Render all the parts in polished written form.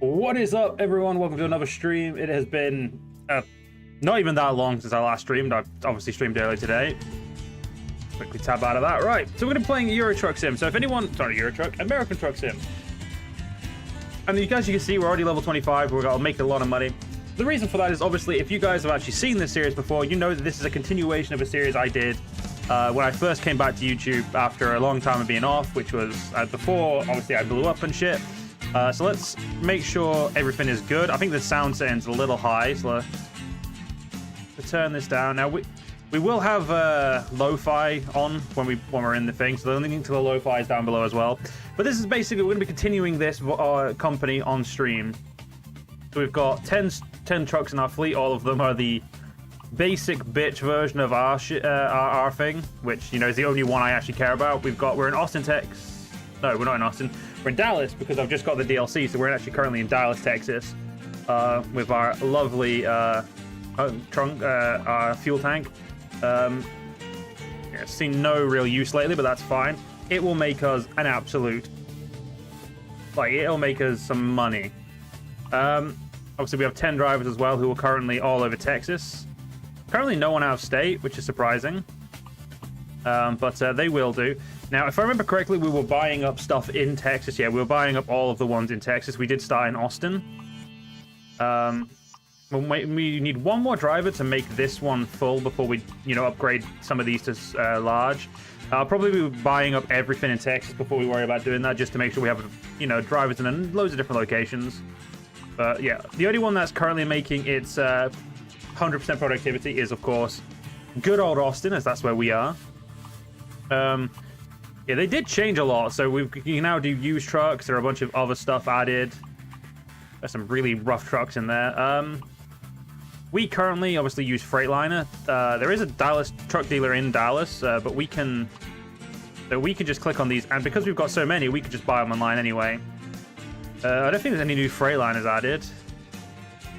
What is up, everyone? Welcome to another stream. It has been not even that long since I last streamed. I've obviously streamed earlier today. Quickly tab out of that. Right, so we're going to be playing Euro Truck Sim. So if anyone, sorry, Euro Truck, American Truck Sim. And you guys, you can see we're already level 25. We're going to make a lot of money. The reason for that is obviously if you guys have actually seen this series before, you know that this is a continuation of a series I did when I first came back to YouTube after a long time of being off, which was before, obviously, I blew up and shit. So let's make sure everything is good. I think the sound setting's a little high, so let's turn this down. Now, we will have lo-fi on when we're in the thing, so the link to the lo-fi is down below as well. But this is basically, we're going to be continuing this company on stream. So we've got 10 trucks in our fleet. All of them are the basic bitch version of our thing, which, you know, is the only one I actually care about. We're in Austin, Texas. No, we're not in Austin. We're in Dallas because I've just got the DLC, so we're actually currently in Dallas, Texas, with our lovely fuel tank. It's seen no real use lately, but that's fine. It will make us an absolute, it'll make us some money. Obviously, we have 10 drivers as well who are currently all over Texas. Currently, no one out of state, which is surprising. But they will do. Now, if I remember correctly, we were buying up stuff in Texas. Yeah, we were buying up all of the ones in Texas. We did start in Austin. We need one more driver to make this one full before we, upgrade some of these to large. I'll probably be buying up everything in Texas before we worry about doing that, just to make sure we have, drivers in loads of different locations. But yeah, the only one that's currently making its 100% productivity is, of course, good old Austin, as that's where we are. Yeah, they did change a lot, so you can now do used trucks. There are a bunch of other stuff added. There's some really rough trucks in there. We currently obviously use Freightliner. There is a Dallas truck dealer in Dallas, but we can just click on these, and because we've got so many, we can just buy them online anyway. I don't think there's any new Freightliners added.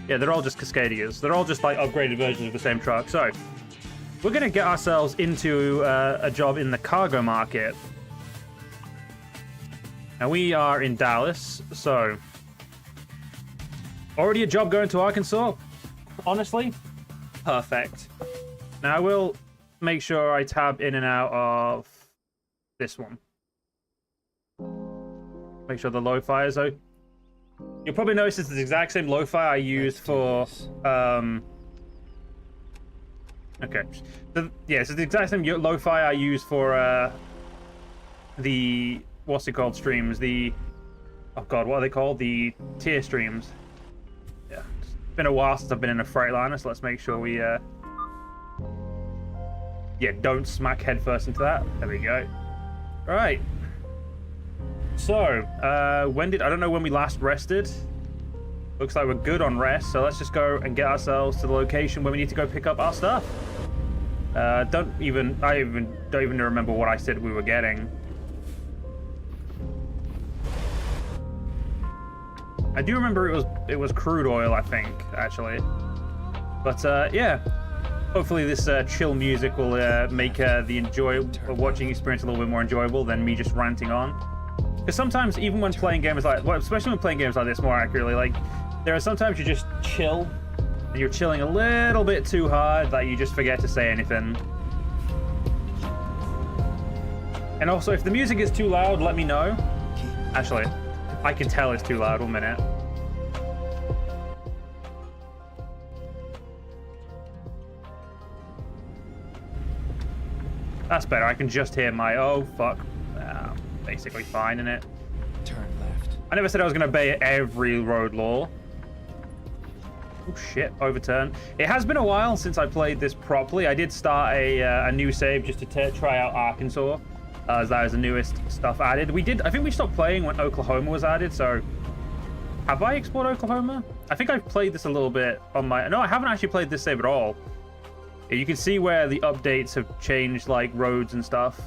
Yeah, they're all just Cascadias. They're all just like upgraded versions of the same truck. So we're gonna get ourselves into a job in the cargo market. Now we are in Dallas, so already a job going to Arkansas. Honestly, perfect. Now I will make sure I tab in and out of this one. Make sure the lo-fi is out. You'll probably notice it's the exact same lo-fi I used for okay. So, yeah, it's the exact same lo-fi I use for the what's it called streams, oh god, what are they called? The tier streams. Yeah. It's been a while since I've been in a Freightliner, so let's make sure we don't smack headfirst into that. There we go. Alright. So, I don't know when we last rested. Looks like we're good on rest, so let's just go and get ourselves to the location where we need to go pick up our stuff. I don't even remember what I said we were getting. I do remember it was crude oil, I think, actually. But yeah, hopefully this chill music will make the watching experience a little bit more enjoyable than me just ranting on. Because sometimes, even when playing games especially when playing games like this more accurately, there are sometimes you just chill, and you're chilling a little bit too hard that you just forget to say anything. And also, if the music is too loud, let me know. Actually, I can tell it's too loud. 1 minute. That's better. I can just hear my, oh, fuck. Basically fine in it. Turn left. I never said I was going to obey every road law. Oh shit, overturn. It has been a while since I played this properly. I did start a new save just to try out Arkansas, as that is the newest stuff added. I think we stopped playing when Oklahoma was added, so have I explored Oklahoma? I think I've played this a little bit on no, I haven't actually played this save at all. You can see where the updates have changed, like roads and stuff.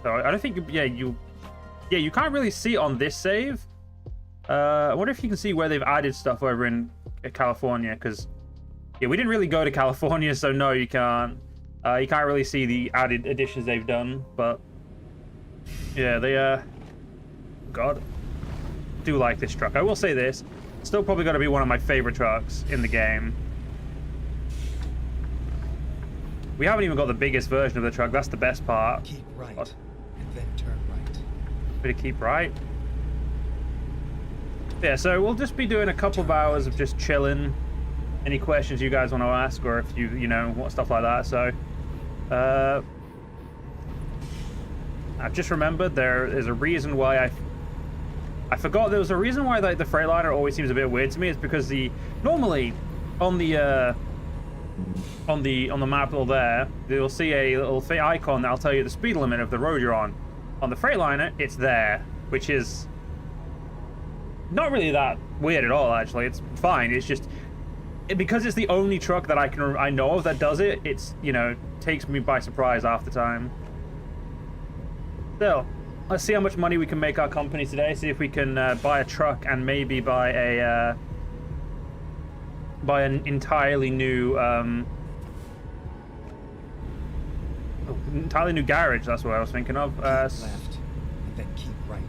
So I don't think, you can't really see it on this save. I wonder if you can see where they've added stuff over in California, because we didn't really go to California, so no, you can't really see the added additions they've done. But yeah, they God, do like this truck. I will say this, Still probably going to be one of my favorite trucks in the game. We haven't even got the biggest version of the truck. That's the best part. Keep right, What? and then turn right. Bit of keep right. Yeah, so we'll just be doing a couple of hours of just chilling. Any questions you guys want to ask, or if you know, what stuff like that. So, I've just remembered there is a reason why I forgot there was a reason why like the Freightliner always seems a bit weird to me. It's because normally on the map there, you'll see a little icon that'll tell you the speed limit of the road you're on. On the Freightliner, it's there, which is not really that weird at all. Actually, it's fine. It's just because it's the only truck that I know of that does it. It's, you know, takes me by surprise half the time. Still, let's see how much money we can make our company today. See if we can buy a truck and maybe buy an entirely new garage. That's what I was thinking of. Keep left, and then keep right.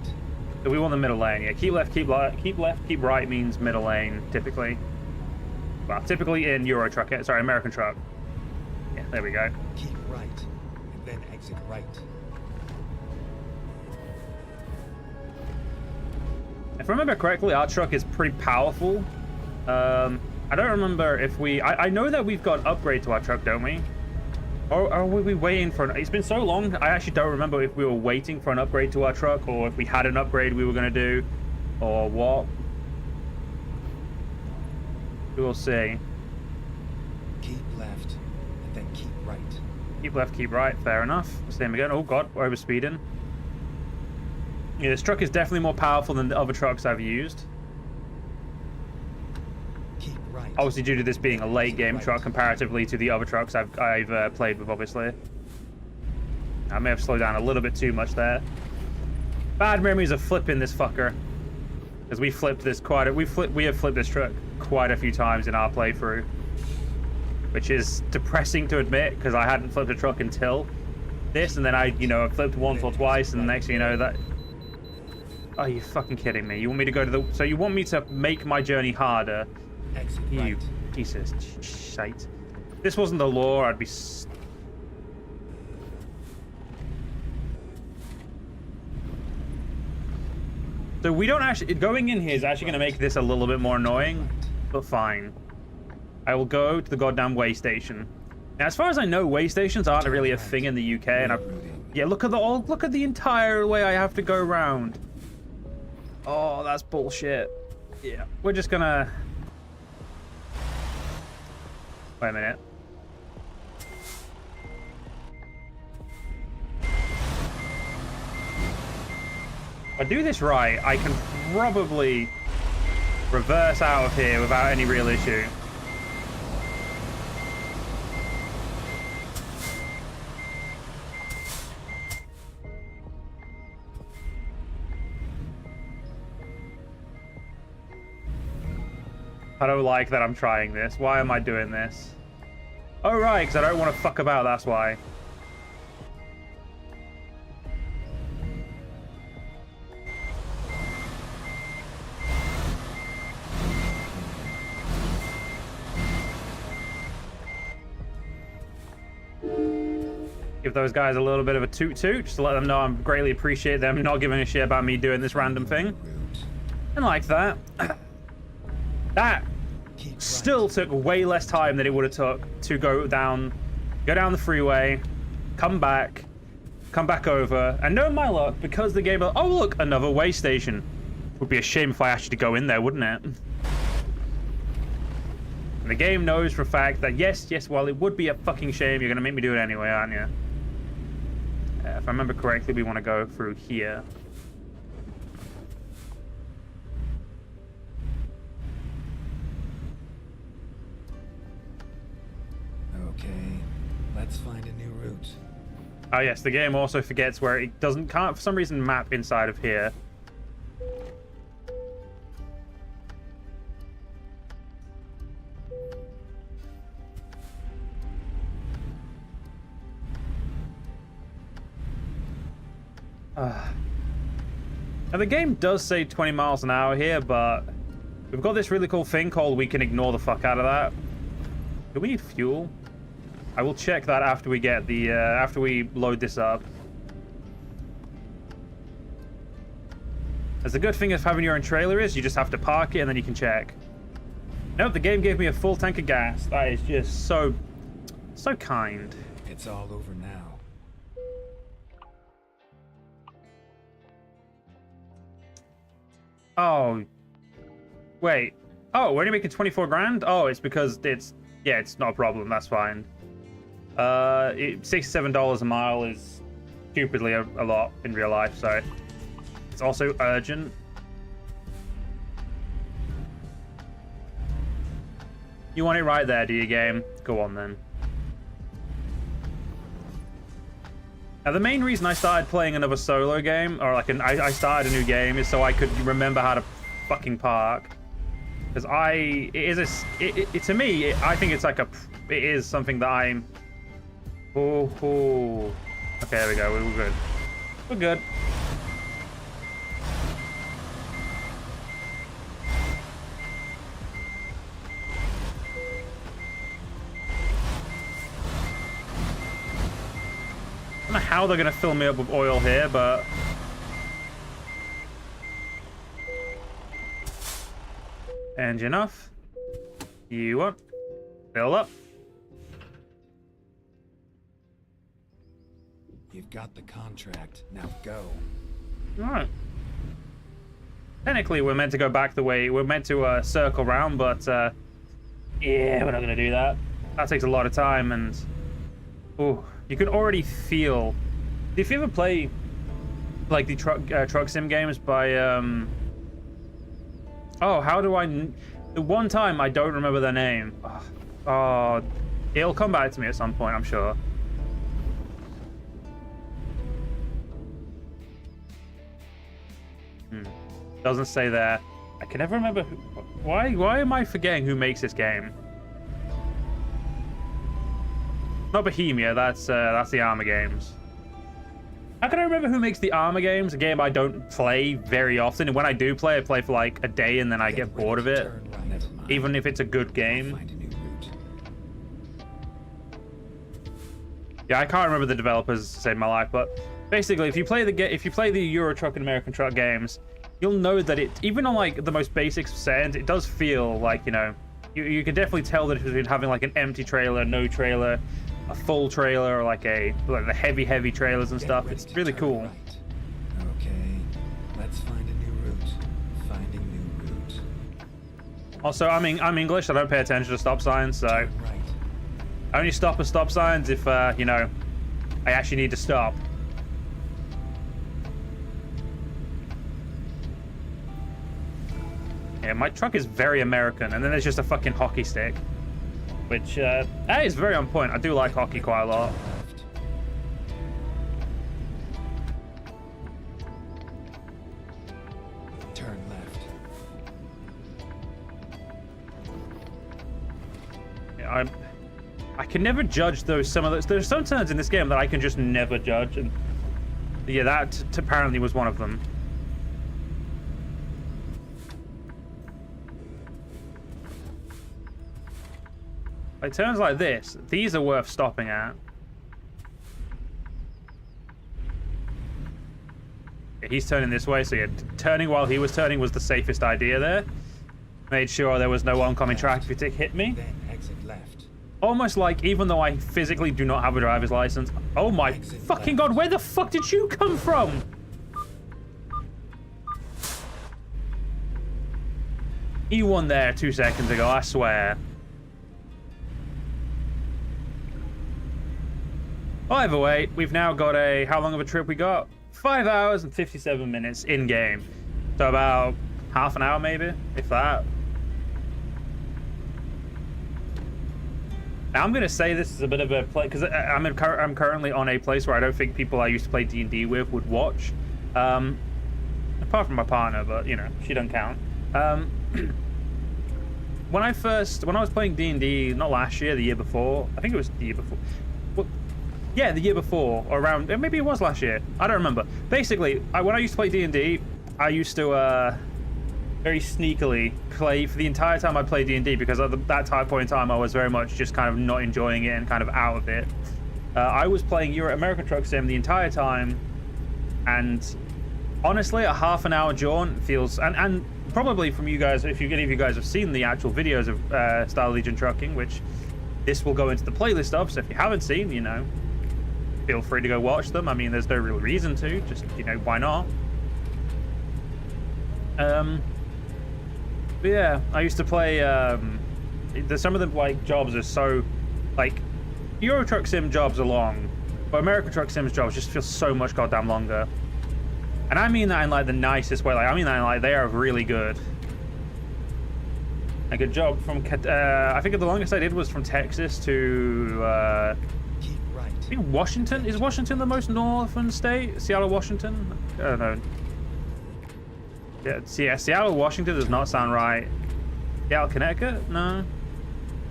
So we want the middle lane. Yeah, keep left, keep right means middle lane typically. Well, typically in Euro truck. Sorry, American truck. Yeah, there we go. Keep right, and then exit right. If I remember correctly, our truck is pretty powerful. I don't remember if I know that we've got an upgrade to our truck, don't we? Or are we waiting for it's been so long, I actually don't remember if we were waiting for an upgrade to our truck, or if we had an upgrade we were going to do, or what. We will see. Keep left, and then keep right. Keep left, keep right. Fair enough. Same again. Oh god, we're overspeeding. Yeah, this truck is definitely more powerful than the other trucks I've used. Keep right. Obviously, due to this being a late game truck comparatively to the other trucks I've played with, obviously. I may have slowed down a little bit too much there. Bad memories of flipping this fucker. Because we flipped this we have flipped this truck quite a few times in our playthrough. Which is depressing to admit, because I hadn't flipped a truck until this, and then I flipped once or twice, and the next thing you know that... Are you fucking kidding me? You want me to go to the... So you want me to make my journey harder? Exit You right. piece of shite. If this wasn't the law, I'd be... So we don't actually... Going in here is actually going to make this a little bit more annoying, but fine. I will go to the goddamn way station. Now, as far as I know, way stations aren't really a thing in the UK, and yeah, look at the entire way I have to go around. Oh, that's bullshit. Yeah, we're just gonna... Wait a minute. If I do this right, I can probably reverse out of here without any real issue. I don't like that I'm trying this. Why am I doing this? Oh, right, because I don't want to fuck about, that's why. Give those guys a little bit of a toot-toot, just to let them know I greatly appreciate them not giving a shit about me doing this random thing. And like that. That still took way less time than it would have took to go down the freeway, come back over, and knowing my luck, because the game... Oh, look, another way station. Would be a shame if I actually go in there, wouldn't it? And the game knows for a fact that, yes, while it would be a fucking shame, you're going to make me do it anyway, aren't you? If I remember correctly, we want to go through here. Okay, let's find a new route. Oh yes, the game also forgets where it can't for some reason map inside of here. Now the game does say 20 miles an hour here, but We've got this really cool thing called we can ignore the fuck out of that. Do we need fuel? I will check that after we get the, after we load this up. As the good thing of having your own trailer is, you just have to park it and then you can check. Nope, the game gave me a full tank of gas. That is just so kind. It's all over now. Oh, wait. Oh, we're only making 24 grand? Oh, it's because it's not a problem. That's fine. $67 a mile is stupidly a lot in real life, so it's also urgent. You want it right there, do you, game? Go on, then. Now, the main reason I started playing another solo game, or like I started a new game, is so I could remember how to fucking park. Because to me, I think it's like it is something that I'm... Oh. Okay, there we go, we're good. We're good. I don't know how they're going to fill me up with oil here, but... Engine off. You up. Fill up. You've got the contract. Now go. Alright. Technically, we're meant to go back the way... We're meant to circle round, but... yeah, we're not going to do that. That takes a lot of time, and... Ooh. You can already feel... If you ever play like the truck sim games by oh, how do I... The one time I don't remember their name. Oh, it'll come back to me at some point, I'm sure. Doesn't say there. I can never remember who... Why am I forgetting who makes this game? Not Bohemia, that's the Arma games. How can I remember who makes the Arma games? A game I don't play very often, and when I do play, I play for like a day and then I get bored of it. Even if it's a good game. Yeah, I can't remember the developers to save my life, but basically, if you play the Euro Truck and American Truck games, you'll know that it, even on like the most basic settings, it does feel like, you know, you can definitely tell that it's having like an empty trailer, no trailer, a full trailer, or like the heavy trailers and stuff. It's really cool. Right. Okay, let's find a new route. Finding new route. Also, I'm English. I don't pay attention to stop signs, so Right. I only stop at stop signs if you know, I actually need to stop. Yeah, my truck is very American, and then there's just a fucking hockey stick, which that is very on point. I do like hockey quite a lot. Turn left. Yeah, I can never judge there's some turns in this game that I can just never judge, and yeah, that apparently was one of them. Like turns like this, these are worth stopping at. Yeah, he's turning this way, so yeah, turning while he was turning was the safest idea there. Made sure there was no oncoming traffic hit me. Then exit left. Almost like, even though I physically do not have a driver's license. Oh my fucking god, where the fuck did you come from? You won there 2 seconds ago, I swear. Either way, we've now got a... How long of a trip we got? 5 hours and 57 minutes in-game. So about half an hour maybe, if that. Now I'm going to say this is a bit of a play, because I'm currently on a place where I don't think people I used to play D&D with would watch. Apart from my partner, but, you know, she doesn't count. When I was playing D&D, not last year, the year before, I think it was the year before. Well, yeah, the year before, or around, maybe it was last year. I don't remember. Basically, when I used to play D&D, I used to, very sneakily play for the entire time I played D&D, because at that point in time I was very much just kind of not enjoying it and kind of out of it. I was playing American Truck Sim the entire time, and honestly, a half an hour jaunt feels, and probably from you guys, if any of you guys have seen the actual videos of Star Legion Trucking, which this will go into the playlist of, so if you haven't seen, you know, feel free to go watch them. I mean, there's no real reason to, just, you know, why not? But yeah, I used to play, some of the, like, jobs are so, like, Euro Truck Sim jobs are long, but American Truck Sim's jobs just feel so much goddamn longer. And I mean that in, like, the nicest way. Like, I mean that in, like, they are really good. Like, a job from, I think the longest I did was from Texas to, Keep right. I think Washington. Is Washington the most northern state? Seattle, Washington? I don't know. Yeah, Seattle, Washington does not sound right. Seattle, Connecticut? No.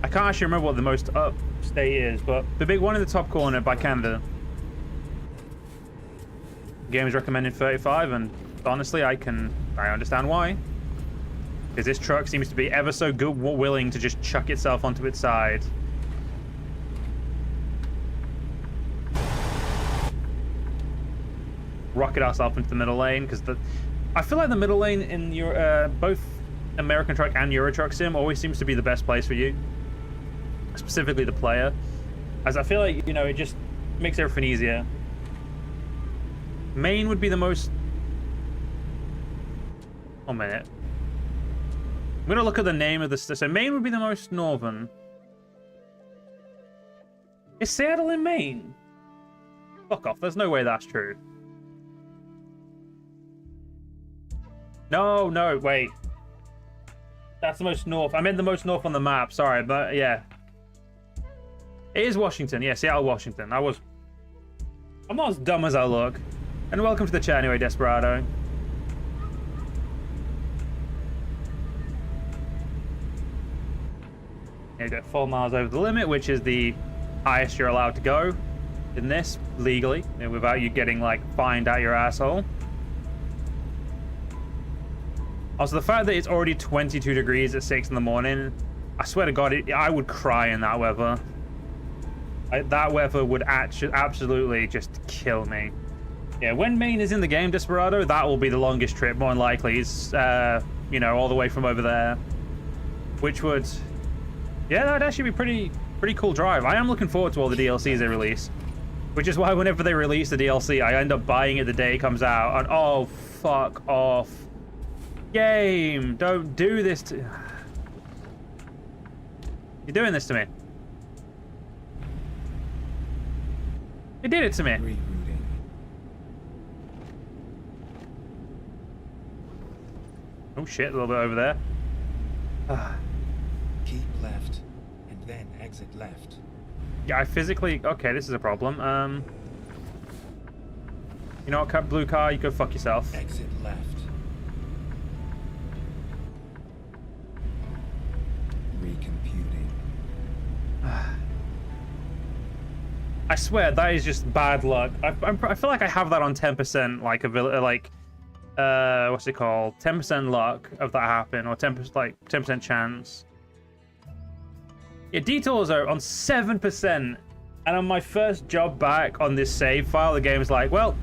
I can't actually remember what the most upstate is, but the big one in the top corner by Canada. Game is recommended 35, and honestly, I understand why. Because this truck seems to be ever so good, willing to just chuck itself onto its side. Rocket ourselves into the middle lane, because I feel like the middle lane in both American Truck and Euro Truck Sim always seems to be the best place for you. Specifically the player. As I feel like, you know, it just makes everything easier. Main would be the most... 1 minute. I'm going to look at the name of this. So Maine would be the most northern. Is Seattle in Maine? Fuck off. There's no way that's true. No, wait. That's the most north. I meant the most north on the map. Sorry, but yeah. It is Washington. Yeah, Seattle, Washington. I'm not as dumb as I look. And welcome to the chat anyway, Desperado. You go 4 miles over the limit, which is the highest you're allowed to go in this, legally, without you getting, like, fined out your asshole. Also, the fact that it's already 22 degrees at 6 in the morning, I swear to God, I would cry in that weather. That weather would absolutely just kill me. Yeah, when Maine is in the game, Desperado, that will be the longest trip, more than likely. It's, you know, all the way from over there. Which would... Yeah, that'd actually be pretty cool drive. I am looking forward to all the DLCs they release. Which is why whenever they release the DLC, I end up buying it the day it comes out. And, oh, fuck off. Game, don't do this to... You're doing this to me. You did it to me. Rerouting. Oh shit, a little bit over there. Keep left, and then exit left. Yeah, I physically... Okay, this is a problem. You know what, blue car, you go fuck yourself. Exit left. Recomputing. I swear, that is just bad luck. I feel like I have that on 10%, like what's it called? 10% luck of that happen, or 10% chance. Yeah, detours are on 7%, and on my first job back on this save file, the game's like, well,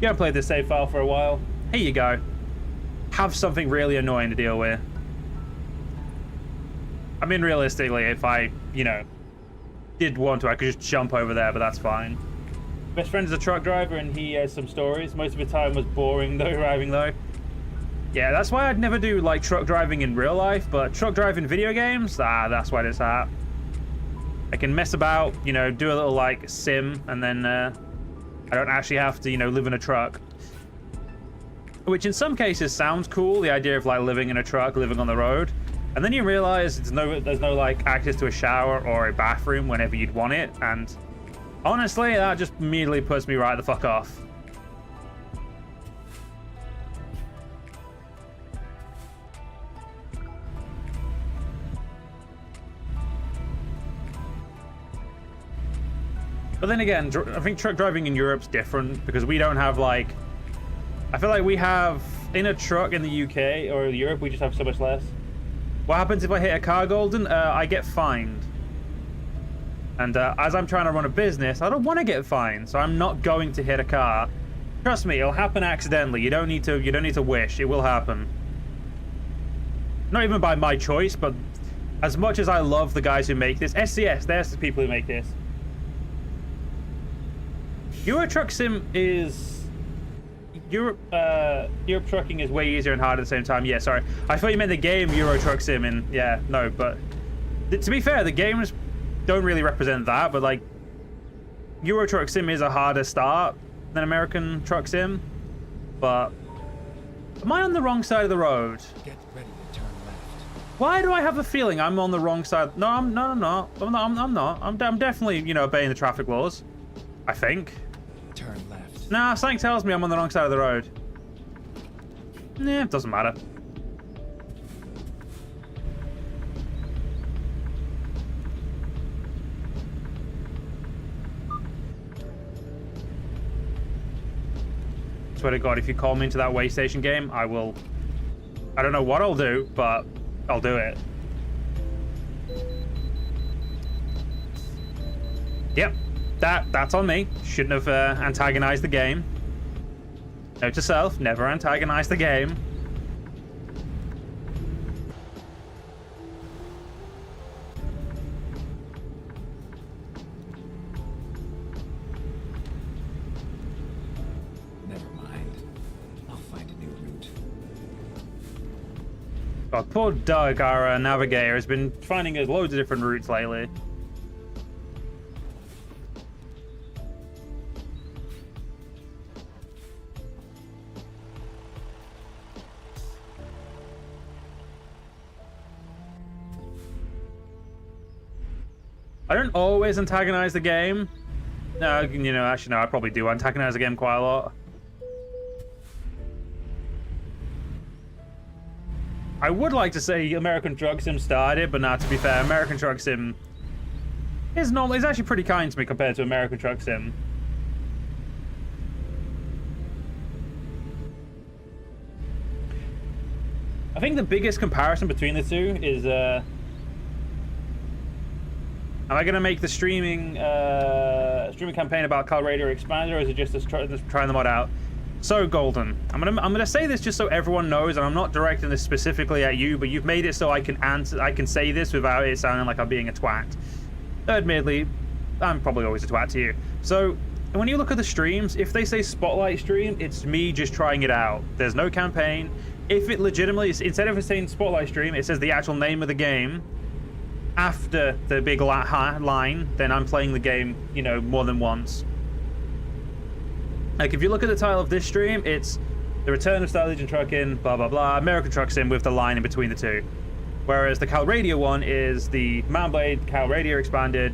you haven't played this save file for a while. Here you go. Have something really annoying to deal with. I mean, realistically, if I, you know, did want to, I could just jump over there, but that's fine. Best friend is a truck driver, and he has some stories. Most of the time was boring, though, driving, though. Yeah, that's why I'd never do, like, truck driving in real life, but truck driving video games, that's why it's at. I can mess about, you know, do a little, like, sim, and then I don't actually have to, you know, live in a truck. Which in some cases sounds cool, the idea of, like, living in a truck, living on the road. And then you realize there's no like access to a shower or a bathroom whenever you'd want it, and honestly, that just immediately puts me right the fuck off. But then again, I think truck driving in Europe's different because we don't have like... I feel like we have in a truck in the UK or Europe, we just have so much less. What happens if I hit a car, Golden? I get fined. And as I'm trying to run a business, I don't want to get fined, so I'm not going to hit a car. Trust me, it'll happen accidentally. You don't need to wish. It will happen. Not even by my choice, but as much as I love the guys who make this, SCS, there's the people who make this. Euro Truck Sim is... Europe trucking is way easier and harder at the same time. Yeah, sorry. I thought you meant the game Euro Truck Sim, and yeah, no, but to be fair, the games don't really represent that, but like Euro Truck Sim is a harder start than American Truck Sim. But am I on the wrong side of the road? Get ready to turn left. Why do I have a feeling I'm on the wrong side? No, I'm not. I'm definitely, you know, obeying the traffic laws. I think. Turn left. Nah, something tells me I'm on the wrong side of the road. Nah, it doesn't matter. Swear to God, if you call me into that way station game, I will... I don't know what I'll do, but I'll do it. Yep, that's on me. Shouldn't have antagonized the game. Note to self, never antagonize the game. Never mind. I'll find a new route. God, poor Doug, our navigator, has been finding us loads of different routes lately. I don't always antagonize the game. No, you know, actually, no, I probably do antagonize the game quite a lot. I would like to say American Truck Sim started, but nah, to be fair, American Truck Sim is actually pretty kind to me compared to American Truck Sim. I think the biggest comparison between the two is, am I going to make the streaming campaign about Cal Radio Expander, or is it just trying the mod out? So, Golden, I'm gonna say this just so everyone knows, and I'm not directing this specifically at you, but you've made it so I can say this without it sounding like I'm being a twat. Admittedly, I'm probably always a twat to you. So, when you look at the streams, if they say Spotlight stream, it's me just trying it out. There's no campaign. If it legitimately, instead of it saying Spotlight stream, it says the actual name of the game after the big line, then I'm playing the game, you know, more than once. Like, if you look at the title of this stream, it's The Return of Style Legion Trucking, blah, blah, blah, American Truck Sim with the line in between the two. Whereas the Cal Radio one is the Mount Blade Cal Radio Expanded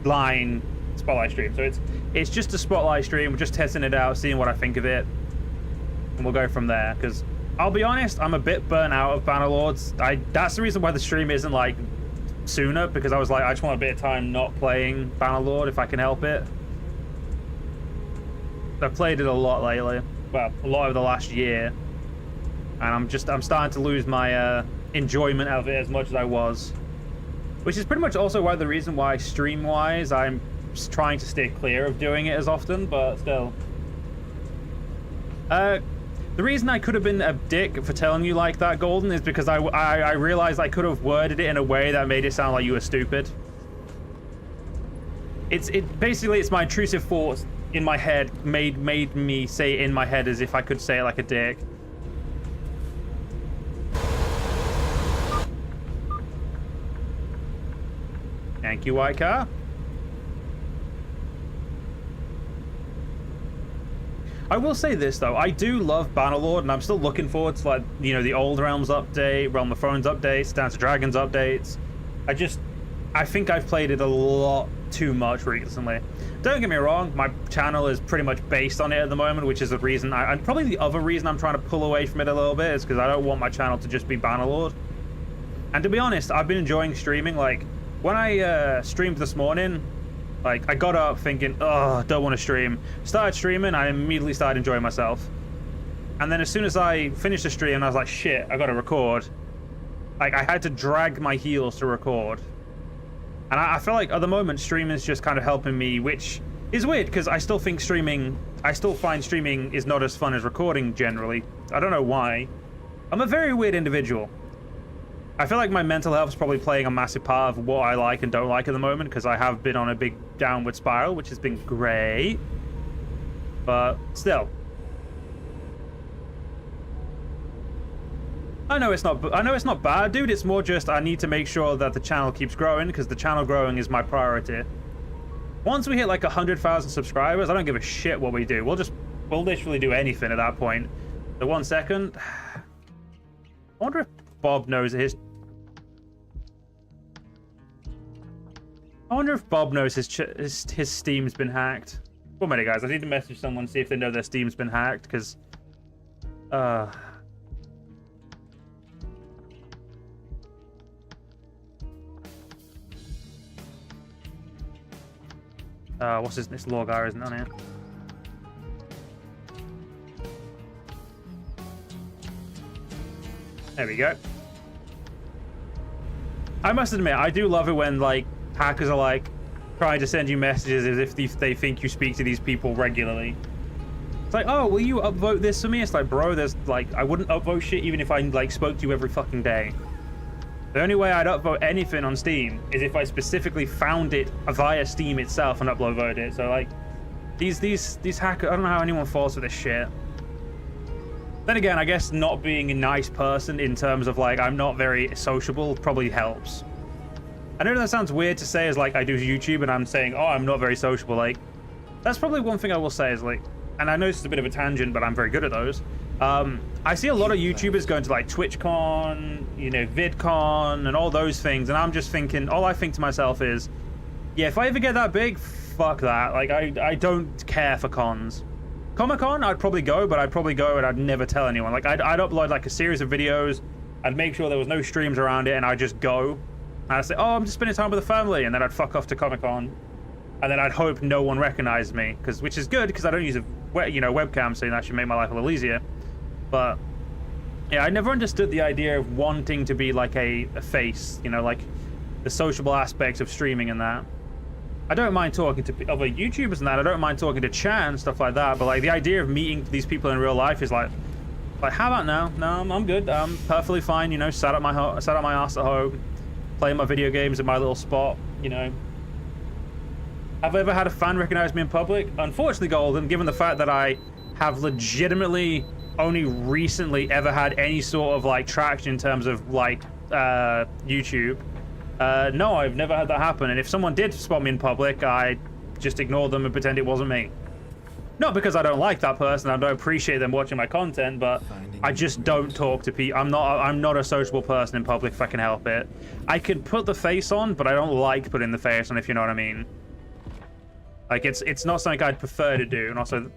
line Spotlight stream. So it's just a Spotlight stream. We're just testing it out, seeing what I think of it. And we'll go from there. Because, I'll be honest, I'm a bit burnt out of Bannerlords. That's the reason why the stream isn't, like, sooner, because I was like, I just want a bit of time not playing Bannerlord if I can help it. I've played it a lot lately, well, a lot over the last year, and I'm starting to lose my enjoyment of it as much as I was, which is pretty much also the reason why stream-wise I'm trying to stay clear of doing it as often, but still. The reason I could have been a dick for telling you like that, Golden, is because I realized I could have worded it in a way that made it sound like you were stupid. Basically it's my intrusive thoughts in my head made me say it in my head as if I could say it like a dick. Thank you, white car. I will say this though, I do love Bannerlord, and I'm still looking forward to, like, you know, the Old Realms update, Realm of Thrones updates, Dance of Dragons updates. I think I've played it a lot too much recently. Don't get me wrong, my channel is pretty much based on it at the moment, which is the reason and probably the other reason I'm trying to pull away from it a little bit is because I don't want my channel to just be Bannerlord. And to be honest, I've been enjoying streaming. Like, when I streamed this morning, like, I got up thinking, oh, don't want to stream. Started streaming, I immediately started enjoying myself. And then as soon as I finished the stream, I was like, shit, I gotta record. Like, I had to drag my heels to record. And I feel like at the moment, streaming is just kind of helping me, which is weird because I still find streaming is not as fun as recording generally. I don't know why. I'm a very weird individual. I feel like my mental health is probably playing a massive part of what I like and don't like at the moment because I have been on a big downward spiral, which has been great. But still. I know it's not bad, dude. It's more just I need to make sure that the channel keeps growing because the channel growing is my priority. Once we hit like 100,000 subscribers, I don't give a shit what we do. We'll literally do anything at that point. So 1 second. I wonder if Bob knows his... I wonder if Bob knows his Steam's been hacked. 1 minute, guys. I need to message someone, see if they know their Steam's been hacked, because... what's this law guy isn't on here? There we go. I must admit, I do love it when, like, hackers are, like, trying to send you messages as if they think you speak to these people regularly. It's like, oh, will you upvote this for me? It's like, bro, there's, like, I wouldn't upvote shit even if I, like, spoke to you every fucking day. The only way I'd upvote anything on Steam is if I specifically found it via Steam itself and uploaded it. So, like, these hackers, I don't know how anyone falls for this shit. Then again, I guess not being a nice person in terms of, like, I'm not very sociable probably helps. I know that sounds weird to say as, like, I do YouTube and I'm saying, oh, I'm not very sociable. Like, that's probably one thing I will say is, like, and I know this is a bit of a tangent, but I'm very good at those. I see a lot of YouTubers going to, like, TwitchCon, you know, VidCon, and all those things, and I'm just thinking, all I think to myself is, yeah, if I ever get that big, fuck that. Like, I don't care for cons. Comic-Con, I'd probably go, but I'd probably go and I'd never tell anyone. Like, I'd upload, like, a series of videos, I'd make sure there was no streams around it, and I'd just go. And I'd say, oh, I'm just spending time with the family, and then I'd fuck off to Comic-Con. And then I'd hope no one recognized me, which is good, because I don't use a webcam, so that should make my life a little easier. But, yeah, I never understood the idea of wanting to be, like, a face, you know, like, the sociable aspects of streaming and that. I don't mind talking to other YouTubers and that. I don't mind talking to chat and stuff like that. But, like, the idea of meeting these people in real life is like, how about now? No, I'm good. I'm perfectly fine, you know, sat at my ass at home, playing my video games in my little spot, you know. Have I ever had a fan recognize me in public? Unfortunately, Golden, given the fact that I have legitimately only recently ever had any sort of, like, traction in terms of, like, YouTube. No, I've never had that happen. And if someone did spot me in public, I just ignore them and pretend it wasn't me. Not because I don't like that person, I don't appreciate them watching my content, but I just don't talk to people. I'm not a sociable person in public if I can help it. I could put the face on, but I don't like putting the face on, if you know what I mean. Like, it's not something I'd prefer to do, and also...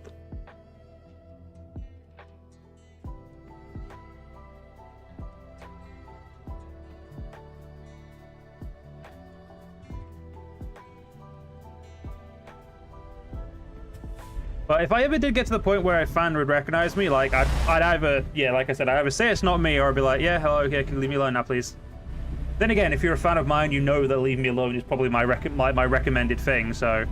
But if I ever did get to the point where a fan would recognize me, like, I'd either, yeah, like I said, I'd either say it's not me, or I'd be like, yeah, hello, okay, can you leave me alone now, please? Then again, if you're a fan of mine, you know that leave me alone is probably my recommended thing, so...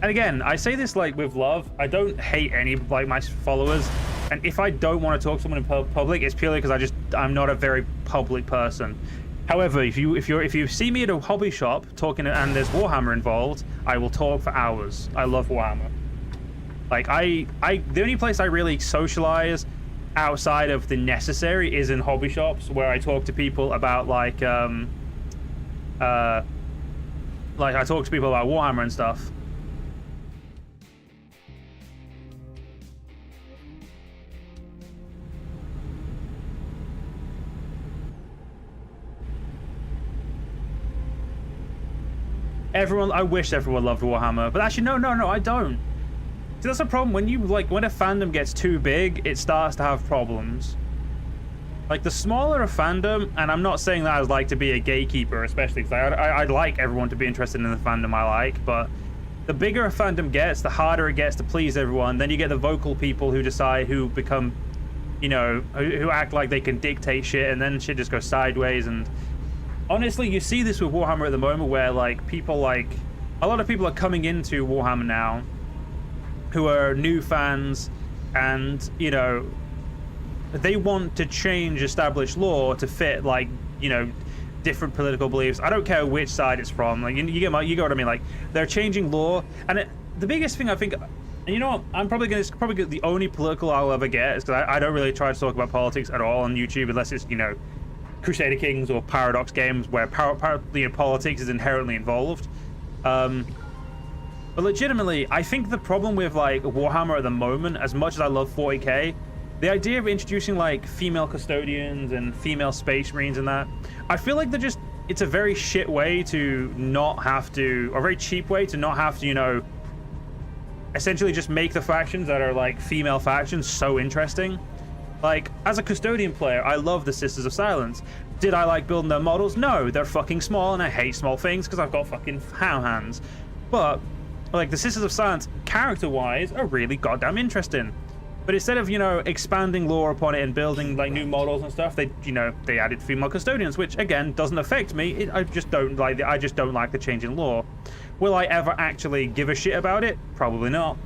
And again, I say this, like, with love. I don't hate any, like, my followers. And if I don't want to talk to someone in public, it's purely because I'm not a very public person. However, if you see me at a hobby shop talking and there's Warhammer involved, I will talk for hours. I love Warhammer. Like, the only place I really socialize outside of the necessary is in hobby shops, where I talk to people about, like I talk to people about Warhammer and stuff. I wish everyone loved Warhammer, but actually, no, I don't. See, that's a problem. When a fandom gets too big, it starts to have problems. Like, the smaller a fandom, and I'm not saying that I'd like to be a gatekeeper, especially because I'd like everyone to be interested in the fandom I like, but the bigger a fandom gets, the harder it gets to please everyone. Then you get the vocal people who decide, who become, you know, who act like they can dictate shit, and then shit just goes sideways. And honestly, you see this with Warhammer at the moment, where like people, like a lot of people are coming into Warhammer now who are new fans, and you know, they want to change established lore to fit, like, you know, different political beliefs. I don't care which side it's from. Like, you get what I mean. Like, they're changing lore, and the biggest thing I think, and you know what, it's probably the only political I'll ever get, is because I don't really try to talk about politics at all on YouTube, unless it's, you know, Crusader Kings or Paradox games where politics is inherently involved. But legitimately, I think the problem with like Warhammer at the moment, as much as I love 40k, the idea of introducing like female custodians and female space marines and that, I feel like it's a very shit way to not have to, or a very cheap way to not have to, you know, essentially just make the factions that are like female factions so interesting. Like, as a custodian player, I love the Sisters of Silence. Did I like building their models? No, they're fucking small, and I hate small things because I've got fucking ham hands. But like, the Sisters of Silence, character-wise, are really goddamn interesting. But instead of, you know, expanding lore upon it and building like new models and stuff, they added female custodians, which again doesn't affect me. I just don't like the change in lore. Will I ever actually give a shit about it? Probably not.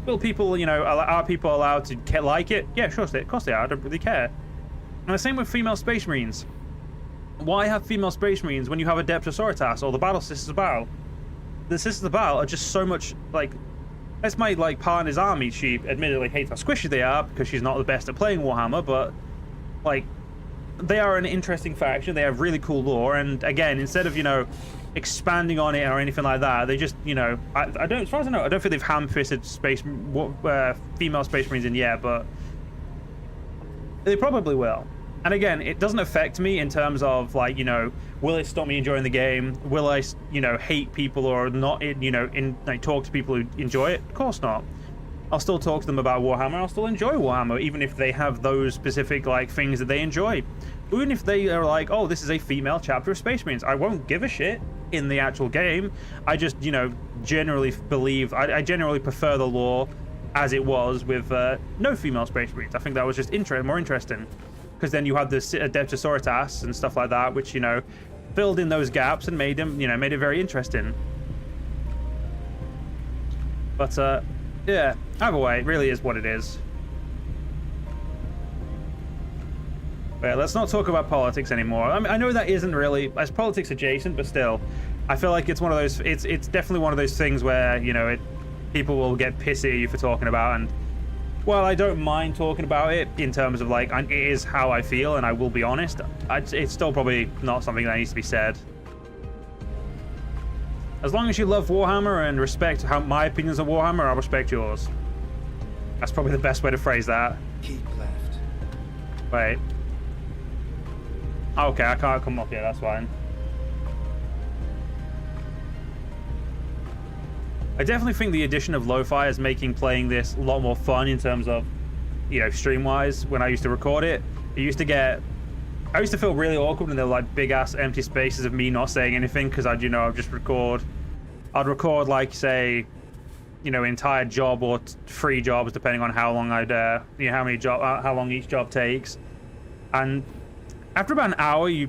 Will people, you know, are people allowed to like it? Yeah, sure, of course they are. I don't really care. And the same with female space marines. Why have female space marines when you have Adeptus Sororitas or the Battle Sisters of Baal? The Sisters of Baal are just so much like. That's my like partner's army. She admittedly hates how squishy they are because she's not the best at playing Warhammer, but like, they are an interesting faction. They have really cool lore, and again, instead of, you know, expanding on it or anything like that, they just, you know, I don't, as far as I know, I don't think they've ham-fisted female space marines in yet, but they probably will. And again, it doesn't affect me in terms of like, you know, will it stop me enjoying the game? Will I, you know, hate people or not, you know, like talk to people who enjoy it? Of course not. I'll still talk to them about Warhammer. I'll still enjoy Warhammer, even if they have those specific like things that they enjoy. Even if they are like, oh, this is a female chapter of Space Marines, I won't give a shit in the actual game. I just, you know, generally believe, I generally prefer the lore as it was with no female Space Marines. I think that was just more interesting. Because then you had the Adeptus Sororitas and stuff like that, which, you know, filled in those gaps and made them, you know, made it very interesting. But yeah, either way, it really is what it is. But yeah, let's not talk about politics anymore. I mean, I know that isn't really as politics adjacent, but still, I feel like it's one of those. It's definitely one of those things where, you know, people will get pissy at you for talking about, and well, I don't mind talking about it in terms of like, it is how I feel, and I will be honest. It's still probably not something that needs to be said. As long as you love Warhammer and respect my opinions of Warhammer, I'll respect yours. That's probably the best way to phrase that. Keep left. Wait. Okay, I can't come up here, that's fine. I definitely think the addition of lo-fi is making playing this a lot more fun in terms of, you know, stream-wise. When I used to record it, I used to feel really awkward when there were like big-ass empty spaces of me not saying anything, because I'd just record. I'd record like, say, you know, entire job or 3 jobs, depending on how long how long each job takes. And after about an hour, I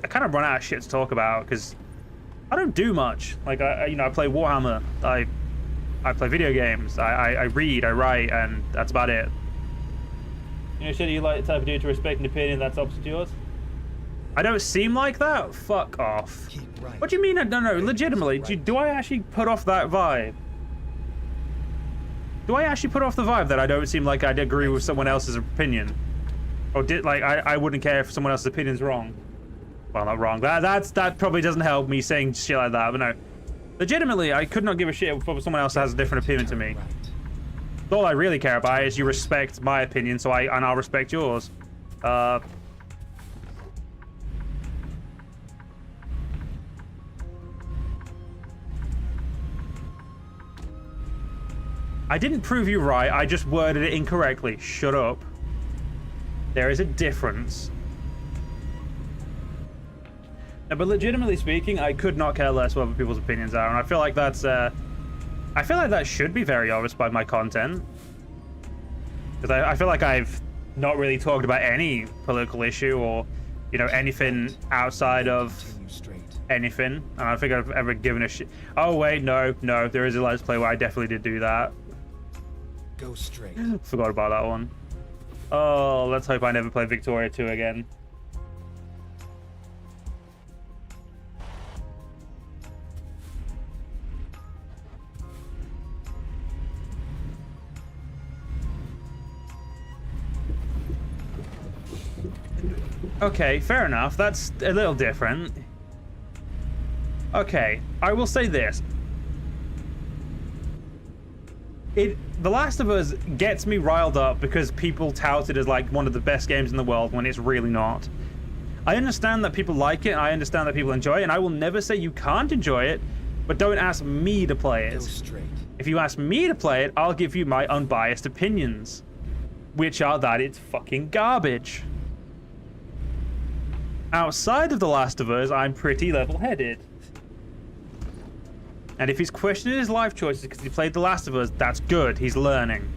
kind of run out of shit to talk about, because I don't do much. Like, I play Warhammer. I play video games. I read. I write, and that's about it. You know, shit, you like the type of dude to respect an opinion that's opposite to yours? I don't seem like that. Fuck off. Right. What do you mean? No, legitimately. Do I actually put off that vibe? Do I actually put off the vibe that I don't seem like I'd agree with someone else's opinion? Or I wouldn't care if someone else's opinion's wrong? Well, not wrong. That probably doesn't help me saying shit like that, but no. Legitimately, I could not give a shit if someone else has a different opinion to me. All I really care about is you respect my opinion, and I'll respect yours. I didn't prove you right, I just worded it incorrectly. Shut up. There is a difference. No, but legitimately speaking, I could not care less what other people's opinions are, and I feel like that's, I I feel like that should be very obvious by my content. Because I feel like I've not really talked about any political issue or, you know, anything outside of anything. And I don't think I've ever given a shit. Oh, wait, no, there is a Let's Play where I definitely did do that. Go straight. Forgot about that one. Oh, let's hope I never play Victoria 2 again. Okay, fair enough. That's a little different. Okay, I will say this. The Last of Us gets me riled up because people tout it as like one of the best games in the world when it's really not. I understand that people like it, I understand that people enjoy it, and I will never say you can't enjoy it, but don't ask me to play it. Go straight. If you ask me to play it, I'll give you my unbiased opinions, which are that it's fucking garbage. Outside of The Last of Us, I'm pretty level-headed. And if he's questioning his life choices because he played The Last of Us, that's good. He's learning.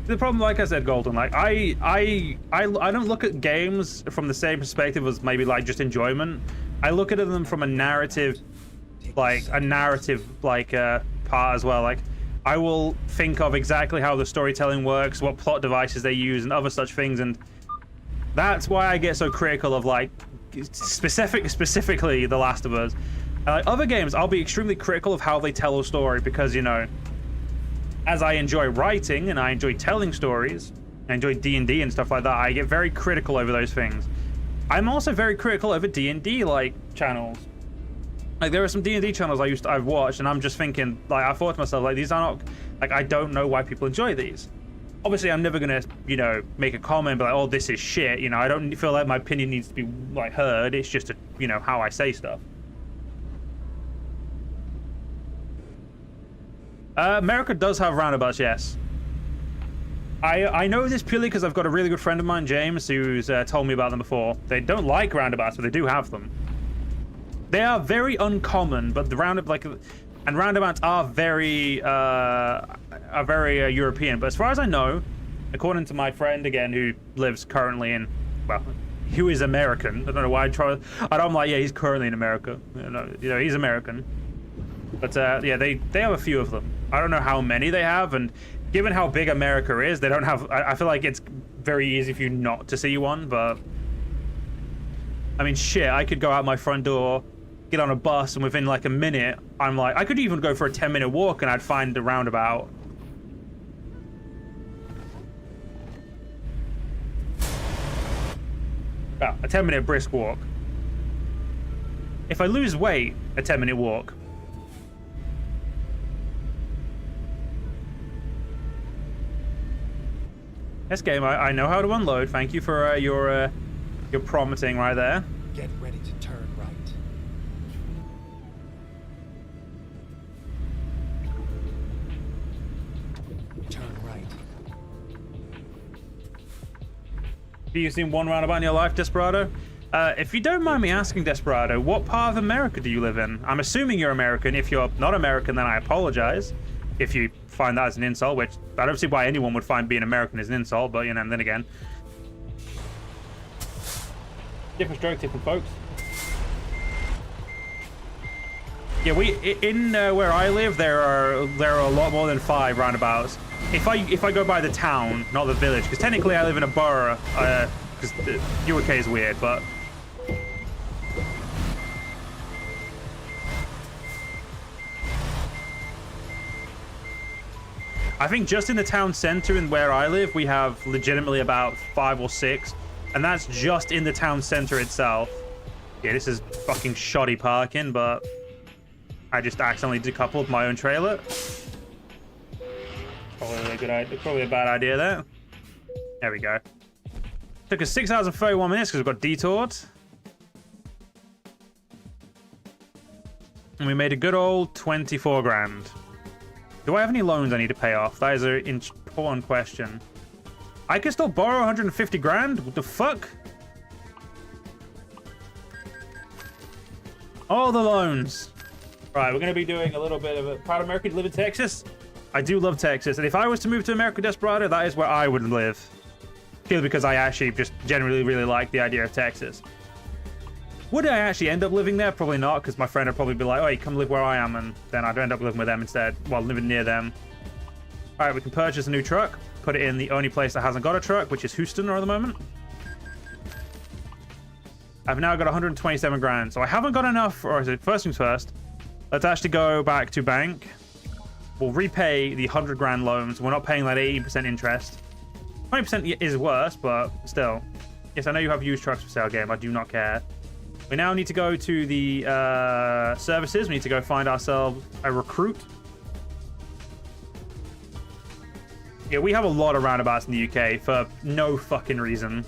The problem, like I said, Golden, like I don't look at games from the same perspective as maybe like just enjoyment. I look at them from a narrative, part as well. Like, I will think of exactly how the storytelling works, what plot devices they use, and other such things, and that's why I get so critical of like specifically The Last of Us. And like other games, I'll be extremely critical of how they tell a story because, you know, as I enjoy writing and I enjoy telling stories, I enjoy D&D and stuff like that, I get very critical over those things. I'm also very critical over D&D like channels. Like there are some D&D channels I've watched, and I'm just thinking, like, I thought to myself, like, these are not, like, I don't know why people enjoy these. Obviously, I'm never gonna, you know, make a comment, but like, oh, this is shit. You know, I don't feel like my opinion needs to be like heard. It's just, you know, how I say stuff. America does have roundabouts, yes. I know this purely because I've got a really good friend of mine, James, who's told me about them before. They don't like roundabouts, but they do have them. They are very uncommon, but the roundabouts are very European. But as far as I know, according to my friend again, who lives currently in, well, who is American. I don't know why I'm like, yeah, he's currently in America. You know, he's American. But yeah, they have a few of them. I don't know how many they have, and given how big America is, they don't have. I feel like it's very easy for you not to see one. But I mean, shit, I could go out my front door, get on a bus, and within like a minute, I'm like, I could even go for a 10-minute walk, and I'd find the roundabout. Oh, a 10-minute brisk walk. If I lose weight, a 10-minute walk. This game, I know how to unload. Thank you for your prompting right there. Get ready to turn right. Turn right. Have you seen one roundabout in your life, Desperado? If you don't mind me asking, Desperado, what part of America do you live in? I'm assuming you're American. If you're not American, then I apologize. If you find that as an insult, which I don't see why anyone would find being American as an insult, but, you know, and then again. Different stroke, different folks. Yeah, where I live, there are a lot more than 5 roundabouts. If I go by the town, not the village, because technically I live in a borough, because the UK is weird, but I think just in the town center and where I live, we have legitimately about 5 or 6, and that's just in the town center itself. Yeah, this is fucking shoddy parking, but I just accidentally decoupled my own trailer. Probably a good idea, probably a bad idea there. There we go. Took us 6 hours and 31 minutes because we got detoured. And we made a good old 24 grand. Do I have any loans I need to pay off? That is an important question. I can still borrow 150 grand? What the fuck? All the loans. Right, we're going to be doing a little bit of a proud American live in Texas. I do love Texas, and if I was to move to America Desperado, that is where I would live. Purely because I actually just generally really like the idea of Texas. Would I actually end up living there? Probably not, because my friend would probably be like, oh, hey, come live where I am, and then I'd end up living with them instead, while living near them. All right, we can purchase a new truck, put it in the only place that hasn't got a truck, which is Houston at the moment. I've now got 127 grand, so I haven't got enough, or is it first things first? Let's actually go back to bank. We'll repay the 100 grand loans. We're not paying that 80% interest. 20% is worse, but still. Yes, I know you have used trucks for sale, game. I do not care. We now need to go to the services. We need to go find ourselves a recruit. Yeah, we have a lot of roundabouts in the UK for no fucking reason.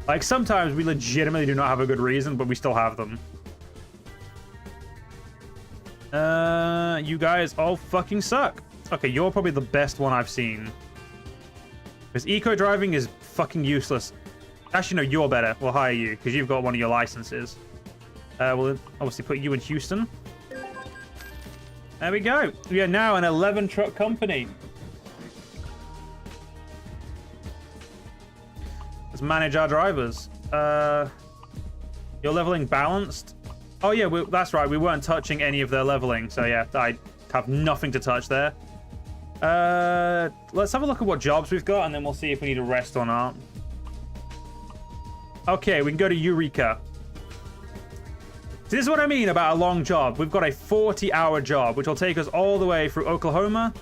Like, sometimes we legitimately do not have a good reason, but we still have them. You guys all fucking suck. Okay, you're probably the best one I've seen. Because eco driving is fucking useless. Actually, no, you're better. We'll hire you because you've got one of your licenses. We'll obviously put you in Houston. There we go. We are now an 11 truck company. Let's manage our drivers. You're leveling balanced. Oh yeah, that's right. We weren't touching any of their leveling, so yeah, I have nothing to touch there. Let's have a look at what jobs we've got, and then we'll see if we need a rest or not. Okay, we can go to Eureka. So this is what I mean about a long job. We've got a 40-hour job, which will take us all the way through Oklahoma,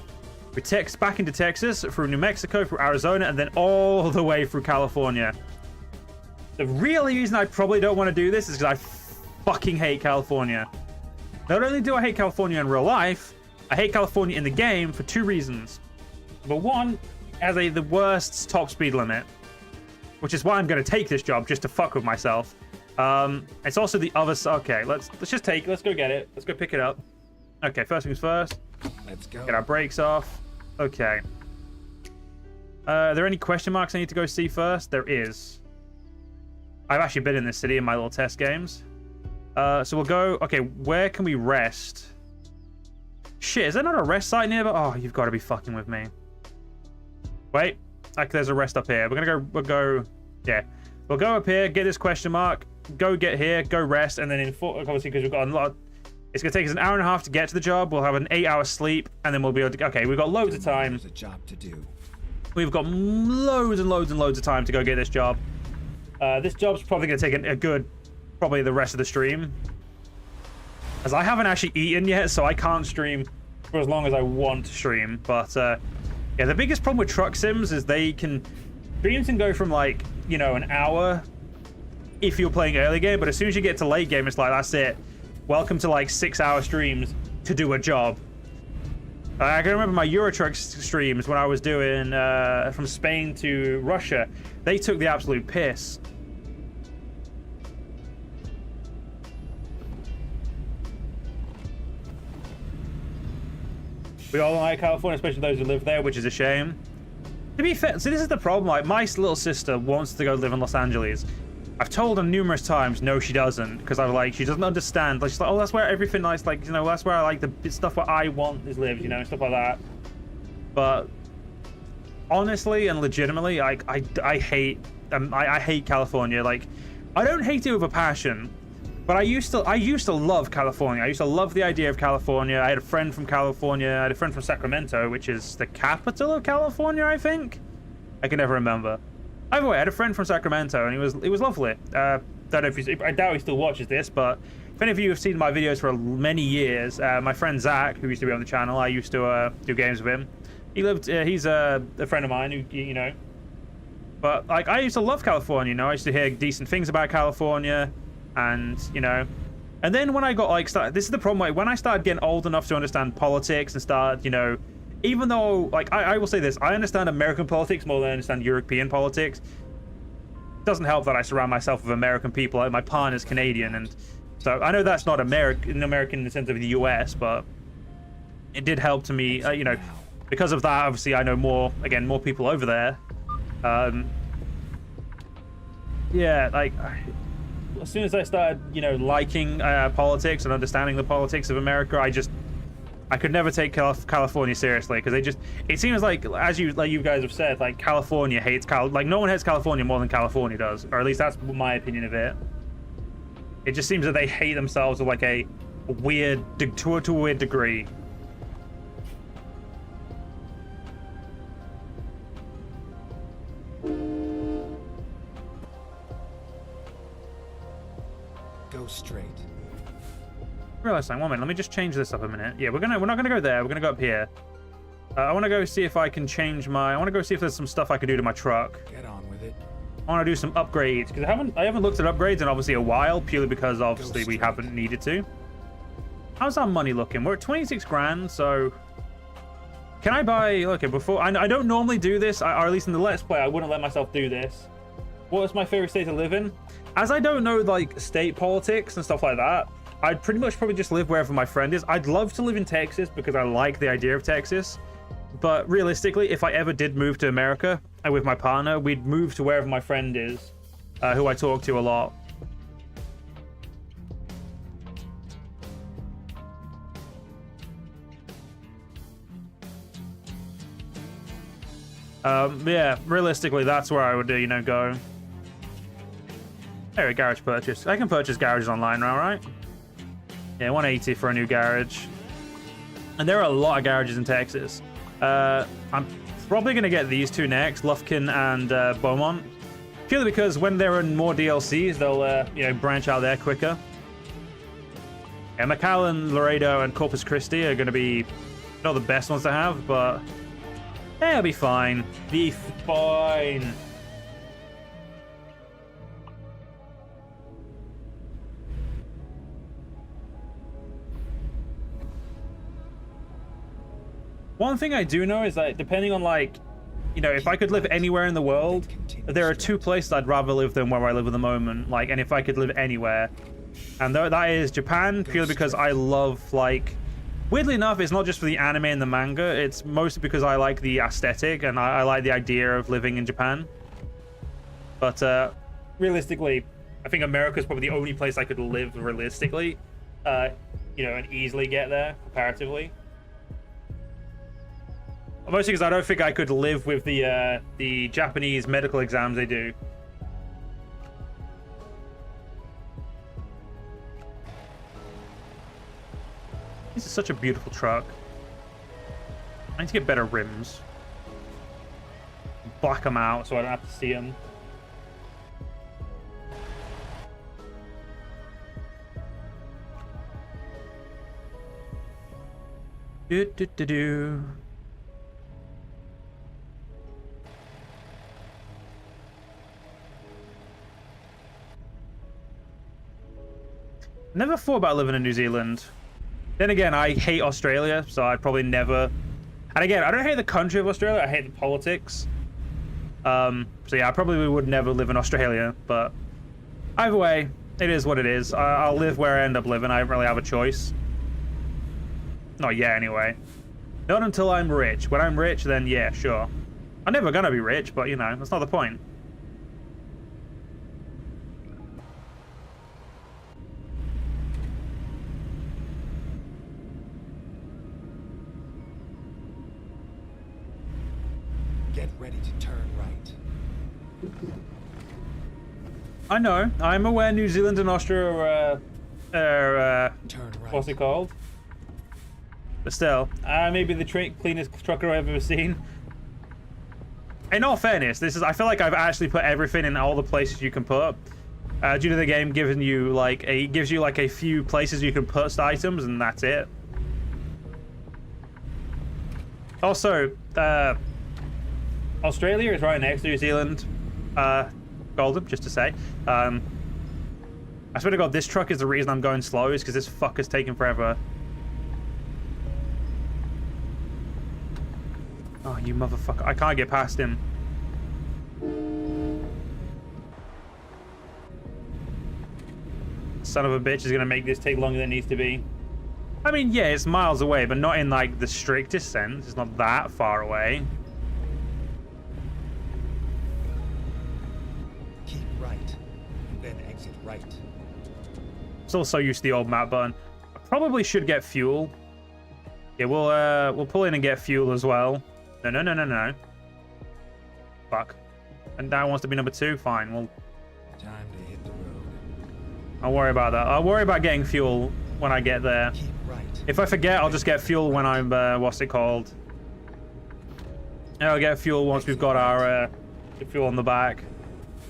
back into Texas, through New Mexico, through Arizona, and then all the way through California. The real reason I probably don't want to do this is because I fucking hate California. Not only do I hate California in real life, I hate California in the game for two reasons. Number one, it has the worst top speed limit, which is why I'm going to take this job, just to fuck with myself. It's also the other side. Okay, let's go get it. Let's go pick it up. Okay, first things first. Let's go. Get our brakes off. Okay. Are there any question marks I need to go see first? There is. I've actually been in this city in my little test games. So we'll go. Okay, where can we rest? Shit, is there not a rest site nearby? Oh, you've got to be fucking with me. Wait, like there's a rest up here. We'll go. Yeah, we'll go up here. Get this question mark. Go get here. Go rest, and then obviously because we've got a lot. It's gonna take us an hour and a half to get to the job. We'll have an 8-hour sleep, and then we'll be able to. Okay, we've got loads of time. There's a job to do. We've got loads and loads and loads of time to go get this job. This job's probably gonna take a good. Probably the rest of the stream, as I haven't actually eaten yet, so I can't stream for as long as I want to stream. But yeah, the biggest problem with truck sims is streams can go from like, you know, an hour if you're playing early game, but as soon as you get to late game, it's like, that's it. Welcome to like 6-hour streams to do a job. I can remember my Euro Truck streams when I was doing from Spain to Russia. They took the absolute piss. We all like California, especially those who live there, which is a shame. To be fair, so this is the problem. Like, my little sister wants to go live in Los Angeles. I've told her numerous times, no, she doesn't, because I'm like, she doesn't understand. Like, she's like, oh, that's where everything nice, like, you know, that's where I like the stuff where I want is lives, you know, stuff like that. But honestly and legitimately, I hate California. Like, I don't hate it with a passion. But I used to love California. I used to love the idea of California. I had a friend from California. I had a friend from Sacramento, which is the capital of California, I think. I can never remember. Either way, I had a friend from Sacramento, and it was lovely. Don't know if I doubt he still watches this, but if any of you have seen my videos for many years, my friend Zach, who used to be on the channel, I used to do games with him. He's a friend of mine who, you know. But like, I used to love California. You know, I used to hear decent things about California. And, you know, and then when I got like, this is the problem, like when I started getting old enough to understand politics and start, you know, even though, like, I will say this, I understand American politics more than I understand European politics. It doesn't help that I surround myself with American people. Like, my partner's Canadian, and so I know that's not American in the sense of the US, but it did help to me, you know, because of that, obviously, I know more people over there. Yeah, like, as soon as I started, you know, liking politics and understanding the politics of America, I could never take California seriously, because it seems like, as you guys have said, like, California hates like, no one hates California more than California does, or at least that's my opinion of it. It just seems that they hate themselves with like a weird, to a weird degree. Go straight. Realize something. 1 minute. Let me just change this up a minute. Yeah, we're not gonna go there. We're gonna go up here. I want to go see if I can change my. I want to go see if there's some stuff I can do to my truck. Get on with it. I want to do some upgrades, because I haven't looked at upgrades in obviously a while, purely because obviously we haven't needed to. How's our money looking? We're at 26 grand, so can I buy? Okay, before I don't normally do this, or at least in the Let's Play, I wouldn't let myself do this. What is my favorite state to live in? As I don't know like state politics and stuff like that, I'd pretty much probably just live wherever my friend is. I'd love to live in Texas because I like the idea of Texas. But realistically, if I ever did move to America with my partner, we'd move to wherever my friend is, who I talk to a lot. Yeah, realistically, that's where I would, you know, go. There, a garage purchase. I can purchase garages online now, right? Yeah, 180 for a new garage. And there are a lot of garages in Texas. I'm probably going to get these two next, Lufkin and Beaumont. Purely because when they're in more DLCs, they'll, you know, branch out there quicker. Yeah, McAllen, Laredo, and Corpus Christi are going to be not the best ones to have, but they'll be fine. Be fine. One thing I do know is that depending on, like, you know, if I could live anywhere in the world, there are two places I'd rather live than where I live at the moment. Like, and if I could live anywhere, and that is Japan, purely because I love, like, weirdly enough, it's not just for the anime and the manga. It's mostly because I like the aesthetic and I like the idea of living in Japan. But realistically, I think America is probably the only place I could live realistically, you know, and easily get there comparatively. Mostly because I don't think I could live with the Japanese medical exams they do. This is such a beautiful truck. I need to get better rims. Black them out so I don't have to see them. Do. Never thought about living in New Zealand. Then again, I hate Australia, so I'd probably never. And again, I don't hate the country of Australia, I hate the politics. So yeah, I probably would never live in Australia, but either way, it is what it is. I'll live where I end up living. I don't really have a choice. Not yet, anyway. Not until I'm rich. When I'm rich, then yeah, sure. I'm never gonna be rich, but you know, that's not the point. Get ready to turn right. I know. I'm aware New Zealand and Austria are Turn right. what's it called? But still, maybe the cleanest truck I've ever seen. In all fairness, I feel like I've actually put everything in all the places you can put. Due to the game giving you gives you like a few places you can put items, and that's it. Also, Australia is right next to New Zealand. Golden, just to say. I swear to God, this truck is the reason I'm going slow, is because this fucker's taking forever. Oh, you motherfucker. I can't get past him. Son of a bitch is going to make this take longer than it needs to be. I mean, yeah, it's miles away, but not in like the strictest sense. It's not that far away. Keep right, and then exit right. Still so used to the old map button. I probably should get fuel. Yeah, we'll pull in and get fuel as well. No. Fuck. And that wants to be number 2. Fine. Well, Time to hit the road. I'll worry about that. I'll worry about getting fuel when I get there. Keep right. If I forget, I'll just get fuel when I'm what's it called? I'll get fuel once we've got our fuel on the back.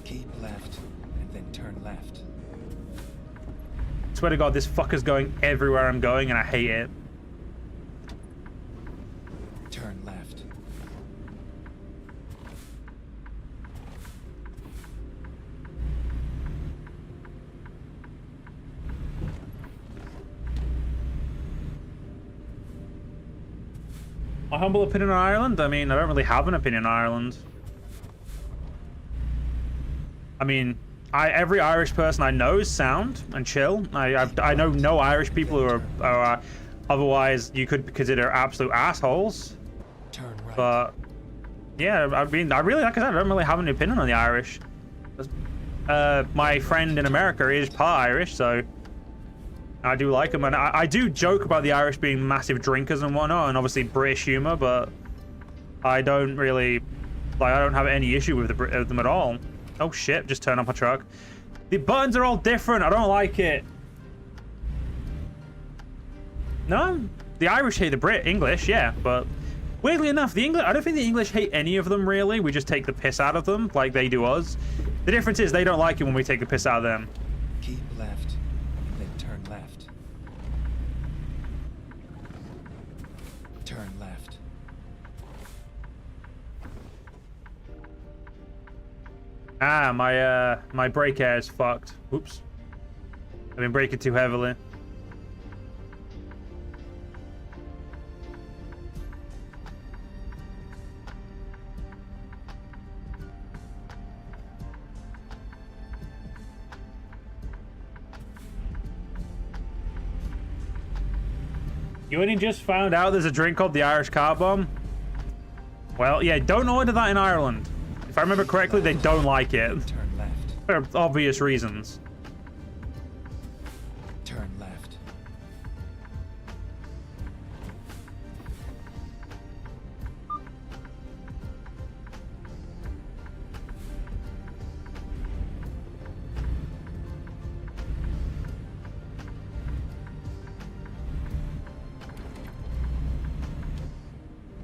Keep left, and then turn left. Swear to God, this fucker's going everywhere I'm going, and I hate it. Turn left. My humble opinion on Ireland? I mean, I don't really have an opinion on Ireland. I mean, every Irish person I know is sound and chill. I know no Irish people who are otherwise you could consider absolute assholes. Turn right. But yeah, I mean, I really, like I said, I don't really have an opinion on the Irish. My friend in America is part Irish, so I do like them, and I do joke about the Irish being massive drinkers and whatnot, and obviously British humor, but I don't really, like, I don't have any issue with them at all. Oh shit, just turn off my truck. The buttons are all different, I don't like it. No, the Irish hate the English, yeah, but weirdly enough, I don't think the English hate any of them, really. We just take the piss out of them, like they do us. The difference is they don't like it when we take the piss out of them. Keep left, and then turn left. Turn left. Ah, my brake air is fucked. Oops. I've been braking too heavily. You only just found out there's a drink called the Irish Car Bomb? Well, yeah, don't order that in Ireland. If I remember correctly, they don't like it. Turn left. For obvious reasons. Turn left.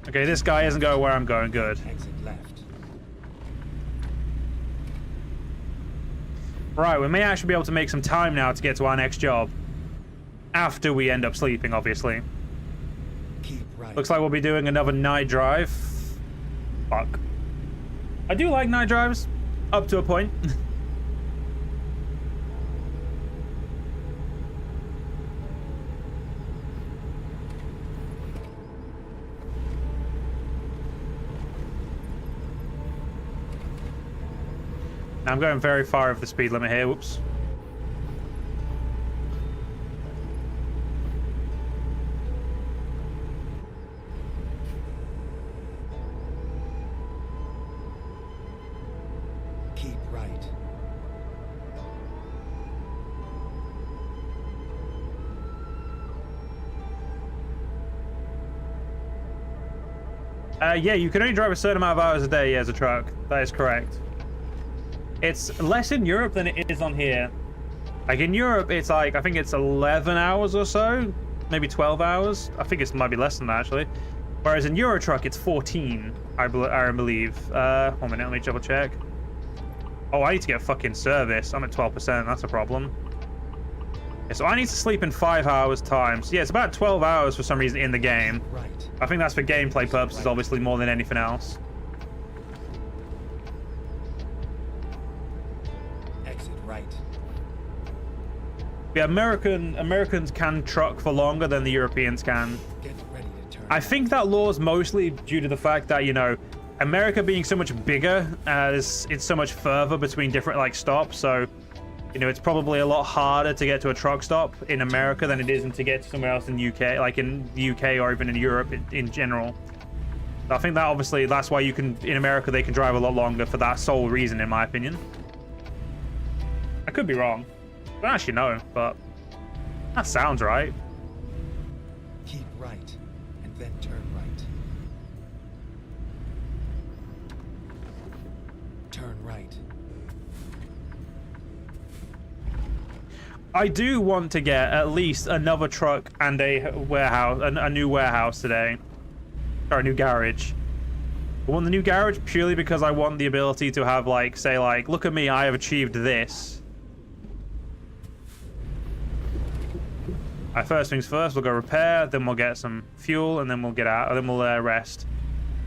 Okay, this guy isn't going where I'm going. Good. Exit left. Right, we may actually be able to make some time now to get to our next job. After we end up sleeping, obviously. Keep right. Looks like we'll be doing another night drive. Fuck. I do like night drives, up to a point. I'm going very far over the speed limit here. Whoops. Keep right. Yeah, you can only drive a certain amount of hours a day as a truck. That is correct. It's less in Europe than it is on here. Like in Europe, it's like, I think it's 11 hours or so, maybe 12 hours. I think it might be less than that, actually. Whereas in Euro Truck, it's 14, I believe. 1 minute, let me double check. Oh, I need to get fucking service. I'm at 12%, that's a problem. Yeah, so I need to sleep in 5 hours time. So yeah, it's about 12 hours for some reason in the game. Right. I think that's for gameplay purposes, obviously, more than anything else. Right. Yeah, Americans can truck for longer than the Europeans can. Get ready to turn. I think that law is mostly due to the fact that, you know, America being so much bigger, it's so much further between different like stops. So You know, it's probably a lot harder to get to a truck stop in America than it is to get to somewhere else in the UK, like in the UK or even in Europe in general. So I think that obviously that's why you can, in America, they can drive a lot longer for that sole reason, in my opinion. I could be wrong. I don't actually know, but that sounds right. Keep right, and then turn right. Turn right. I do want to get at least another truck and a warehouse, a new warehouse today. Or a new garage. I want the new garage purely because I want the ability to have, like, say, like, look at me, I have achieved this. Alright, first things first, we'll go repair, then we'll get some fuel, and then we'll get out, and then we'll rest.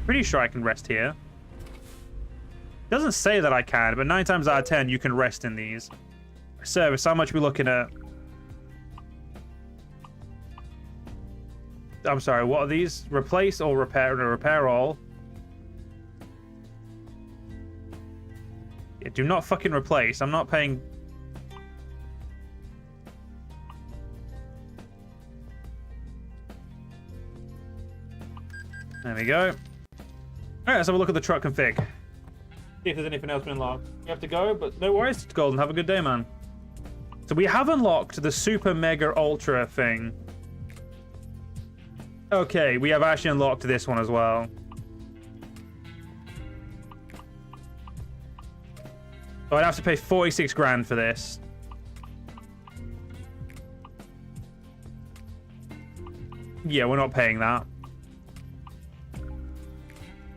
Pretty sure I can rest here. Doesn't say that I can, but 9 times out of 10, you can rest in these. Service, how much are we looking at? I'm sorry, what are these? Replace or repair? No, repair all. Yeah, do not fucking replace. I'm not paying. There we go. Alright, let's have a look at the truck config. See if there's anything else been unlocked. You have to go, but no worries. It's golden. Have a good day, man. So we have unlocked the Super Mega Ultra thing. Okay, we have actually unlocked this one as well. Oh, I'd have to pay 46 grand for this. Yeah, we're not paying that.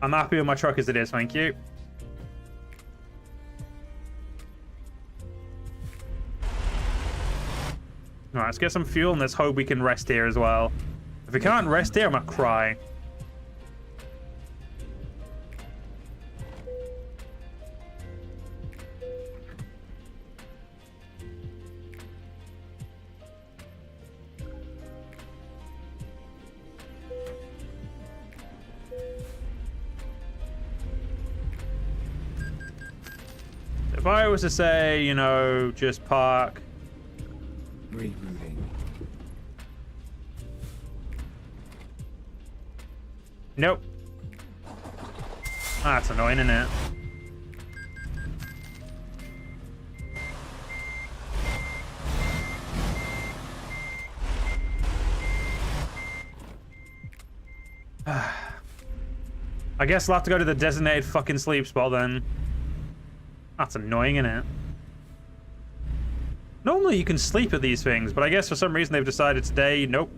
I'm happy with my truck as it is, thank you. Alright, let's get some fuel and let's hope we can rest here as well. If we can't rest here, I'm gonna cry. If I was to say, you know, just park. Rerouting. Nope. Ah, that's annoying, isn't it? I guess I'll have to go to the designated fucking sleep spot then. That's annoying, isn't it? Normally you can sleep at these things, but I guess for some reason they've decided today, nope.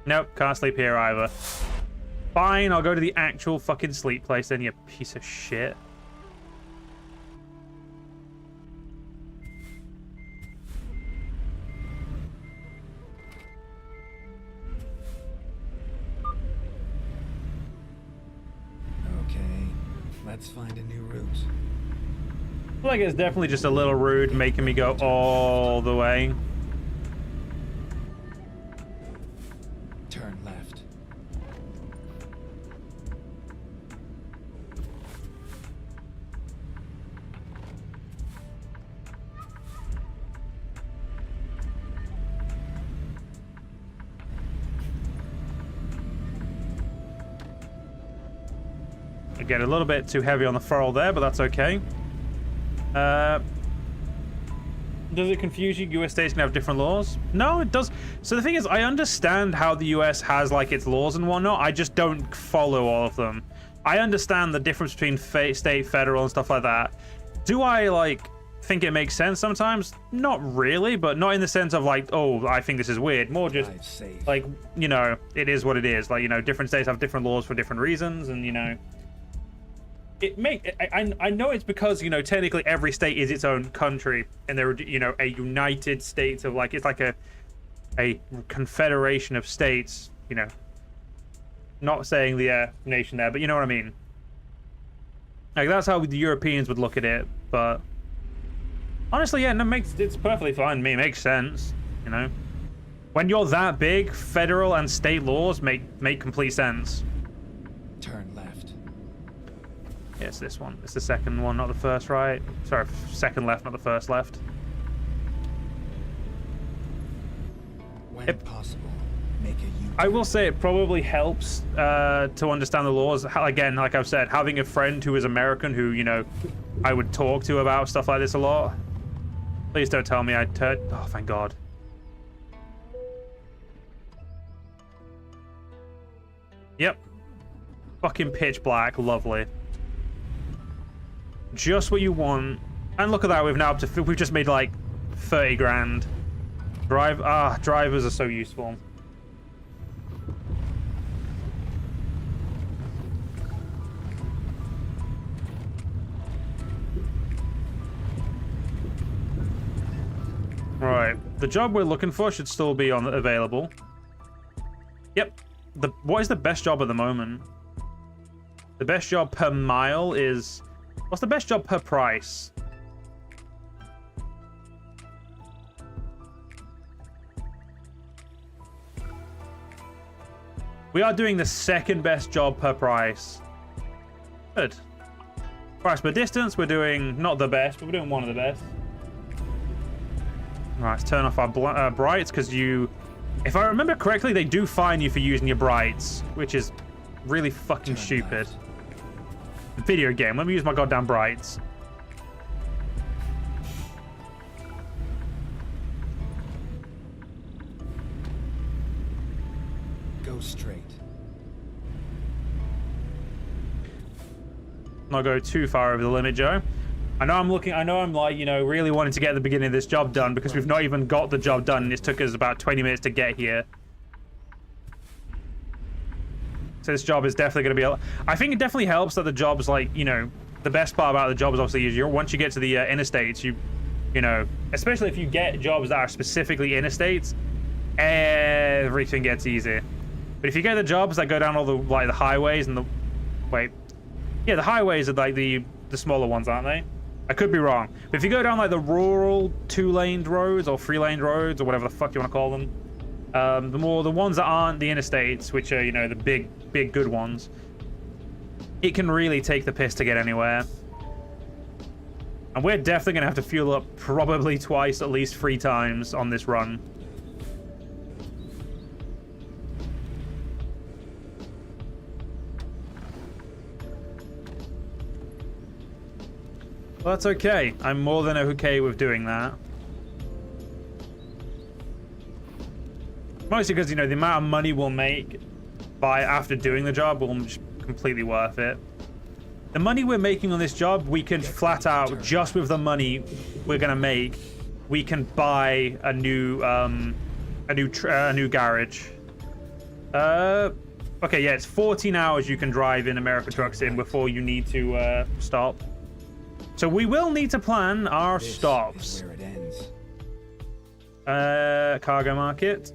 Nope, can't sleep here either. Fine, I'll go to the actual fucking sleep place then, you piece of shit. Let's find a new route. I feel like it's definitely just a little rude making me go all the way. Turn left. Again, a little bit too heavy on the throttle there, but that's okay. Does it confuse you? US states can have different laws? No, it does. So the thing is, I understand how the US has like its laws and whatnot. I just don't follow all of them. I understand the difference between state, federal, and stuff like that. Do I like think it makes sense sometimes? Not really, but not in the sense of like, oh, I think this is weird. More just like, you know, it is what it is. Like, you know, different states have different laws for different reasons, and you know. I know it's because, you know, technically every state is its own country, and they're, you know, a united states of like, it's like a confederation of states, you know, not saying the nation there, but you know what I mean. Like, that's how the Europeans would look at it, but honestly, yeah, no, it's perfectly fine to me. It makes sense, you know. When you're that big, federal and state laws make complete sense. Turn left. Yeah, it's this one. It's the second one, not the first right. Sorry, second left, not the first left. When possible, make a U-turn. I will say it probably helps to understand the laws. Again, like I've said, having a friend who is American who, you know, I would talk to about stuff like this a lot. Please don't tell me I turned. Oh, thank God. Yep. Fucking pitch black. Lovely. Just what you want. And look at that. We've just made like 30 grand. Drivers are so useful. Right. The job we're looking for should still be available. Yep. What is the best job at the moment? The best job per mile is... What's the best job per price? We are doing the second best job per price. Good. Price per distance, we're doing not the best, but we're doing one of the best. Right, let's turn off our brights, because if I remember correctly, they do fine you for using your brights, which is really fucking stupid. Video game, let me use my goddamn brights. Go straight. Not go too far over the limit, Joe. I know I'm like, you know, really wanting to get the beginning of this job done because we've not even got the job done and it took us about 20 minutes to get here. So this job is definitely going to be... I think it definitely helps that the job's like, you know, the best part about the job is obviously once you get to the interstates, you know, especially if you get jobs that are specifically interstates, everything gets easier. But if you get the jobs that go down all the highways and the highways are like the smaller ones, aren't they? I could be wrong. But if you go down like the rural 2-lane roads or 3-lane roads or whatever the fuck you want to call them, the ones that aren't the interstates, which are, you know, the big good ones, it can really take the piss to get anywhere. And we're definitely gonna have to fuel up probably twice, at least 3 times on this run. Well, that's okay. I'm more than okay with doing that. Mostly because, you know, the amount of money we'll make after doing the job will be completely worth it. The money we're making on this job, we can flat out, just with the money we're gonna make, we can buy a new garage. Okay, yeah, it's 14 hours you can drive in America Truck Sim before you need to stop. So we will need to plan our stops. Where it ends. Cargo market.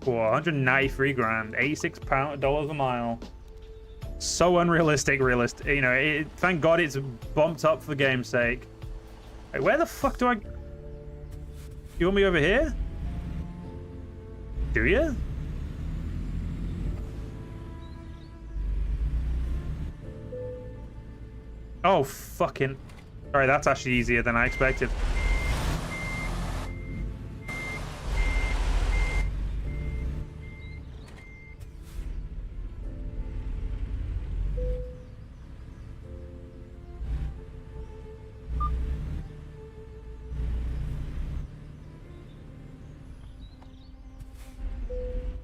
For 193 grand, $86 a mile. So unrealistic, you know, thank God it's bumped up for the game's sake. Wait, where the fuck do I... You want me over here? Do you? Oh, fucking... Alright, that's actually easier than I expected.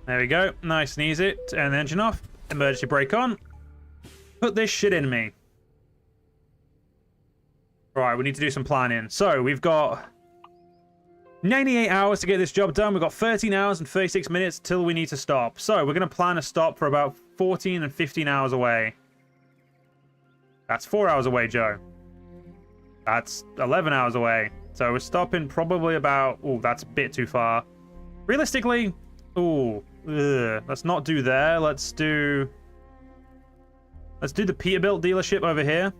There we go. Nice and easy. Turn the engine off. Emergency brake on. Put this shit in me. Right, we need to do some planning. So, we've got 98 hours to get this job done. We've got 13 hours and 36 minutes till we need to stop. So, we're going to plan a stop for about 14 and 15 hours away. That's 4 hours away, Joe. That's 11 hours away. So, we're stopping probably about... Oh, that's a bit too far. Realistically... Ooh, let's not do there. Let's do the Peterbilt dealership over here.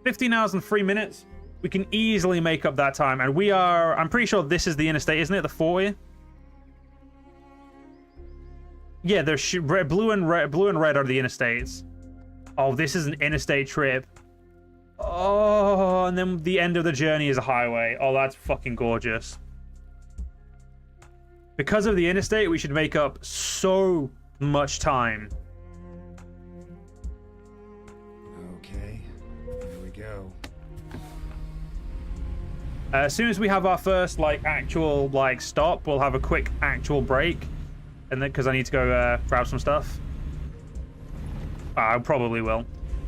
15 hours and 3 minutes. We can easily make up that time. And I'm pretty sure this is the interstate, isn't it? The 40? Yeah, there's blue and red are the interstates. Oh, this is an interstate trip. Oh, and then the end of the journey is a highway. Oh, that's fucking gorgeous. Because of the interstate, we should make up so much time. Okay, here we go. As soon as we have our first like actual like stop, we'll have a quick actual break, and then because I need to go grab some stuff. I probably will.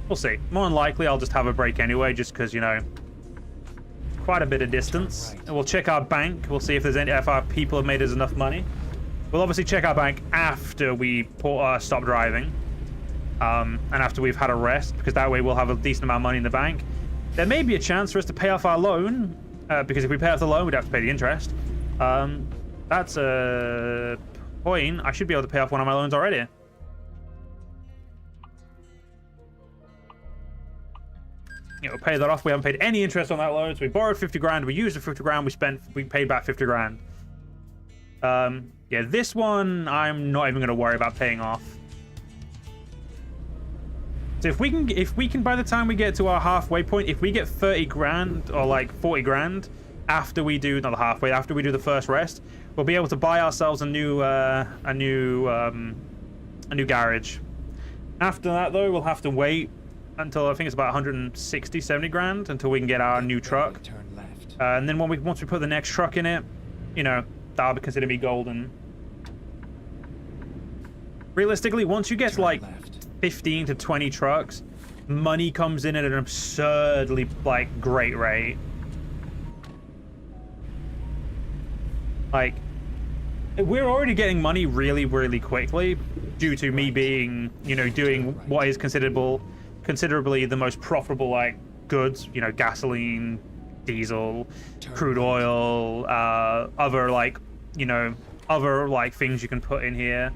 We'll see. More than likely, I'll just have a break anyway, just because, you know, quite a bit of distance. Right. And we'll check our bank. We'll see if there's any, if our people have made us enough money. We'll obviously check our bank after we stop driving, and after we've had a rest, because that way we'll have a decent amount of money in the bank. There may be a chance for us to pay off our loan, because if we pay off the loan, we'd have to pay the interest. That's a point. I should be able to pay off one of my loans already. You know, pay that off. We haven't paid any interest on that loan. So we borrowed 50 grand. We used the 50 grand. We paid back 50 grand. Yeah, this one I'm not even going to worry about paying off. So if we can, by the time we get to our halfway point, if we get 30 grand or like 40 grand after we do, not the halfway, after we do the first rest, we'll be able to buy ourselves a new garage. After that, though, we'll have to wait until I think it's about 160, 70 grand until we can get our new truck. Turn left. And then once we put the next truck in it, you know, that'll be considered me golden. Realistically, once you get to like 15 to 20 trucks, money comes in at an absurdly like great rate. Like, we're already getting money really, really quickly due to me being, you know, doing what is considerably the most profitable like goods, you know, gasoline, diesel, crude oil, other like, you know, other like things you can put in here.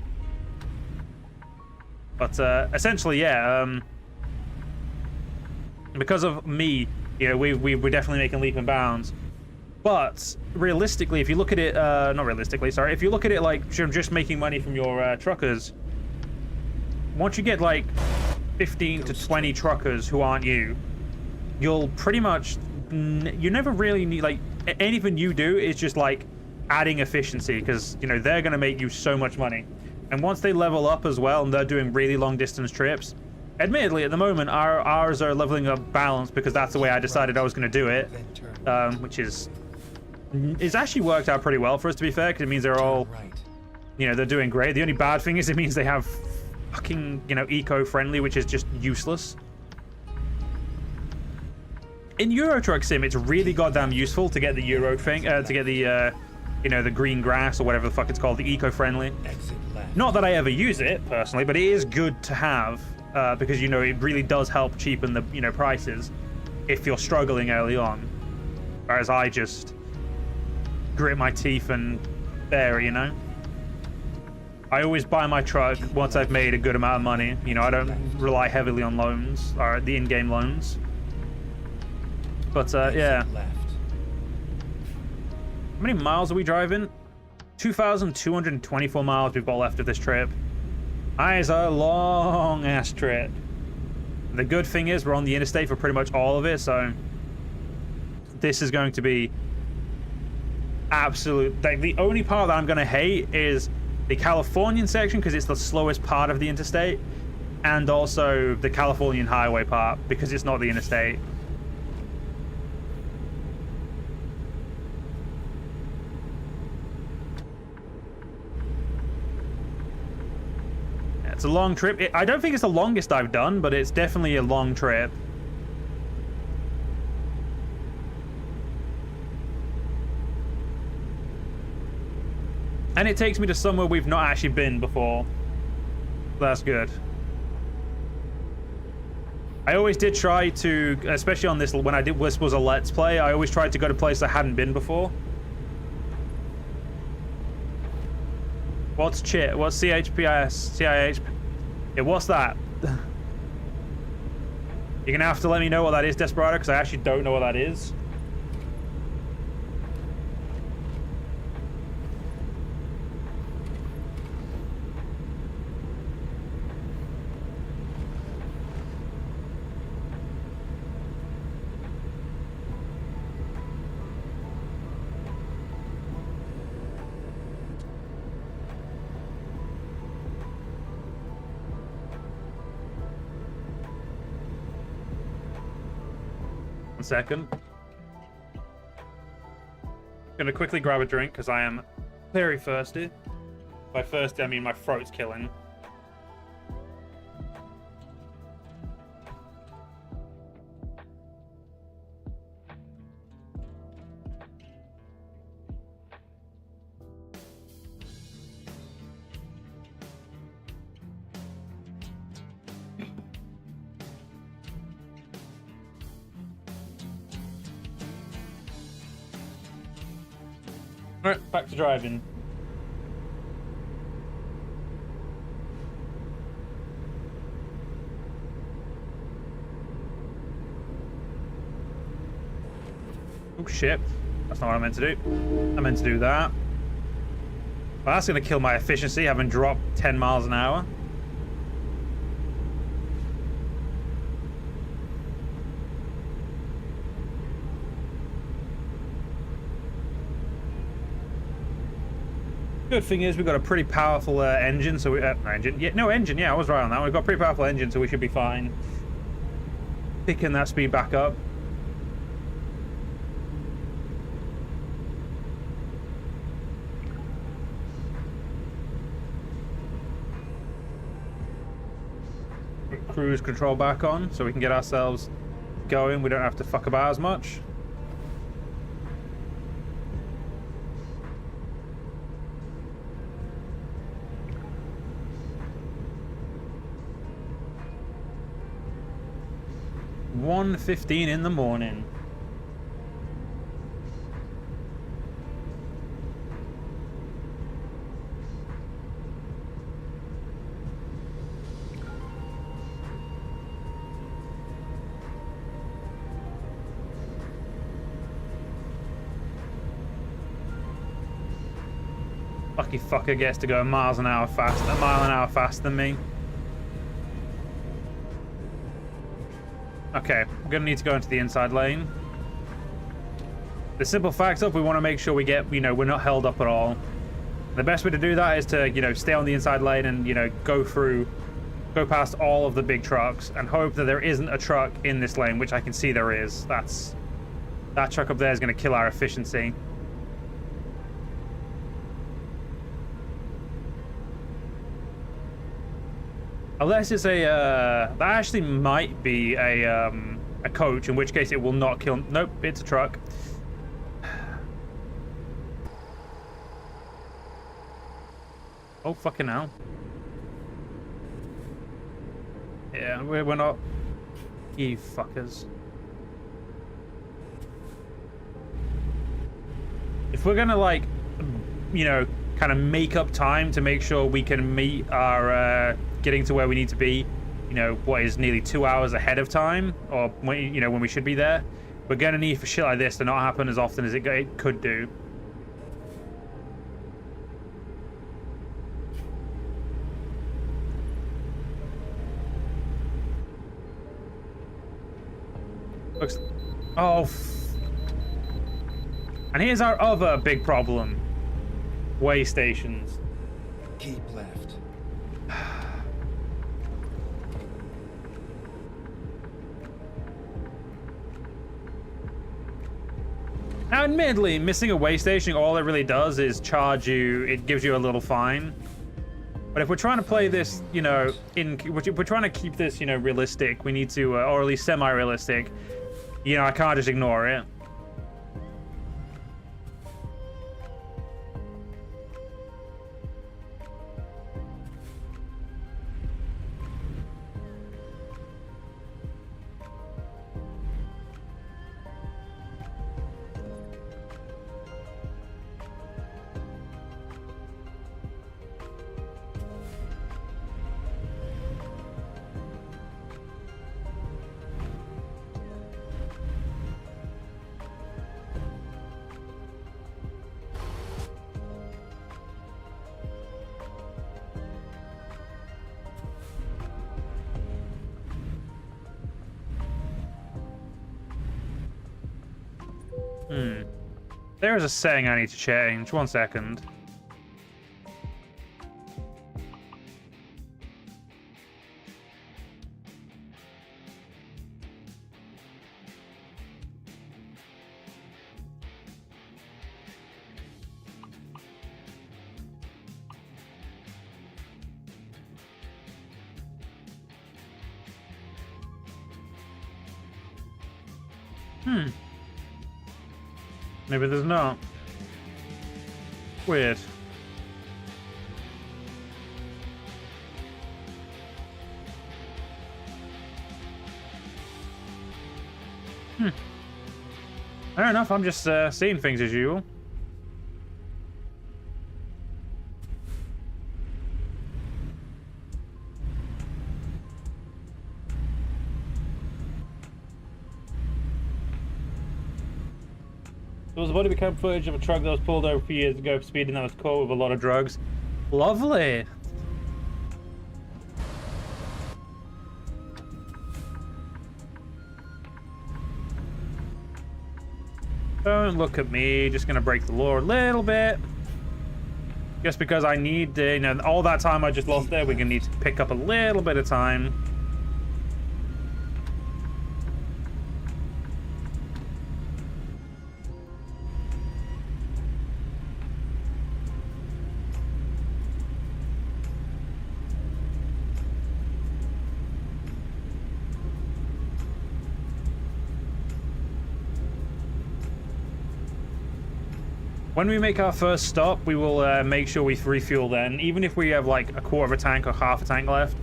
But essentially, yeah, because of me, you know, we're definitely making leap and bounds. But realistically, if you look at it, not realistically, sorry, if you look at it like just making money from your truckers, once you get like 15 to 20 truckers who aren't you, you'll pretty much, you never really need, like, anything you do is just like adding efficiency, because, you know, they're going to make you so much money. And once they level up as well and they're doing really long distance trips, admittedly at the moment ours are leveling up balanced because that's the way I decided I was going to do it, which is, it's actually worked out pretty well for us, to be fair, because it means they're all, you know, they're doing great. The only bad thing is it means they have fucking, you know, eco-friendly, which is just useless. In Euro Truck Sim, it's really goddamn useful to get the Euro thing, to get the, you know, the green grass or whatever the fuck it's called, the eco-friendly. Not that I ever use it personally, but it is good to have, because, you know, it really does help cheapen the, you know, prices if you're struggling early on. Whereas I just grit my teeth and bear, you know. I always buy my truck once I've made a good amount of money. You know, I don't rely heavily on loans, or the in-game loans. But, yeah. How many miles are we driving? 2,224 miles we've got left of this trip. That is a long-ass trip. The good thing is we're on the interstate for pretty much all of it, so this is going to be absolute. Like, the only part that I'm going to hate is the Californian section, because it's the slowest part of the interstate, and also the Californian highway part, because it's not the interstate. It's a long trip. I don't think it's the longest I've done, but it's definitely a long trip. And it takes me to somewhere we've not actually been before. That's good. I always did try to, especially on this, when I did, this was a Let's Play, I always tried to go to places I hadn't been before. What's CHIT? What's CHPS? CIH? Yeah, what's that? You're gonna have to let me know what that is, Desperado, because I actually don't know what that is. 1 second. Gonna quickly grab a drink because I am very thirsty. By thirsty, I mean my throat's killing. Alright, back to driving. Oh shit. That's not what I meant to do. I meant to do that. Well, that's going to kill my efficiency, having dropped 10 miles an hour. Good thing is we've got a pretty powerful engine, so we engine. Yeah, I was right on that. We've got a pretty powerful engine, so we should be fine. Picking that speed back up. Put cruise control back on, so we can get ourselves going. We don't have to fuck about as much. $1:15 in the morning. Lucky fucker gets to go a mile an hour faster than me. Okay, we're gonna need to go into the inside lane. The simple fact of we want to make sure we get, we're not held up at all. The best way to do that is to, stay on the inside lane and, go past all of the big trucks and hope that there isn't a truck in this lane, which I can see there is. That truck up there is gonna kill our efficiency. Unless it's a, that actually might be a coach, in which case it will not kill. Nope, it's a truck. Oh, fucking hell. Yeah, we're not. You fuckers. If we're gonna, kind of make up time to make sure we can meet our, getting to where we need to be, what is nearly 2 hours ahead of time, or when we should be there, we're gonna need for shit like this to not happen as often as it could do. Looks. Oh. And here's our other big problem: way stations. Keep left. Now, admittedly, missing a way station, all it really does is charge you. It gives you a little fine. But if we're trying to play this, if we're trying to keep this, realistic, we need to, or at least semi-realistic. I can't just ignore it. There's a setting I need to change. 1 second. Maybe there's not. Weird. Fair enough, I'm just seeing things as usual. There was a body cam footage of a truck that was pulled over a few years ago for speeding that was caught with a lot of drugs. Lovely. Don't look at me, just gonna break the law a little bit. Just because I need, you know, all that time I just lost there, we're gonna need to pick up a little bit of time. When we make our first stop, we will make sure we refuel then, even if we have like a quarter of a tank or half a tank left.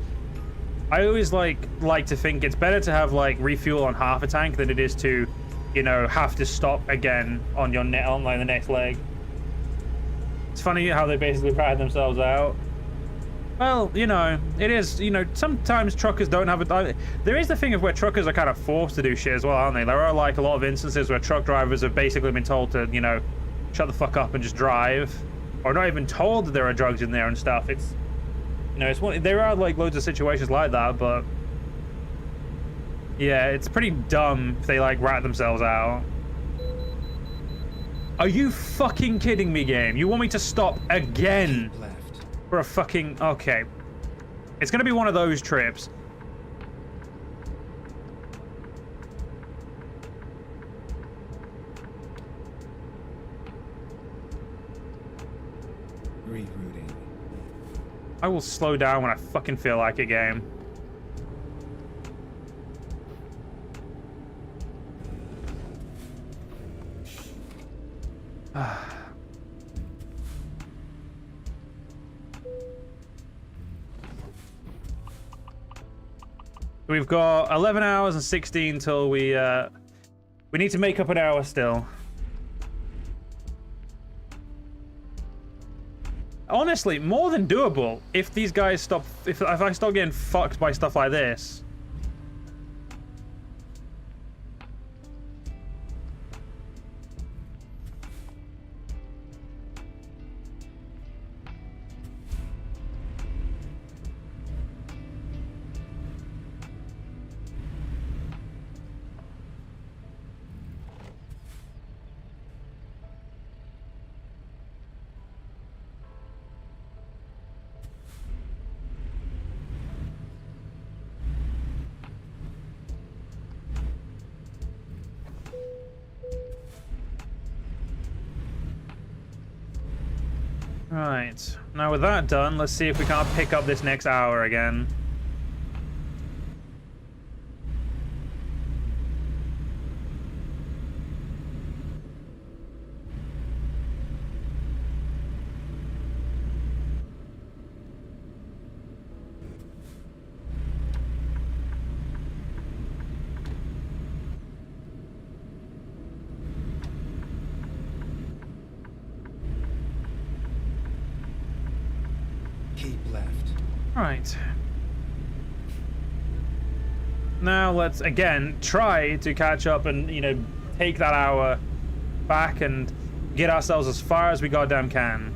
I always like to think it's better to have like refuel on half a tank than it is to, you know, have to stop again on your on like the next leg. It's funny how they basically ride themselves out. Well, you know, it is, you know, sometimes truckers don't have a... There is the thing of where truckers are kind of forced to do shit as well, aren't they? There are like a lot of instances where truck drivers have basically been told to, you know, shut the fuck up and just drive, or not even told that there are drugs in there and stuff. It's, you know, it's one. There are like loads of situations like that, but yeah, it's pretty dumb if they like rat themselves out. Are you fucking kidding me, game? You want me to stop again for a fucking... Okay, it's gonna be one of those trips. Rerouting. I will slow down when I fucking feel like it, game. We've got 11 hours and 16 till we need to make up an hour still. Honestly, more than doable if these guys stop, if I stop getting fucked by stuff like this. Right, now with that done, let's see if we can't pick up this next hour again. Keep left. Right. Now let's again try to catch up and, you know, take that hour back and get ourselves as far as we goddamn can.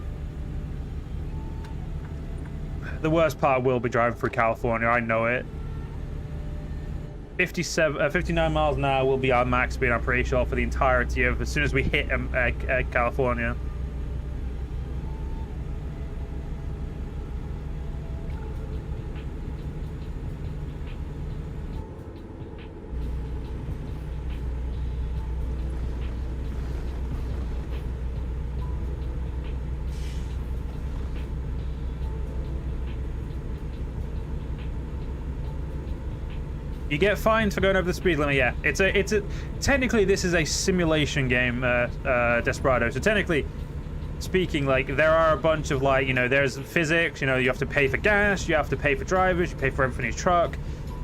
The worst part will be driving through California, I know it. 59 miles an hour will be our max speed, I'm pretty sure, for the entirety of as soon as we hit California. You get fined for going over the speed limit. Yeah, it's a technically this is a simulation game, Desperado. So technically speaking, like there are a bunch of like, you know, there's physics. You know, you have to pay for gas, you have to pay for drivers, you pay for everything in your truck,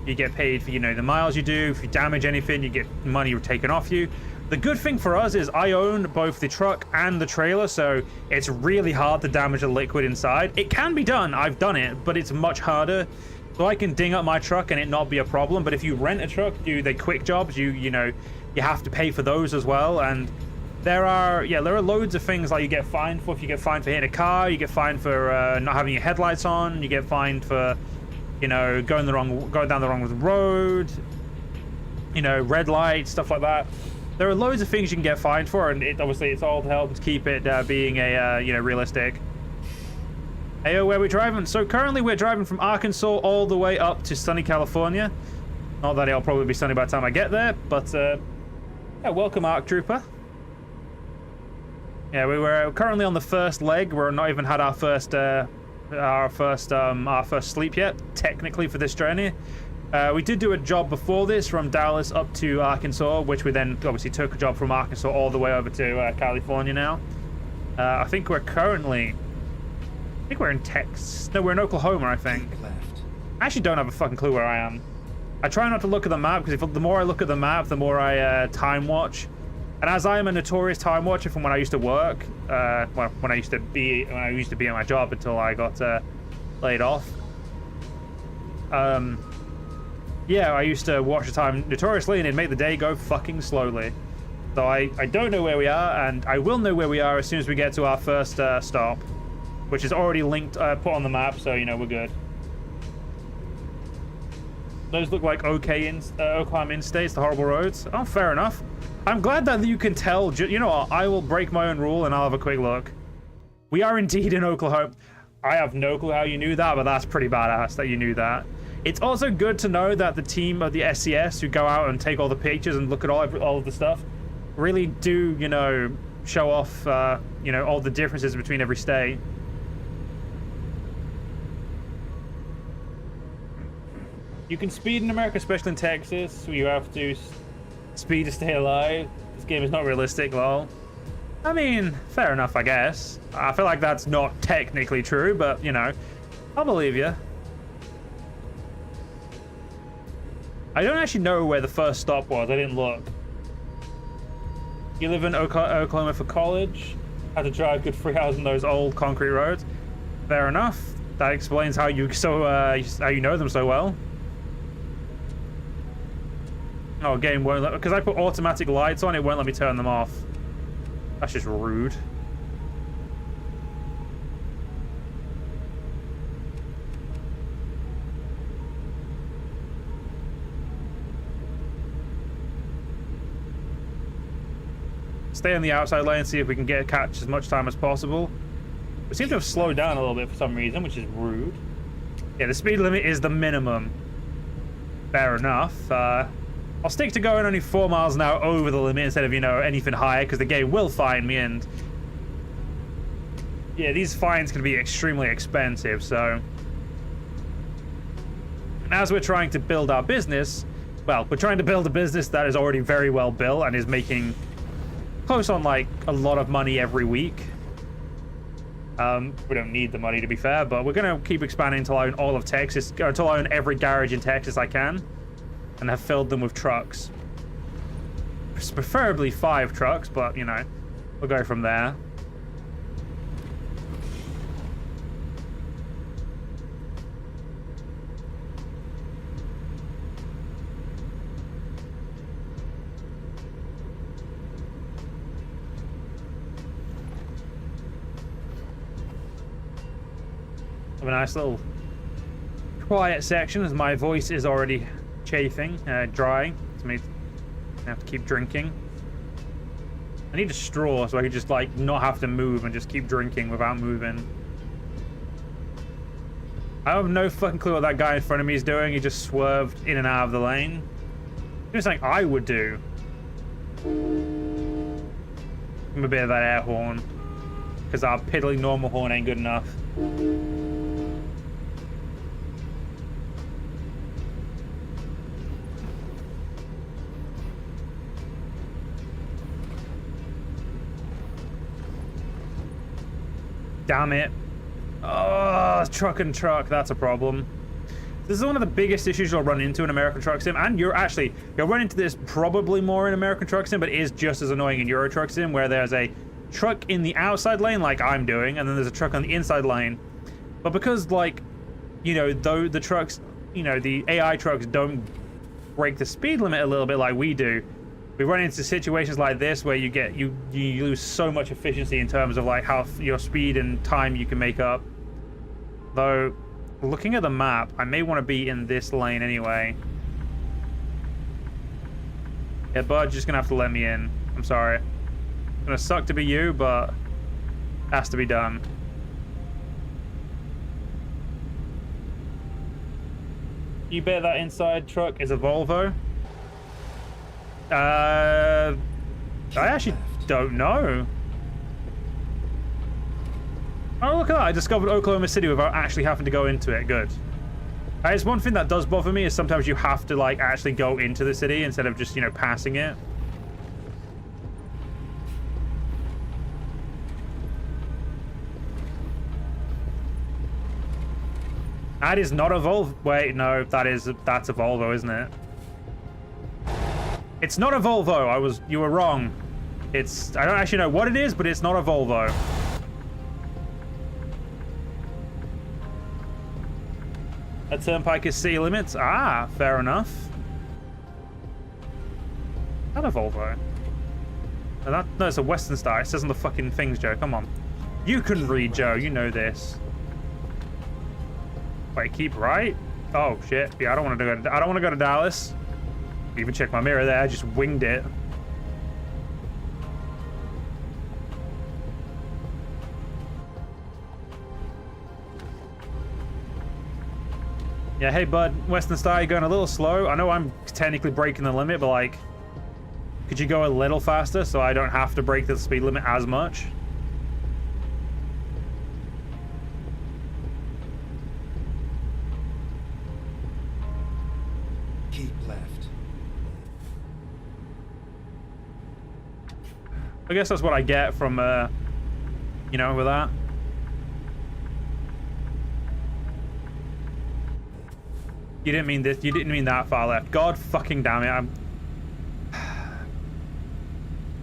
you get paid for, you know, the miles you do. If you damage anything, you get money taken off you. The good thing for us is I own both the truck and the trailer, so it's really hard to damage the liquid inside. It can be done, I've done it, but it's much harder. So I can ding up my truck and it not be a problem. But if you rent a truck, do the quick jobs, you know, you have to pay for those as well. And there are loads of things like you get fined for. If you get fined for hitting a car, you get fined for not having your headlights on, you get fined for, you know, going down the wrong road, you know, red light, stuff like that. There are loads of things you can get fined for, and obviously it's all to help keep it being a you know, realistic. Heyo, where are we driving? So currently we're driving from Arkansas all the way up to sunny California. Not that it'll probably be sunny by the time I get there, but yeah, welcome, ARC Trooper. Yeah, we were currently on the first leg. We're not even had our first sleep yet, technically, for this journey. We did do a job before this from Dallas up to Arkansas, which we then obviously took a job from Arkansas all the way over to California now. I think we're currently... I think we're in Texas. No, we're in Oklahoma, I think. I actually don't have a fucking clue where I am. I try not to look at the map, because the more I look at the map, the more I time watch. And as I am a notorious time watcher from when I used to work, when I used to be at my job until I got laid off. Yeah, I used to watch the time notoriously, and it'd make the day go fucking slowly. So I don't know where we are, and I will know where we are as soon as we get to our first stop, which is already linked, put on the map, so, you know, we're good. Those look like okay Oklahoma instates, the horrible roads. Oh, fair enough. I'm glad that you can tell. You know what? I will break my own rule and I'll have a quick look. We are indeed in Oklahoma. I have no clue how you knew that, but that's pretty badass that you knew that. It's also good to know that the team of the SCS who go out and take all the pictures and look at all of the stuff really do, you know, show off, you know, all the differences between every state. You can speed in America, especially in Texas, where you have to speed to stay alive. This game is not realistic, lol. I mean, fair enough, I guess. I feel like that's not technically true, but, you know, I'll believe you. I don't actually know where the first stop was. I didn't look. You live in Oklahoma for college? Had to drive good 3 hours on those old concrete roads? Fair enough. That explains how you how you know them so well. Oh, game won't let, because I put automatic lights on, it won't let me turn them off. That's just rude. Stay on the outside lane, see if we can catch as much time as possible. We seem to have slowed down a little bit for some reason, which is rude. Yeah, the speed limit is the minimum. Fair enough. I'll stick to going only 4 miles an hour over the limit instead of, you know, anything higher, because the game will fine me, and yeah, these fines can be extremely expensive. So, and as we're trying to build our business, well, we're trying to build a business that is already very well built and is making close on like a lot of money every week. We don't need the money, to be fair, but we're gonna keep expanding until I own all of Texas, until I own every garage in Texas I can, and have filled them with trucks. Preferably 5 trucks, but, you know, we'll go from there. Have a nice little quiet section as my voice is already chafing, dry. It's me. I have to keep drinking. I need a straw so I can just like not have to move and just keep drinking without moving. I have no fucking clue what that guy in front of me is doing. He just swerved in and out of the lane. It's something I would do. Give him a bit of that air horn, because our piddly normal horn ain't good enough. damn it. Oh, truck and truck, that's a problem. This is one of the biggest issues you'll run into in American Truck Sim, and you'll run into this probably more in American Truck Sim, but it is just as annoying in Euro Truck Sim, where there's a truck in the outside lane like I'm doing, and then there's a truck on the inside lane. But because, like, you know, though the trucks, you know, the AI trucks don't break the speed limit a little bit like we do, we run into situations like this where you lose so much efficiency in terms of like how your speed and time you can make up. Though, looking at the map, I may want to be in this lane anyway. Yeah, bud, you're just gonna have to let me in. I'm sorry. It's gonna suck to be you, but has to be done. You bet that inside truck is a Volvo? I actually don't know. Oh, look at that. I discovered Oklahoma City without actually having to go into it. Good. It's one thing that does bother me is sometimes you have to, like, actually go into the city instead of just, you know, passing it. That is not a Volvo. Wait, no, that's a Volvo, isn't it? It's not a Volvo. You were wrong. I don't actually know what it is, but it's not a Volvo. A turnpike is city limits. Ah, fair enough. Not a Volvo. No, it's a Western Star. It says on the fucking things, Joe. Come on. You can read, Joe. You know this. Wait, keep right? Oh shit. Yeah, I don't want to go to Dallas. Even check my mirror there. I just winged it. Yeah, hey bud, Western Star, you're going a little slow. I know I'm technically breaking the limit, but like, could you go a little faster so I don't have to break the speed limit as much? Keep left. I guess that's what I get from, you know, with that. You didn't mean this. You didn't mean that far left. God fucking damn it.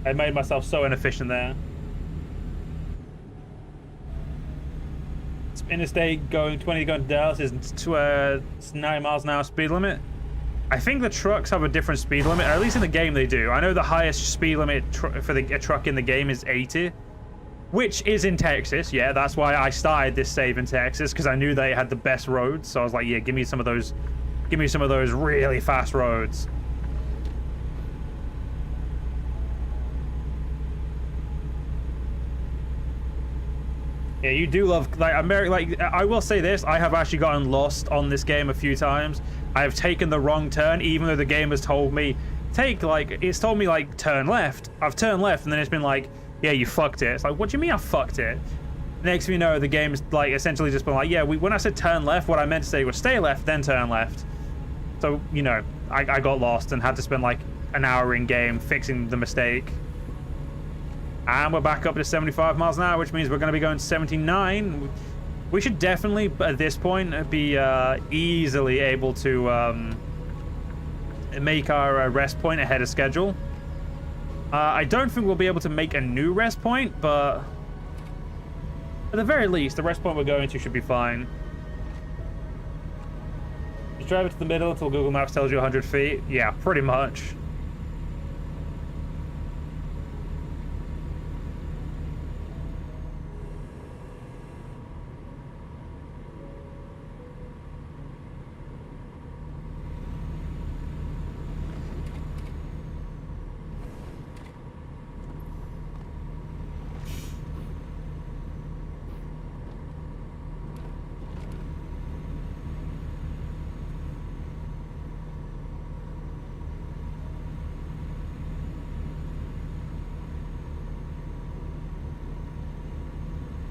I made myself so inefficient there. Interstate going 20 going to Dallas is 9 miles an hour speed limit. I think the trucks have a different speed limit, or at least in the game they do. I know the highest speed limit for a truck in the game is 80, which is in Texas. Yeah, that's why I started this save in Texas, because I knew they had the best roads. So I was like, yeah, give me some of those really fast roads. Yeah, you do love, like, I will say this, I have actually gotten lost on this game a few times. I have taken the wrong turn, even though the game has told me, it's told me, like, turn left. I've turned left, and then it's been like, yeah, you fucked it. It's like, what do you mean I fucked it? Next thing you know, the game's, like, essentially just been like, yeah, when I said turn left, what I meant to say was stay left, then turn left. So, you know, I got lost and had to spend, like, an hour in game fixing the mistake. And we're back up to 75 miles an hour, which means we're going to be going 79. We should definitely, at this point, be easily able to make our rest point ahead of schedule. I don't think we'll be able to make a new rest point, but at the very least, the rest point we're going to should be fine. Just drive it to the middle until Google Maps tells you 100 feet. Yeah, pretty much.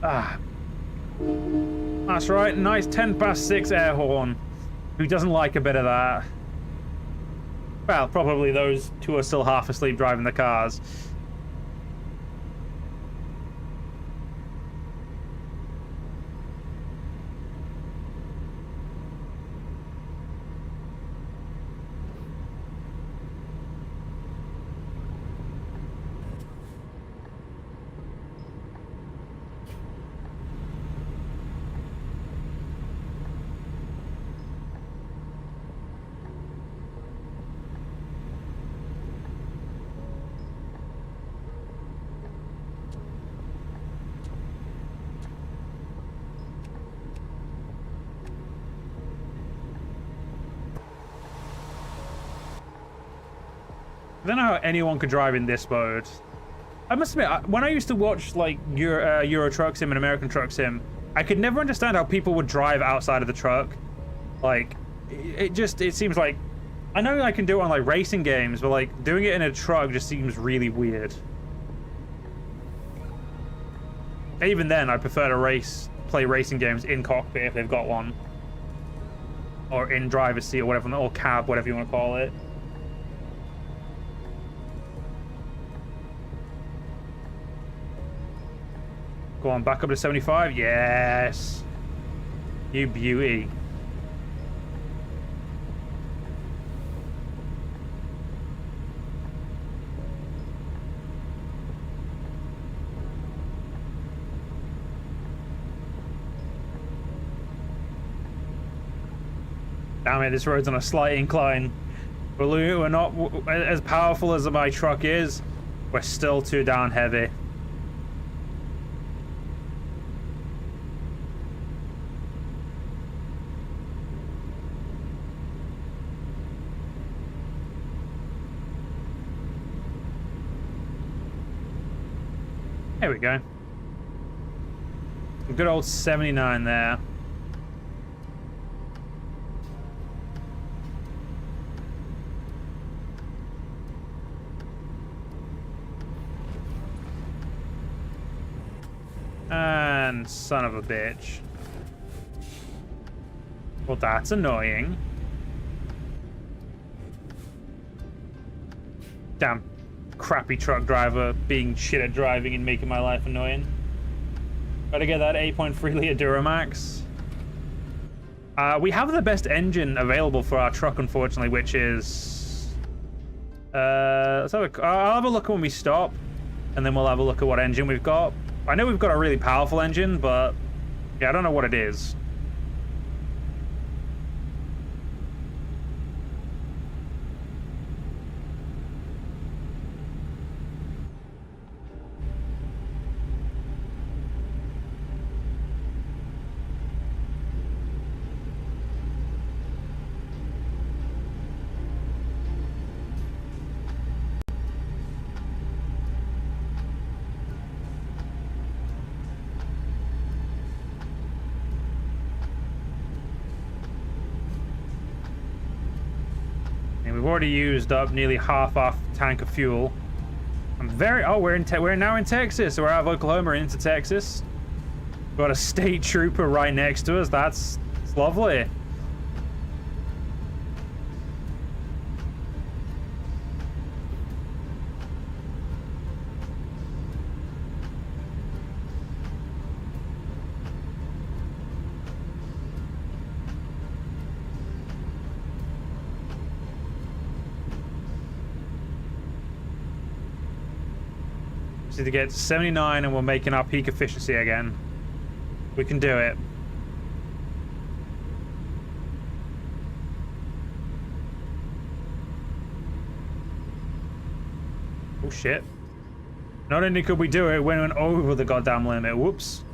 Ah, that's right. Nice 10 past 6 air horn. Who doesn't like a bit of that? Well, probably those two are still half asleep driving the cars. don't know how anyone could drive in this mode. I must admit, when I used to watch like Euro Truck Sim and American Truck Sim, I could never understand how people would drive outside of the truck. Like, it seems like, I know I can do it on like racing games, but like doing it in a truck just seems really weird. Even then, I prefer to play racing games in cockpit if they've got one, or in driver's seat or whatever, or cab, whatever you want to call it. Go on, back up to 75. Yes. You beauty. Damn it, this road's on a slight incline. We're not as powerful as my truck is. We're still too down heavy. There we go. Good old 79 there. And son of a bitch. Well, that's annoying. Damn crappy truck driver being shit at driving and making my life annoying. Gotta get that 8.3 liter Duramax. We have the best engine available for our truck, unfortunately, which is... I'll have a look when we stop, and then we'll have a look at what engine we've got. I know we've got a really powerful engine, but yeah, I don't know what it is. We've already used up nearly half our tank of fuel. We're now in Texas. So we're out of Oklahoma into Texas. We've got a state trooper right next to us. That's lovely. To get to 79 and we're making our peak efficiency again. We can do it. Oh shit. Not only could we do it, we went over the goddamn limit. Whoops.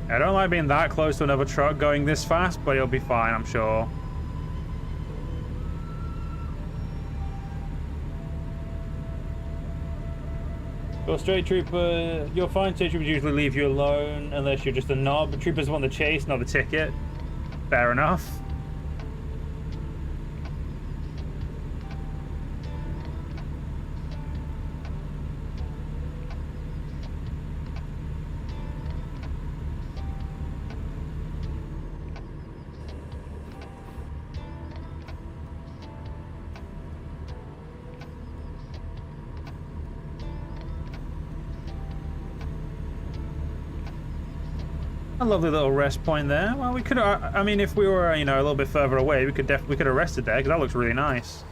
I don't like being that close to another truck going this fast, but it'll be fine, I'm sure. Your straight trooper, you're fine. State troopers usually leave you alone unless you're just a knob. But troopers want the chase, not the ticket. Fair enough. A lovely little rest point there. Well, we could. I mean, if we were, you know, a little bit further away, we could have rested there because that looks really nice.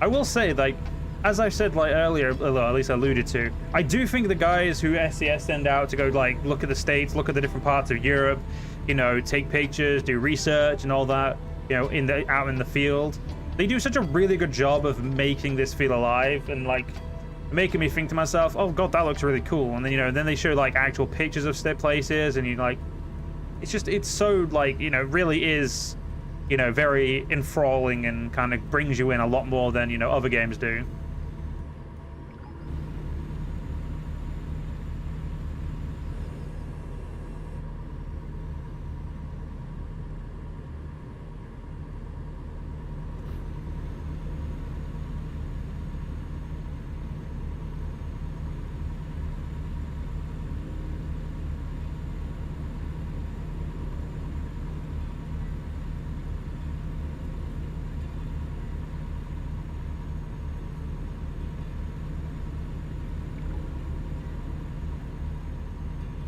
I will say, like, as I said like earlier, or at least alluded to, I do think the guys who SES send out to go like look at the states, look at the different parts of Europe, you know, take pictures, do research and all that, you know, out in the field, they do such a really good job of making this feel alive and like making me think to myself, oh god, that looks really cool. And then, you know, then they show like actual pictures of places, and you like, it's so like, you know, really is, you know, very enthralling and kind of brings you in a lot more than, you know, other games do.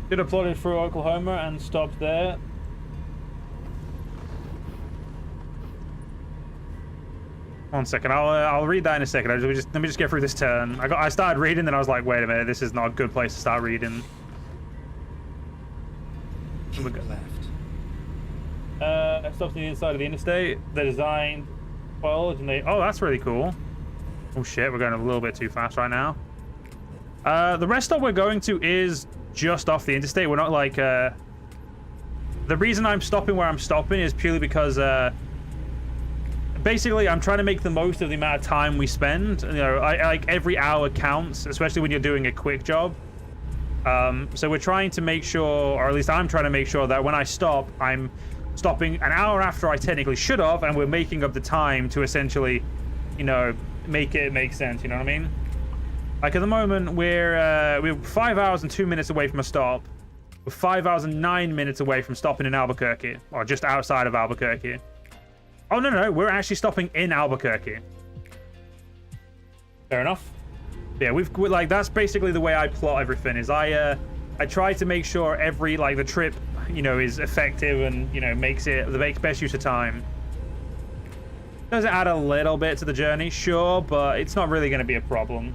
Did a plotted through Oklahoma and stopped there. One second, I'll read that in a second. Let me just get through this turn. I started reading, then I was like, wait a minute, this is not a good place to start reading. Keep left. Stops on the inside of the interstate. They're designed well, and oh, that's really cool. Oh shit, we're going a little bit too fast right now. The rest stop we're going to is just off the interstate. We're not like the reason I'm stopping where I'm stopping is purely because basically I'm trying to make the most of the amount of time we spend. You know, like every hour counts, especially when you're doing a quick job. So we're trying to make sure, or at least I'm trying to make sure, that when I stop, I'm stopping an hour after I technically should have, and we're making up the time to essentially, you know, make it make sense. You know what I mean? Like at the moment, we're 5 hours and 2 minutes away from a stop. We're 5 hours and 9 minutes away from stopping in Albuquerque, or just outside of Albuquerque. Oh no, we're actually stopping in Albuquerque. Fair enough. Yeah, we're like, that's basically the way I plot everything. Is I try to make sure every the trip, you know, is effective and, you know, makes best use of time. Does it add a little bit to the journey? Sure, but it's not really going to be a problem.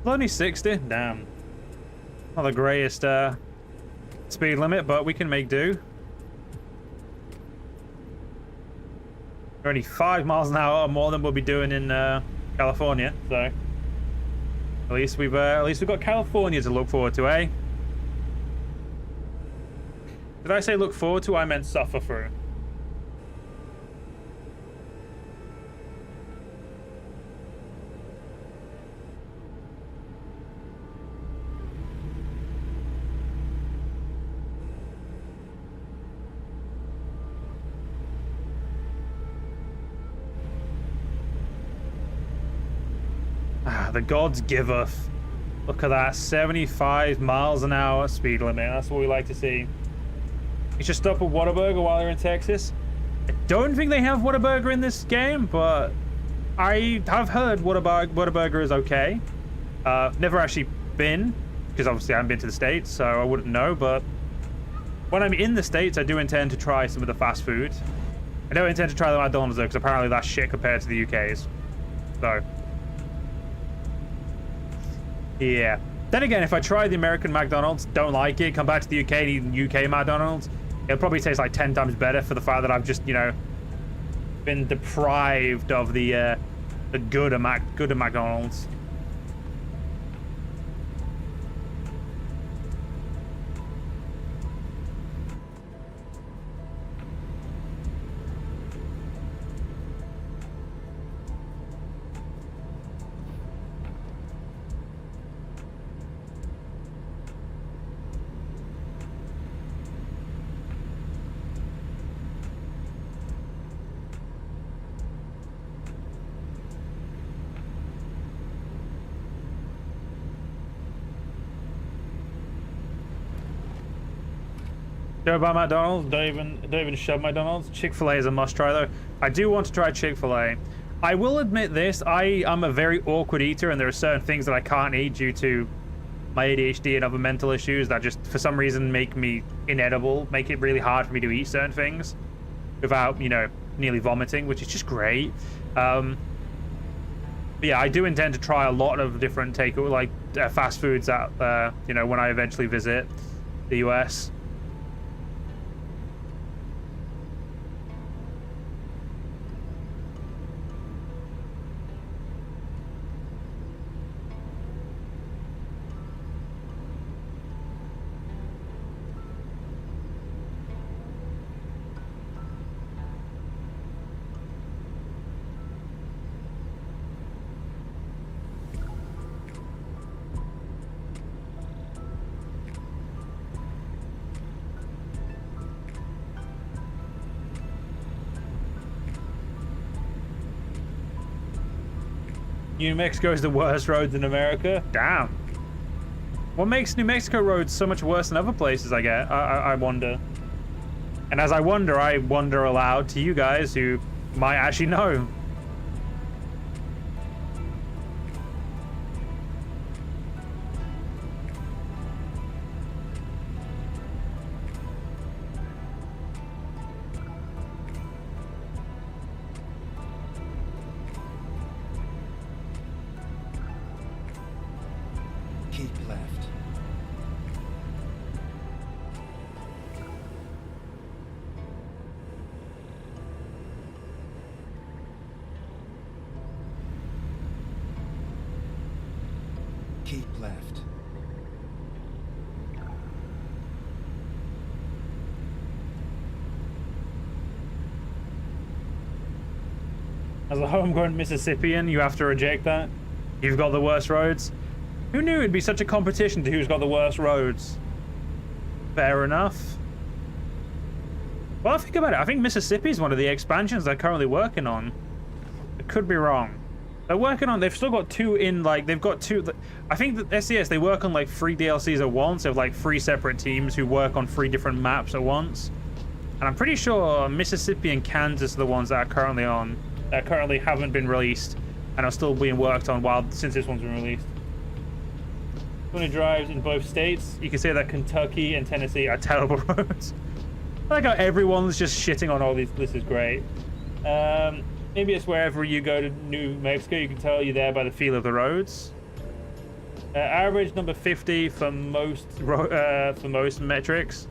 Only 60? Damn. Not the greatest speed limit, but we can make do. We're only 5 miles an hour more than we'll be doing in California, so at least we've got California to look forward to, eh? Did I say look forward to? I meant suffer through. The gods giveth. Look at that, 75 miles an hour speed limit. That's what we like to see. You should stop at Whataburger while you're in Texas. I don't think they have Whataburger in this game, but I have heard Whataburger is okay. Never actually been, because obviously I haven't been to the States, so I wouldn't know, but when I'm in the States, I do intend to try some of the fast food. I don't intend to try the McDonald's though, because apparently that's shit compared to the UK's. So yeah. Then again, if I try the American McDonald's, don't like it, come back to the UK and eat UK McDonald's, it'll probably taste like 10 times better for the fact that I've just, you know, been deprived of the good of McDonald's. Go buy McDonald's. Don't even shove McDonald's. Chick-fil-A is a must-try though. I do want to try Chick-fil-A. I will admit this. I am a very awkward eater, and there are certain things that I can't eat due to my ADHD and other mental issues that just for some reason make me inedible, make it really hard for me to eat certain things without, you know, nearly vomiting, which is just great. But yeah, I do intend to try a lot of different fast foods out you know, when I eventually visit the US. New Mexico is the worst roads in America? Damn. What makes New Mexico roads so much worse than other places, I wonder. And as I wonder aloud to you guys who might actually know. Keep left. Keep left. As a homegrown Mississippian, you have to reject that. You've got the worst roads. Who knew it'd be such a competition to who's got the worst roads? Fair enough. Well, think about it. I think Mississippi's one of the expansions they're currently working on. I could be wrong. They're working on, they've still got two in, like, they've got two, I think that SCS, they work on, like, 3 DLCs at once. They have, like, 3 separate teams who work on 3 different maps at once. And I'm pretty sure Mississippi and Kansas are the ones that are currently on, that currently haven't been released and are still being worked on since this one's been released. When it drives in both states, you can say that Kentucky and Tennessee are terrible roads. I like how everyone's just shitting on all these. This is great. Maybe it's wherever you go to New Mexico, you can tell you're there by the feel of the roads. Average number 50 for most metrics.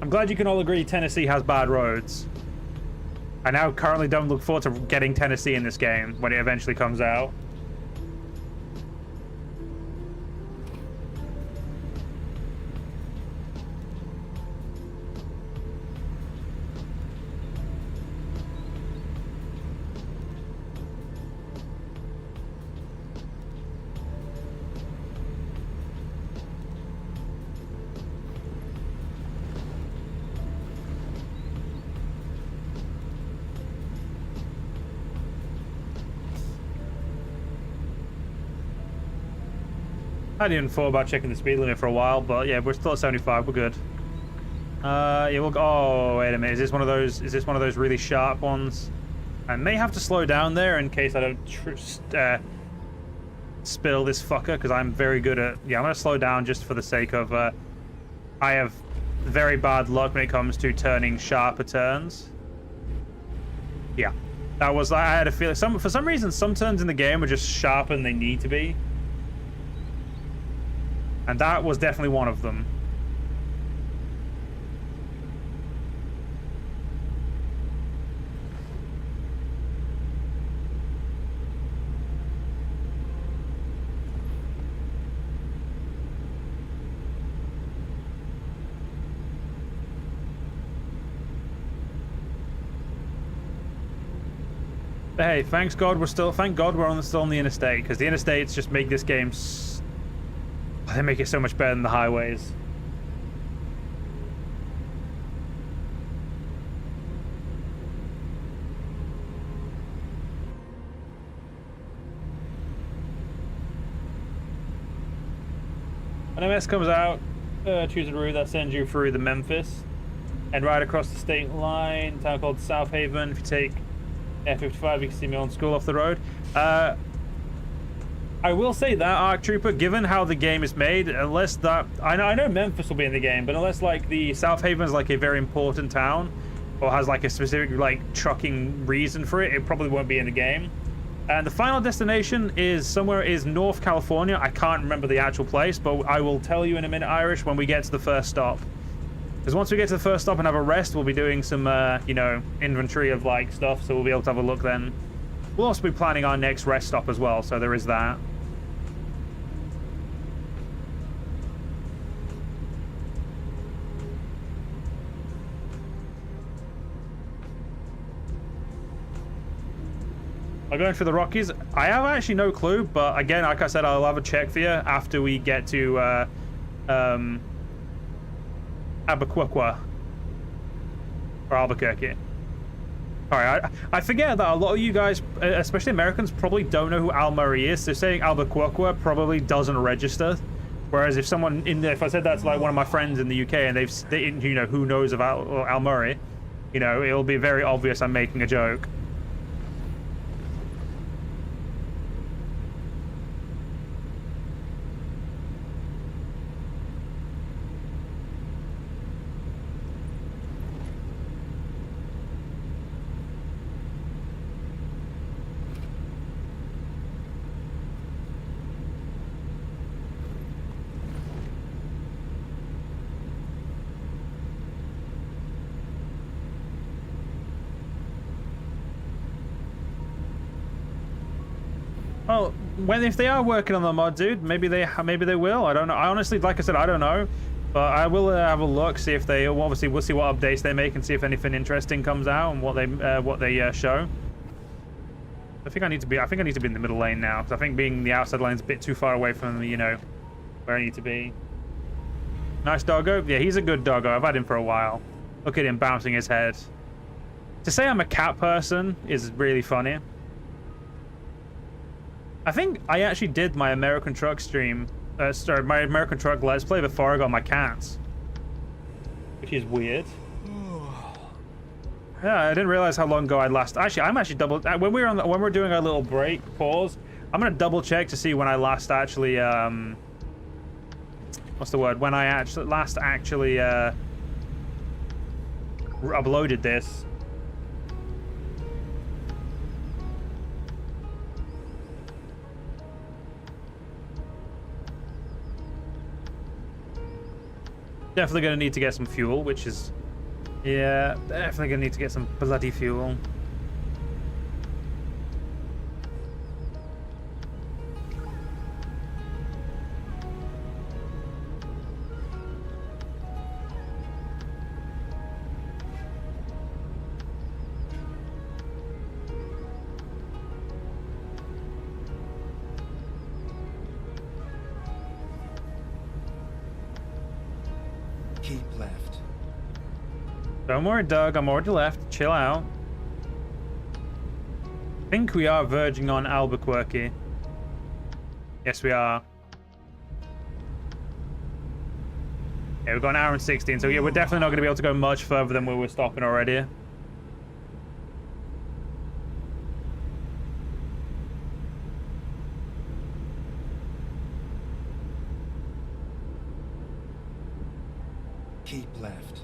I'm glad you can all agree Tennessee has bad roads. I now currently don't look forward to getting Tennessee in this game when it eventually comes out. I hadn't even thought about checking the speed limit for a while, but yeah, we're still at 75. We're good. Yeah, we'll go. Oh, wait a minute. Is this one of those? Is this one of those really sharp ones? I may have to slow down there in case I don't spill this fucker, because I'm very good at. Yeah, I'm gonna slow down just for the sake of. I have very bad luck when it comes to turning sharper turns. Yeah, that was. I had a feeling. For some reason, some turns in the game are just sharper than they need to be. And that was definitely one of them. But hey, thank God we're still on the interstate, because the interstates just make this game. They make it so much better than the highways. When MS comes out, choose a route that sends you through the Memphis and right across the state line, town called South Haven. If you take F55, you can see me on school off the road. I will say that, Arc Trooper, given how the game is made, unless that... I know Memphis will be in the game, but unless, like, the South Haven is, like, a very important town, or has, like, a specific, like, trucking reason for it, it probably won't be in the game. And the final destination is North California. I can't remember the actual place, but I will tell you in a minute, Irish, when we get to the first stop. Because once we get to the first stop and have a rest, we'll be doing some, you know, inventory of, like, stuff, so we'll be able to have a look then. We'll also be planning our next rest stop as well, so there is that. I'm going for the Rockies. I have actually no clue, but again, like I said, I'll have a check for you after we get to Albuquerque or Albuquerque. Alright, I forget that a lot of you guys, especially Americans, probably don't know who Al Murray is, so saying Albuquerque probably doesn't register. Whereas if someone if I said that to like one of my friends in the UK and they you know, who knows of Al Murray, you know, it'll be very obvious I'm making a joke. Well, if they are working on the mod, dude, maybe they will. I don't know. I honestly, like I said, I don't know, but I will have a look, see if they obviously we'll see what updates they make and see if anything interesting comes out and what they show. I think I need to be in the middle lane now because I think being the outside lane's a bit too far away from you know where I need to be. Nice doggo. Yeah, he's a good doggo. I've had him for a while. Look at him bouncing his head. To say I'm a cat person is really funny. I think I actually did my American Truck stream, my American Truck Let's Play before I got my cats. Which is weird. Yeah, I didn't realize how long ago I last... Actually, I'm actually double... When we're doing our little break, pause, I'm going to double check to see when I last actually, what's the word? When I last actually, uploaded this. Definitely going to need to get some fuel, which is... Yeah, definitely going to need to get some bloody fuel. Keep left. Don't worry, Doug. I'm already left. Chill out. I think we are verging on Albuquerque. Yes, we are. Yeah, we've got an hour and 16, so yeah, we're definitely not going to be able to go much further than where we're stopping already. Keep left.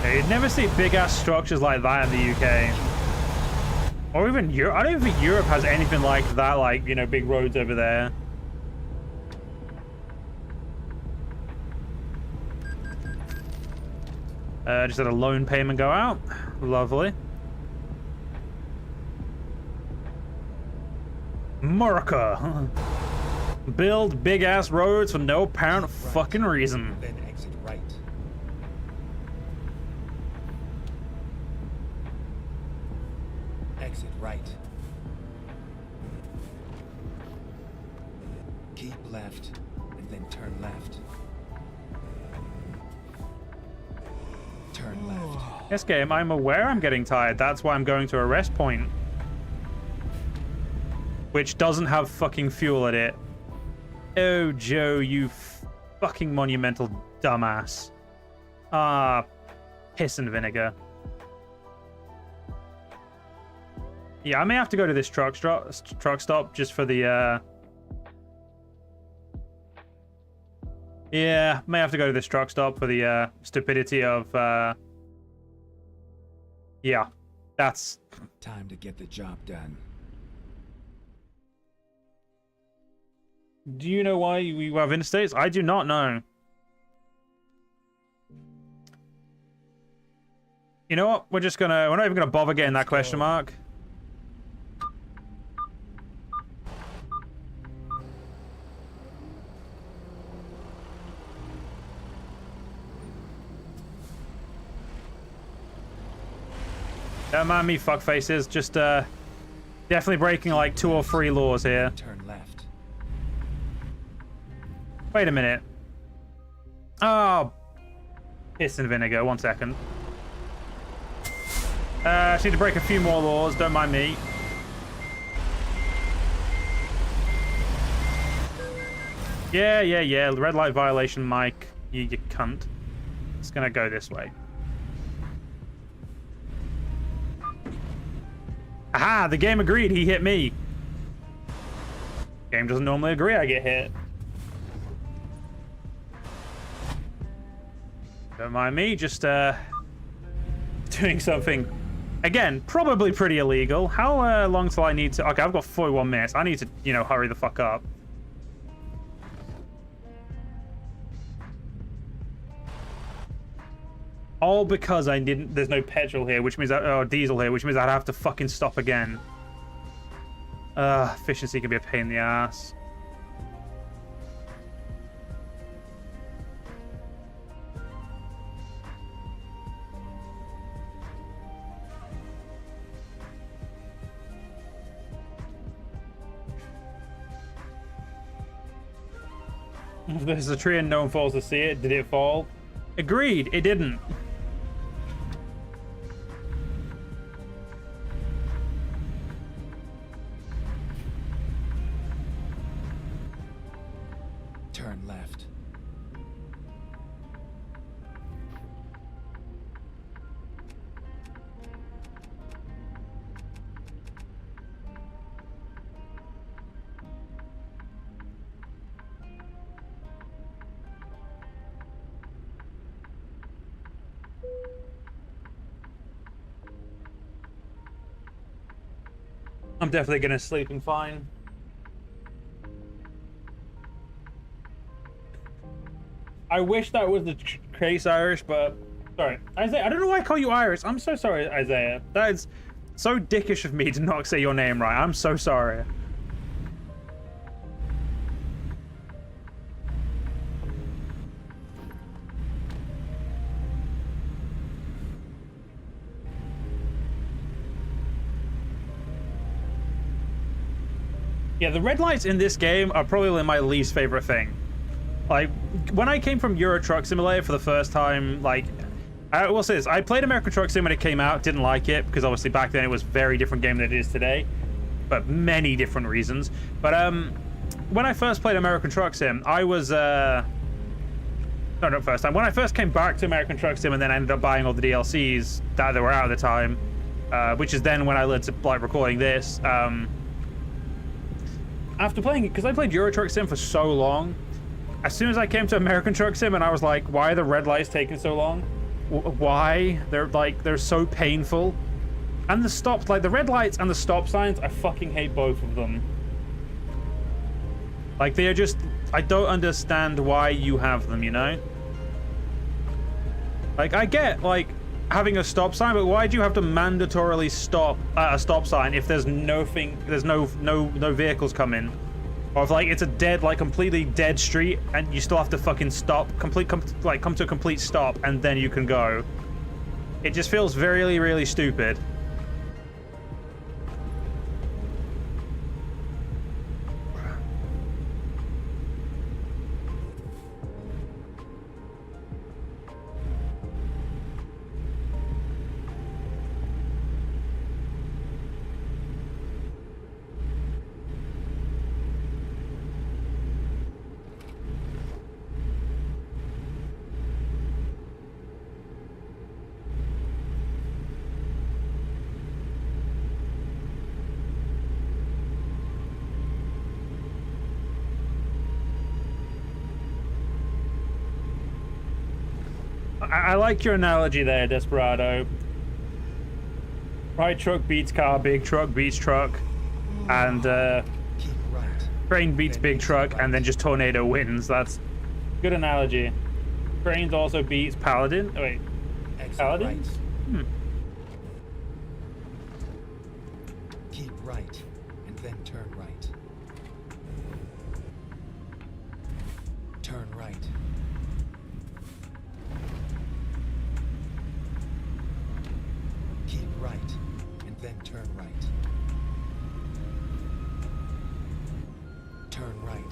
Yeah, you'd never see big-ass structures like that in the UK. Or even Europe. I don't even think Europe has anything like that, like, you know, big roads over there. Just had a loan payment go out. Lovely. America. Build big-ass roads for no apparent fucking reason. Then exit right. Keep left, and then turn left. Turn left. Yes, game, I'm aware I'm getting tired. That's why I'm going to a rest point. Which doesn't have fucking fuel at it. Oh, Joe, you fucking monumental dumbass. Ah, piss and vinegar. Yeah, I may have to go to this truck stop just for the, Yeah, may have to go to this truck stop for the, stupidity of, Yeah, that's... Time to get the job done. Do you know why we have interstates? I do not know. You know what? We're not even gonna bother getting that question mark. Don't mind me, fuckfaces. Just, definitely breaking like 2 or 3 laws here. Turn left. Wait a minute. Oh. Piss and vinegar. 1 second. I just need to break a few more laws. Don't mind me. Yeah. Red light violation, Mike. You cunt. It's gonna go this way. Aha! The game agreed. He hit me. Game doesn't normally agree I get hit. Don't mind me. Just, doing something... Again, probably pretty illegal. How long till I need to... Okay, I've got 41 minutes. I need to, you know, hurry the fuck up. All because I didn't... There's no petrol here, which means... or diesel here, which means I'd have to fucking stop again. Efficiency can be a pain in the ass. If there's a tree and no one falls to see it, did it fall? Agreed, it didn't. Turn left. I'm definitely gonna sleeping fine. I wish that was the case, Irish, but sorry, Isaiah. I don't know why I call you Irish. I'm so sorry, Isaiah. That is so dickish of me to not say your name right. I'm so sorry. Yeah, the red lights in this game are probably my least favorite thing. Like, when I came from Euro Truck Simulator for the first time, like, I will say this, I played American Truck Sim when it came out, didn't like it, because obviously back then it was a very different game than it is today, but many different reasons. But, when I first played American Truck Sim, I was, no, not first time. When I first came back to American Truck Sim and then I ended up buying all the DLCs that were out at the time, which is then when I led to, like, recording this, after playing it, because I played Euro Truck Sim for so long, as soon as I came to American Truck Sim and I was like, why are the red lights taking so long? Why? They're so painful. And the stops, like the red lights and the stop signs, I fucking hate both of them. Like they are just, I don't understand why you have them, you know? Like I get like having a stop sign, but why do you have to mandatorily stop at a stop sign if there's no vehicles coming? Or if like it's a dead, like completely dead street and you still have to fucking stop, come to a complete stop and then you can go. It just feels really, really stupid. I like your analogy there, Desperado. Right truck beats car, big truck beats truck, and Keep right. train beats big truck, and then just tornado wins. That's good analogy. Trains also beats Paladin. Oh, wait, Exit Paladins? right. Keep right, and then turn right. Turn right. Keep right, and then turn right. Turn right.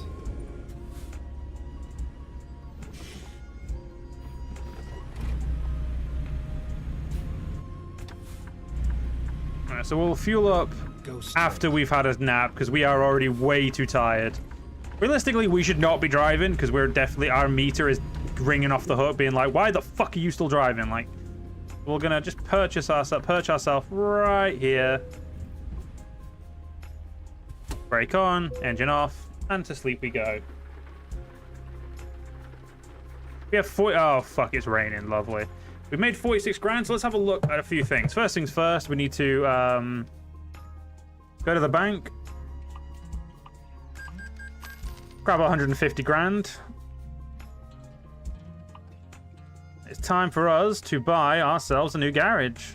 Alright, so we'll fuel up Go straight. after we've had a nap because we are already way too tired. Realistically, we should not be driving because we're definitely, our meter is ringing off the hook, being like, why the fuck are you still driving? Like, we're gonna just perch ourselves right here. Brake on, engine off, and to sleep we go. We have 40. Oh fuck, it's raining. Lovely. We've made 46 grand, so let's have a look at a few things. First things first, we need to go to the bank, grab 150 grand. It's time for us to buy ourselves a new garage.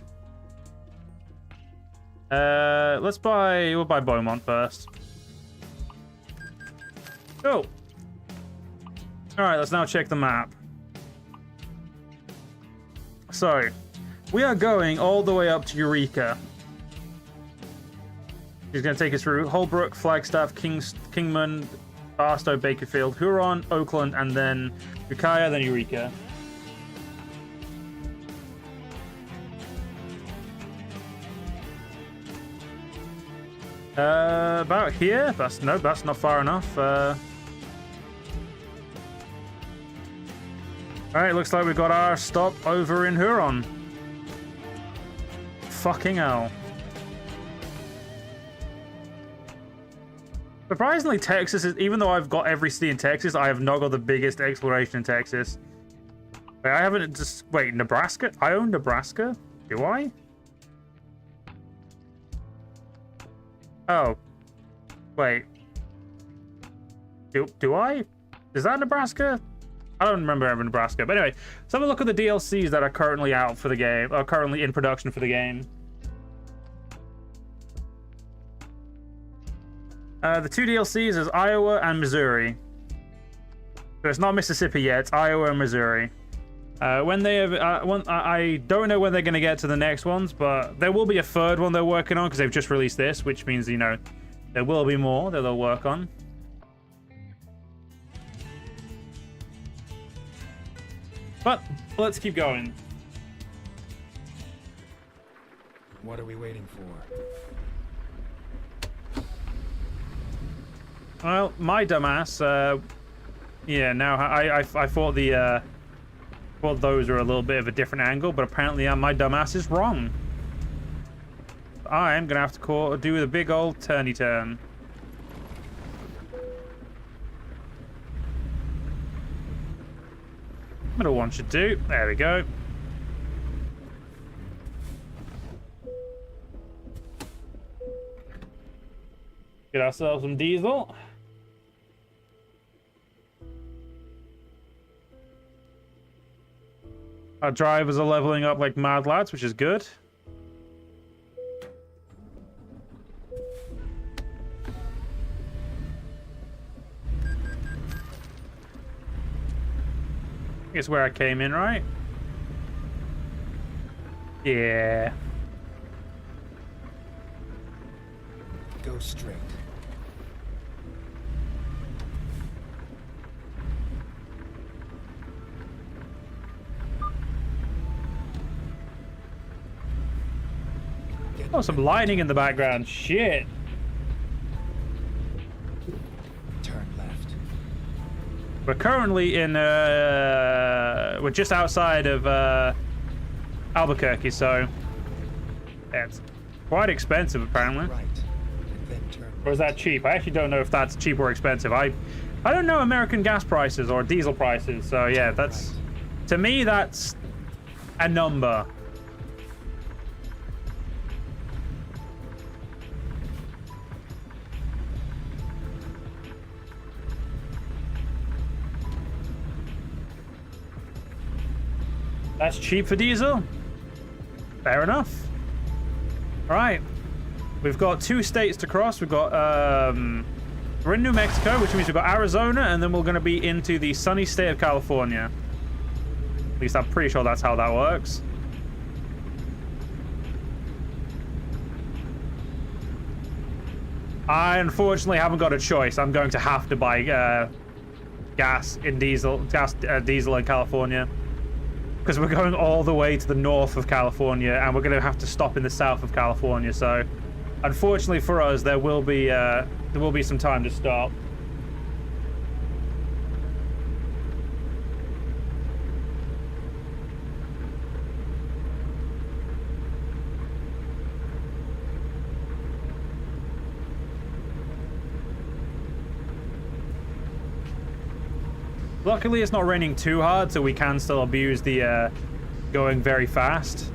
We'll buy Beaumont first. Cool. Alright, let's now check the map. So, we are going all the way up to Eureka. He's going to take us through Holbrook, Flagstaff, Kingman, Barstow, Bakerfield, Huron, Oakland, and then Ukiah, then Eureka. About here? That's not far enough. Alright, looks like we got our stop over in Huron. Fucking hell. Surprisingly, Texas is, even though I've got every city in Texas, I have not got the biggest exploration in Texas. Wait, I haven't just, wait, Nebraska? I own Nebraska? Do I? Oh. Wait. Do I? Is that Nebraska? I don't remember having Nebraska. But anyway, let's have a look at the DLCs that are currently out for the game, or currently in production for the game. The two DLCs is Iowa and Missouri. So it's not Mississippi yet, it's Iowa and Missouri. When they have, I don't know when they're going to get to the next ones, but there will be a third one they're working on because they've just released this, which means, you know, there will be more that they'll work on. But let's keep going. What are we waiting for? Well, my dumbass, yeah, now I thought the, thought those were a little bit of a different angle, but apparently my dumbass is wrong. I'm gonna have to do the big old turny turn. Middle one should do. There we go. Get ourselves some diesel. Our drivers are leveling up like mad lads, which is good. I guess where I came in, right? Yeah. Go straight. Oh, some lightning in the background. Shit. Turn left. We're currently in, we're just outside of Albuquerque, so it's quite expensive apparently. Right. And then turn Or is that cheap? I actually don't know if that's cheap or expensive. I don't know American gas prices or diesel prices, so yeah, that's, to me, that's a number. That's cheap for diesel. Fair enough. All right. We've got 2 states to cross. We've got, we're in New Mexico, which means we've got Arizona, and then we're going to be into the sunny state of California. At least I'm pretty sure that's how that works. I unfortunately haven't got a choice. I'm going to have to buy diesel in California, because we're going all the way to the north of California, and we're going to have to stop in the south of California. So, unfortunately for us, there will be some time to stop. Luckily, it's not raining too hard, so we can still abuse the going very fast.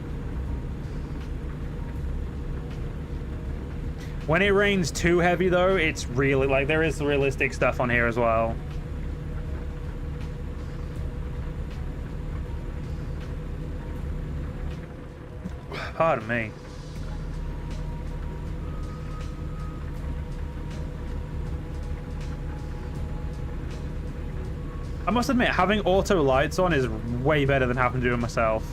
When it rains too heavy, though, it's really, like, there is realistic stuff on here as well. Pardon me. I must admit, having auto lights on is way better than having to do it myself.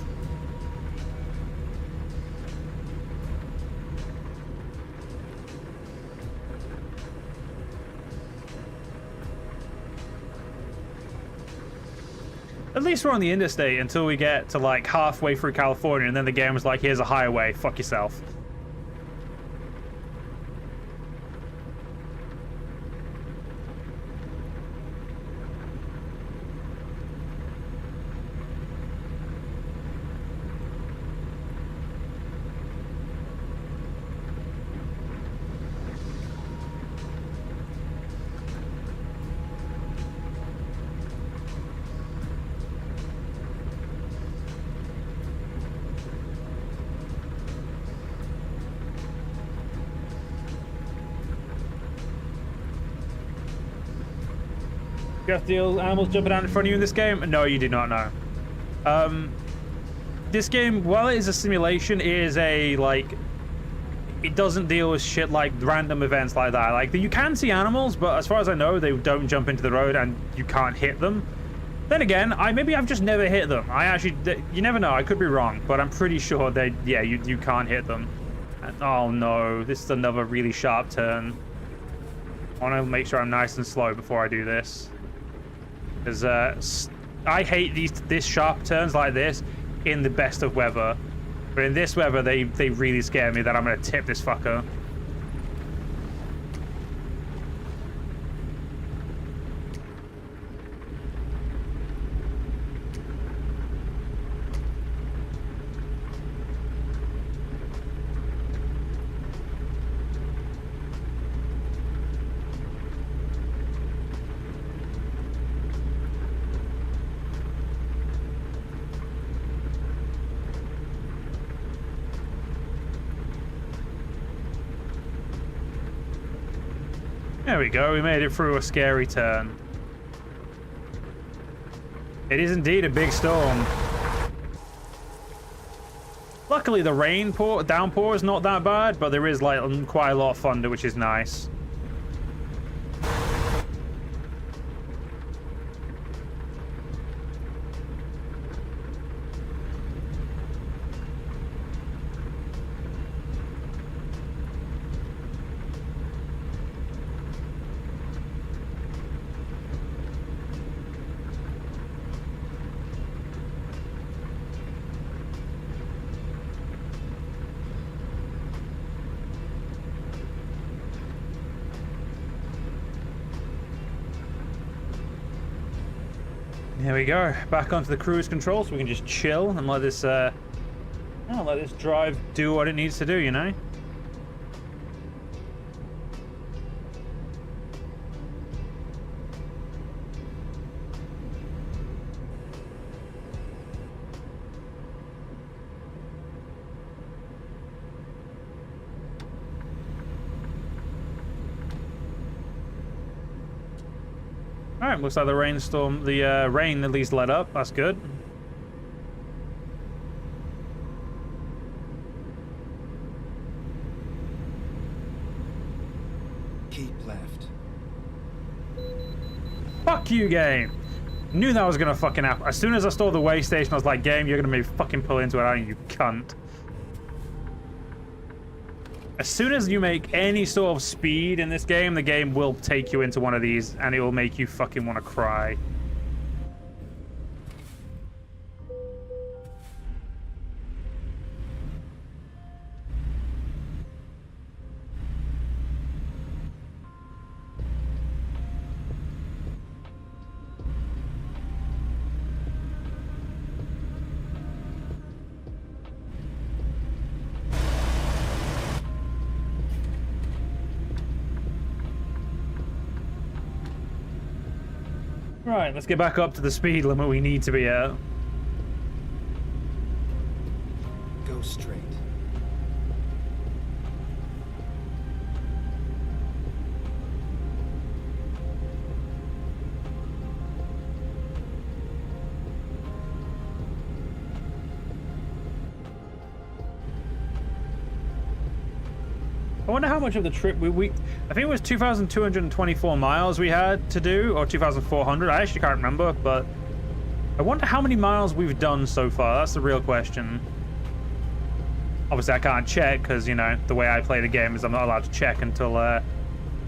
At least we're on the interstate until we get to like halfway through California, and then the game was like, here's a highway, fuck yourself. You have to deal with animals jumping out in front of you in this game? No, you do not know. This game, while it is a simulation, it is a, like, it doesn't deal with shit like random events like that. Like, you can see animals, but as far as I know, they don't jump into the road and you can't hit them. Then again, maybe I've just never hit them. You never know, I could be wrong, but I'm pretty sure you can't hit them. And, oh no, this is another really sharp turn. I want to make sure I'm nice and slow before I do this. Because I hate this sharp turns like this in the best of weather. But in this weather, they really scare me that I'm going to tip this fucker. There we go, we made it through a scary turn. It is indeed a big storm. Luckily the downpour is not that bad, but there is like quite a lot of thunder, which is nice. There we go, back onto the cruise control so we can just chill and let this drive do what it needs to do, you know? All right, looks like the rainstorm, the rain at least let up. That's good. Keep left. Fuck you, game. Knew that was gonna fucking happen. As soon as I saw the way station, I was like, game, you're gonna be fucking pull into it, aren't you, cunt? As soon as you make any sort of speed in this game, the game will take you into one of these, and it will make you fucking want to cry. Right, let's get back up to the speed limit we need to be at. Go straight. I wonder how much of the trip we I think it was 2,224 miles we had to do, or 2,400. I actually can't remember, but I wonder how many miles we've done so far. That's the real question. Obviously, I can't check because, you know, the way I play the game is I'm not allowed to check until,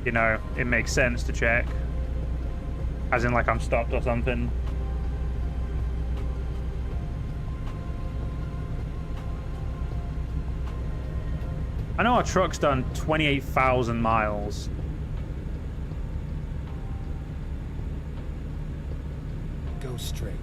you know, it makes sense to check. As in, like, I'm stopped or something. I know our truck's done 28,000 miles. Go straight.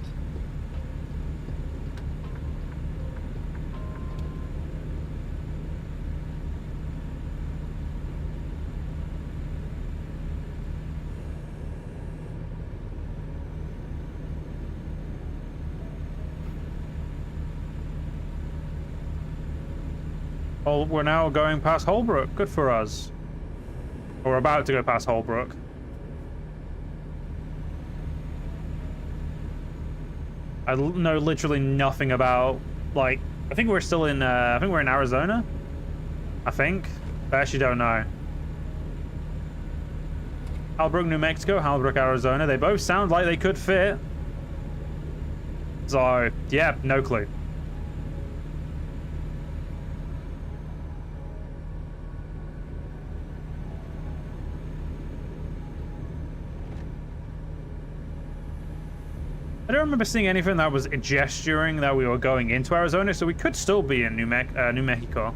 Well, we're now going past Holbrook. Good for us. Or we're about to go past Holbrook. I know literally nothing about, like, I think we're still in, I think we're in Arizona. I think. I actually don't know. Holbrook, New Mexico, Holbrook, Arizona. They both sound like they could fit. So, yeah, no clue. I don't remember seeing anything that was gesturing that we were going into Arizona, so we could still be in New Mexico.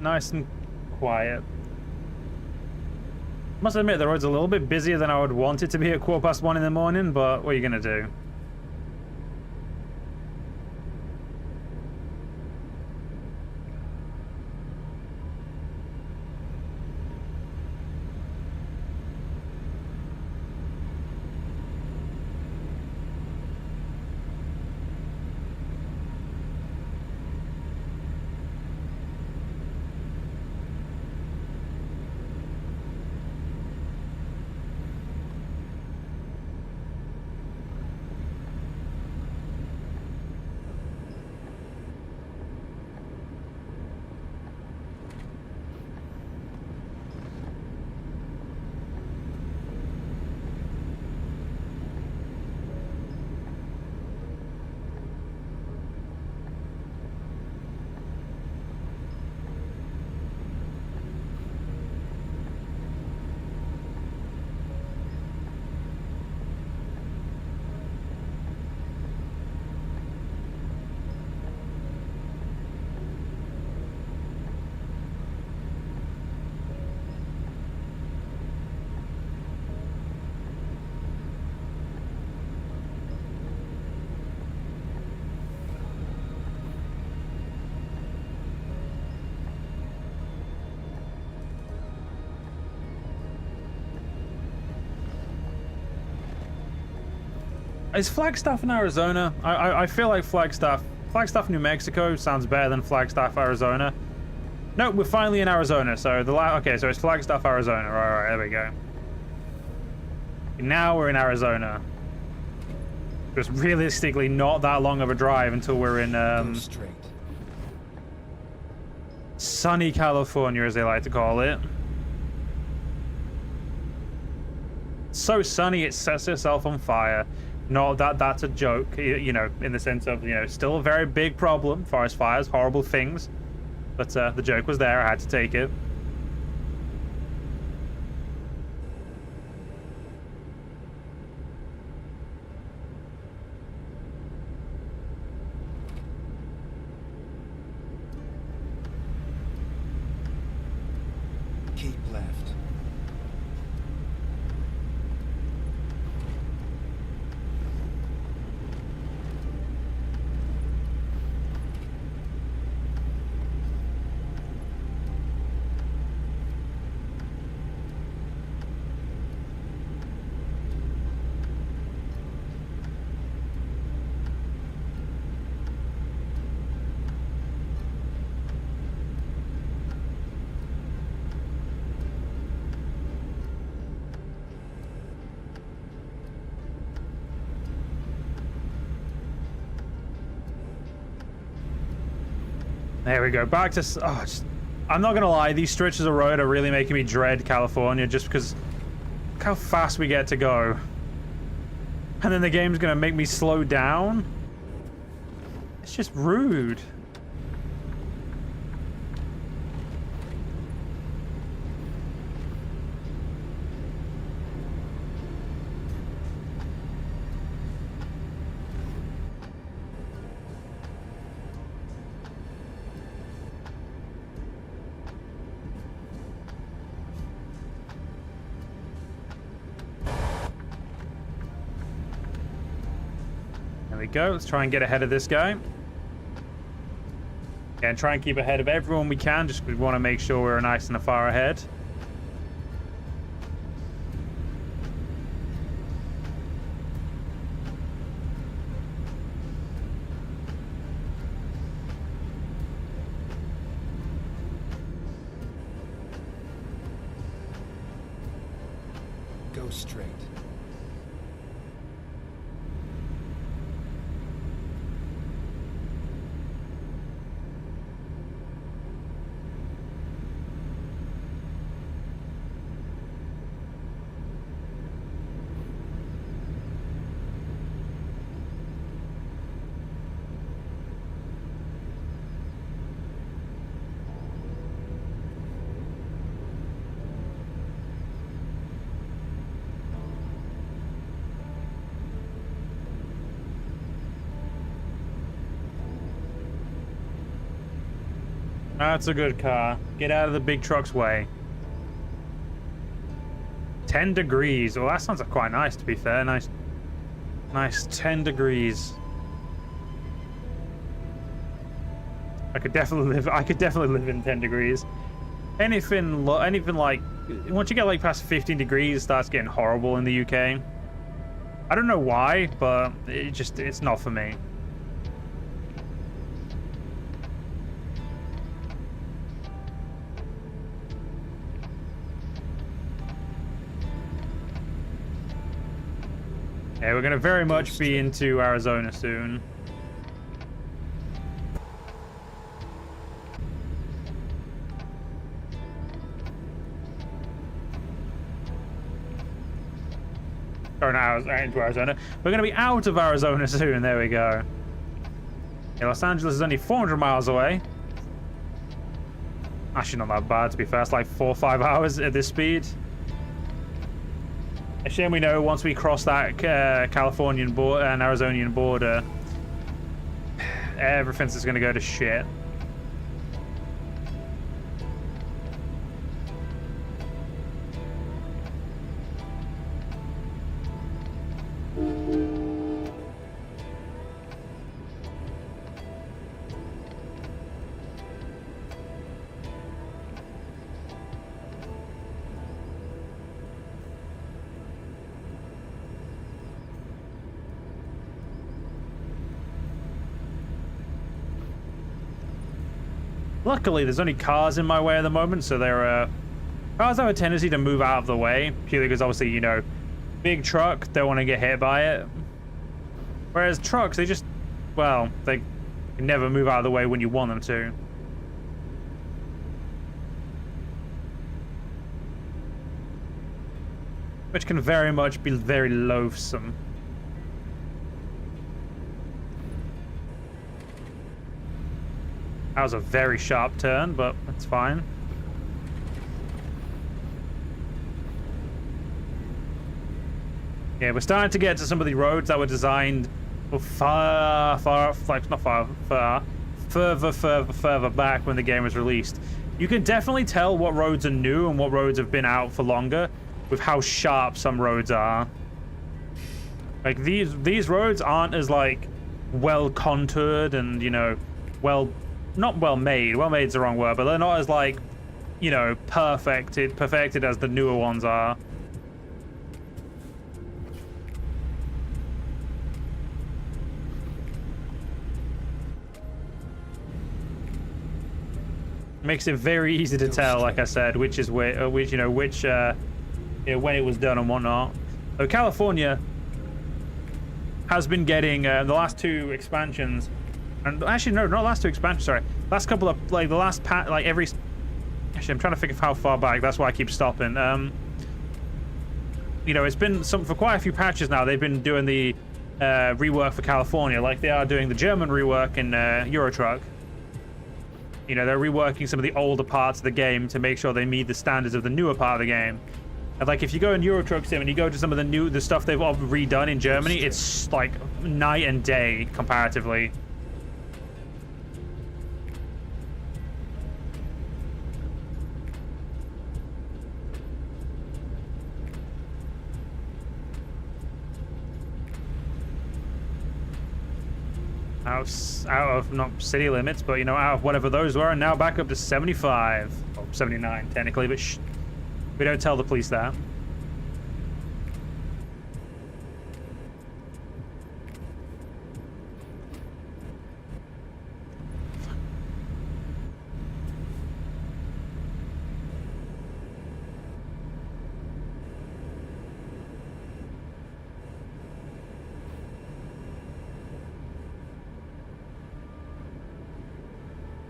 Nice and quiet. Must admit, the road's a little bit busier than I would want it to be at 1:15 in the morning, but what are you gonna do? Is Flagstaff in Arizona? I feel like Flagstaff, New Mexico sounds better than Flagstaff, Arizona. No, we're finally in Arizona. So okay, so it's Flagstaff, Arizona. Right, there we go. Now we're in Arizona. Just realistically not that long of a drive until we're in Go straight. sunny California, as they like to call it. So sunny it sets itself on fire. Not that that's a joke, you know, in the sense of, you know, still a very big problem, forest fires, horrible things. But the joke was there, I had to take it. Keep left. There we go. Back to... Oh, I'm not going to lie. These stretches of road are really making me dread California just because look how fast we get to go. And then the game's going to make me slow down. It's just rude. There we go. Let's try and get ahead of this guy. And try and keep ahead of everyone we can, just because we want to make sure we're nice and far ahead. Go straight. That's a good car. Get out of the big truck's way. 10 degrees. Well, that sounds quite nice, to be fair. Nice 10 degrees. I could definitely live in 10 degrees. Anything like once you get like past 15 degrees, it starts getting horrible in the UK. I don't know why, but it's not for me. Yeah, we're going to very much be into Arizona soon. Or now into Arizona. We're going to be out of Arizona soon. There we go. Yeah, Los Angeles is only 400 miles away. Actually, not that bad, to be fair. It's like 4 or 5 hours at this speed. A shame we know once we cross that Californian border and Arizonian border, everything's just going to go to shit. Luckily, there's only cars in my way at the moment, so cars have a tendency to move out of the way, purely because obviously, you know, big truck, don't want to get hit by it. Whereas trucks, they just, well, they never move out of the way when you want them to. Which can very much be very loathsome. That was a very sharp turn, but that's fine. Yeah, we're starting to get to some of the roads that were designed further back when the game was released. You can definitely tell what roads are new and what roads have been out for longer with how sharp some roads are. Like these roads aren't as like well contoured and, you know, not well made. Well made's the wrong word, but they're not as like, you know, perfected as the newer ones are. Makes it very easy to tell, like I said, which is when it was done and whatnot. So California has been getting the last two expansions. And actually, no, not last two expansions, sorry. Last couple of, like, the last every... Actually, I'm trying to think of how far back. That's why I keep stopping. You know, it's been for quite a few patches now. They've been doing the rework for California, like they are doing the German rework in Euro Truck. You know, they're reworking some of the older parts of the game to make sure they meet the standards of the newer part of the game. And, like, if you go in Euro Truck Sim and you go to some of the stuff they've all redone in Germany, it's, like, night and day, comparatively. Out of not city limits, but, you know, out of whatever those were, and now back up to 75 or 79 technically, but we don't tell the police that.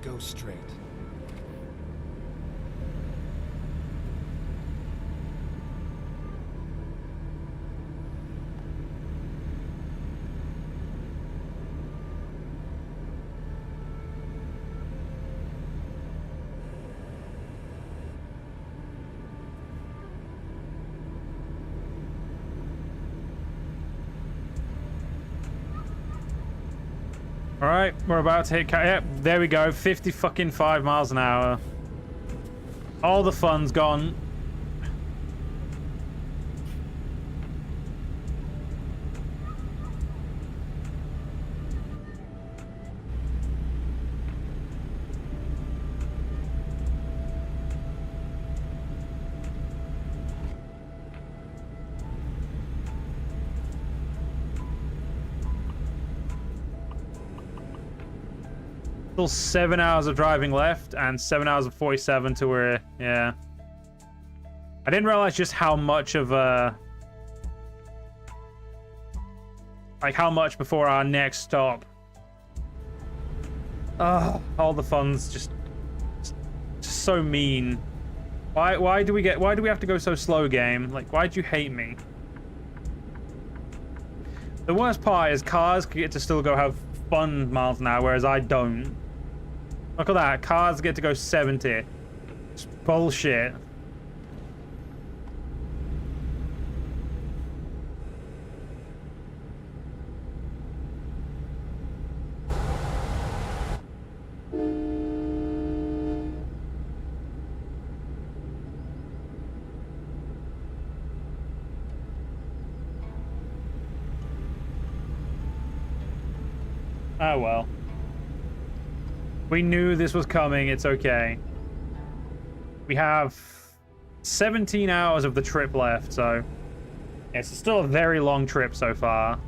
Go straight. All right, we're about to hit. Yep, there we go. 55 miles an hour. All the fun's gone. Still 7 hours of driving left and 7 hours and 47 to where, yeah. I didn't realize just how much of like how much before our next stop. All the fun's just so mean. Why do we have to go so slow, game? Like, why'd you hate me? The worst part is cars get to still go have fun miles an hour, whereas I don't. Look at that. Cars get to go 70. It's bullshit. Oh well. We knew this was coming, it's okay. We have 17 hours of the trip left, so it's still a very long trip so far.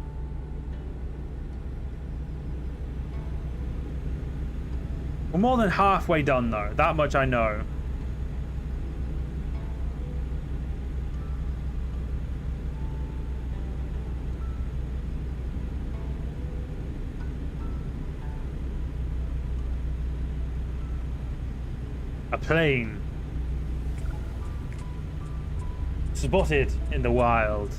We're more than halfway done, though. That much I know. A plane. Spotted in the wild.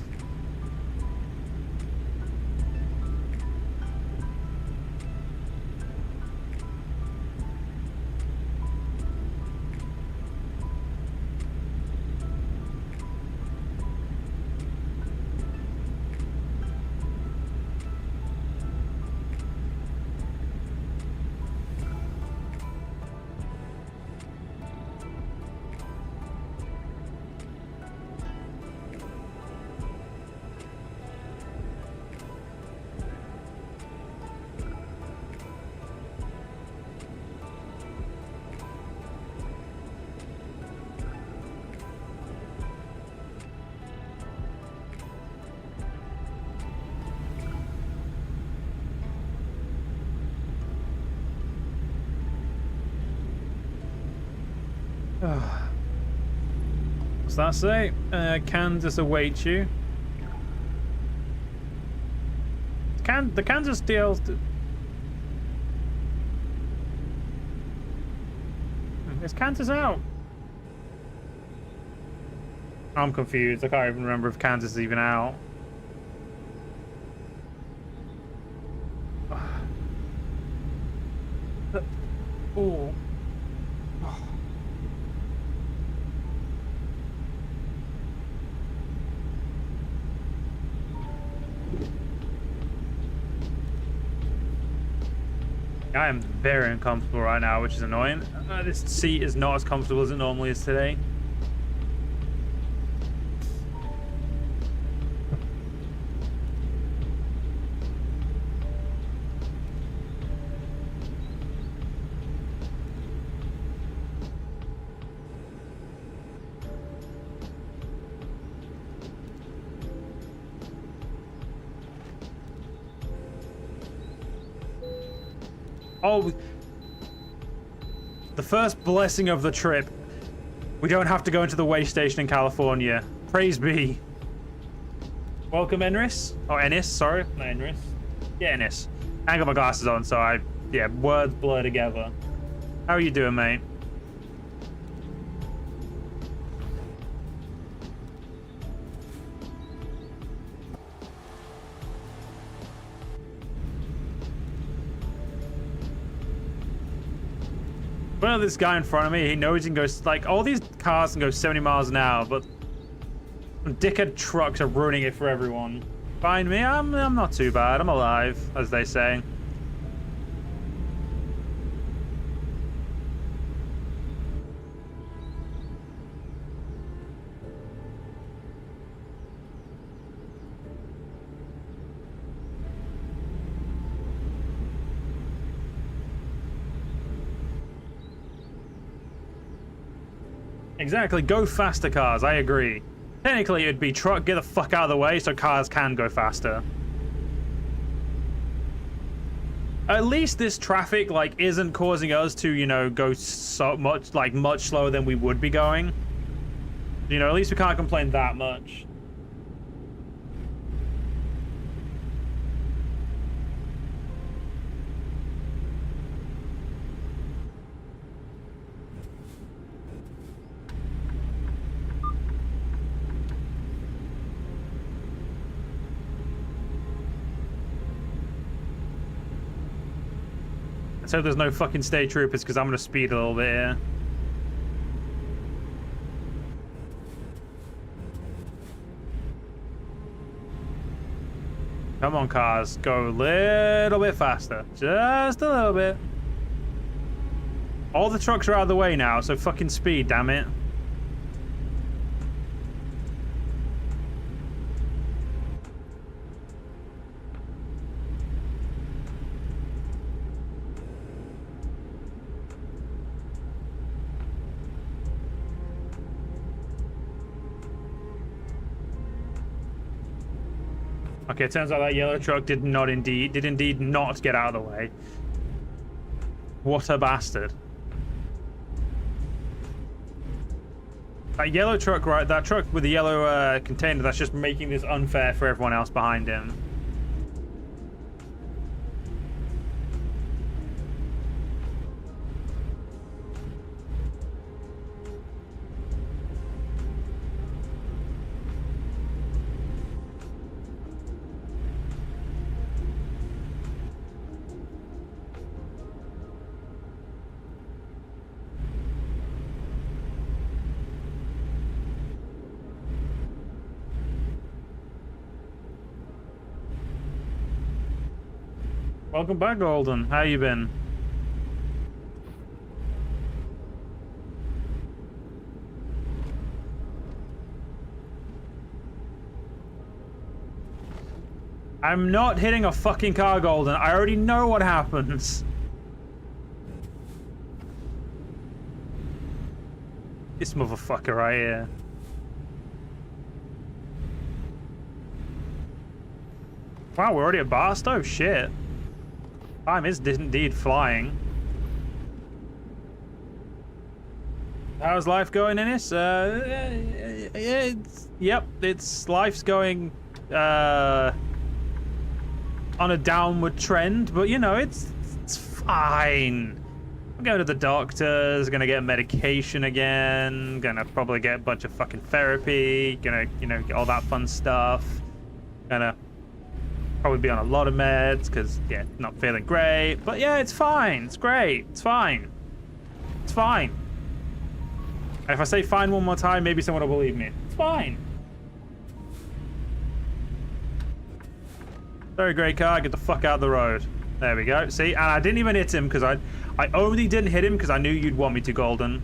What's that say? Kansas awaits you. The Kansas deals. Is Kansas out? I'm confused. I can't even remember if Kansas is even out. Oh. I am very uncomfortable right now, which is annoying. This seat is not as comfortable as it normally is today. Oh, the first blessing of the trip. We don't have to go into the way station in California. Praise be. Welcome, Enris. Oh, Ennis, sorry. Not Enris. Yeah, Ennis. I ain't got my glasses on, so yeah, words blur together. How are you doing, mate? Well, this guy in front of me, he knows he can go, like, all these cars can go 70 miles an hour, but dickhead trucks are ruining it for everyone. Find me, I'm not too bad. I'm alive, as they say. Exactly, go faster, cars. I agree. Technically, it'd be truck, get the fuck out of the way so cars can go faster. At least this traffic, like, isn't causing us to, you know, go so much, like, much slower than we would be going. You know, at least we can't complain that much. Let's hope there's no fucking state troopers, because I'm going to speed a little bit here. Come on, cars. Go a little bit faster. Just a little bit. All the trucks are out of the way now, so fucking speed, damn it. Okay, it turns out that yellow truck did indeed not get out of the way. What a bastard. That yellow truck, right? That truck with the yellow container, that's just making this unfair for everyone else behind him. Welcome back, Golden. How you been? I'm not hitting a fucking car, Golden. I already know what happens. This motherfucker right here. Wow, we're already at Barstow? Shit. Time is indeed flying. How's life going, Innis? Life's going on a downward trend, but you know, it's fine. I'm going to the doctors, gonna get medication again, gonna probably get a bunch of fucking therapy, gonna, you know, get all that fun stuff. Gonna probably be on a lot of meds because, yeah, not feeling great. But yeah, it's fine. It's great. It's fine. It's fine. And if I say fine one more time, maybe someone will believe me. It's fine. Very great car. Get the fuck out of the road. There we go. See? And I didn't even hit him because I only didn't hit him because I knew you'd want me to, Golden.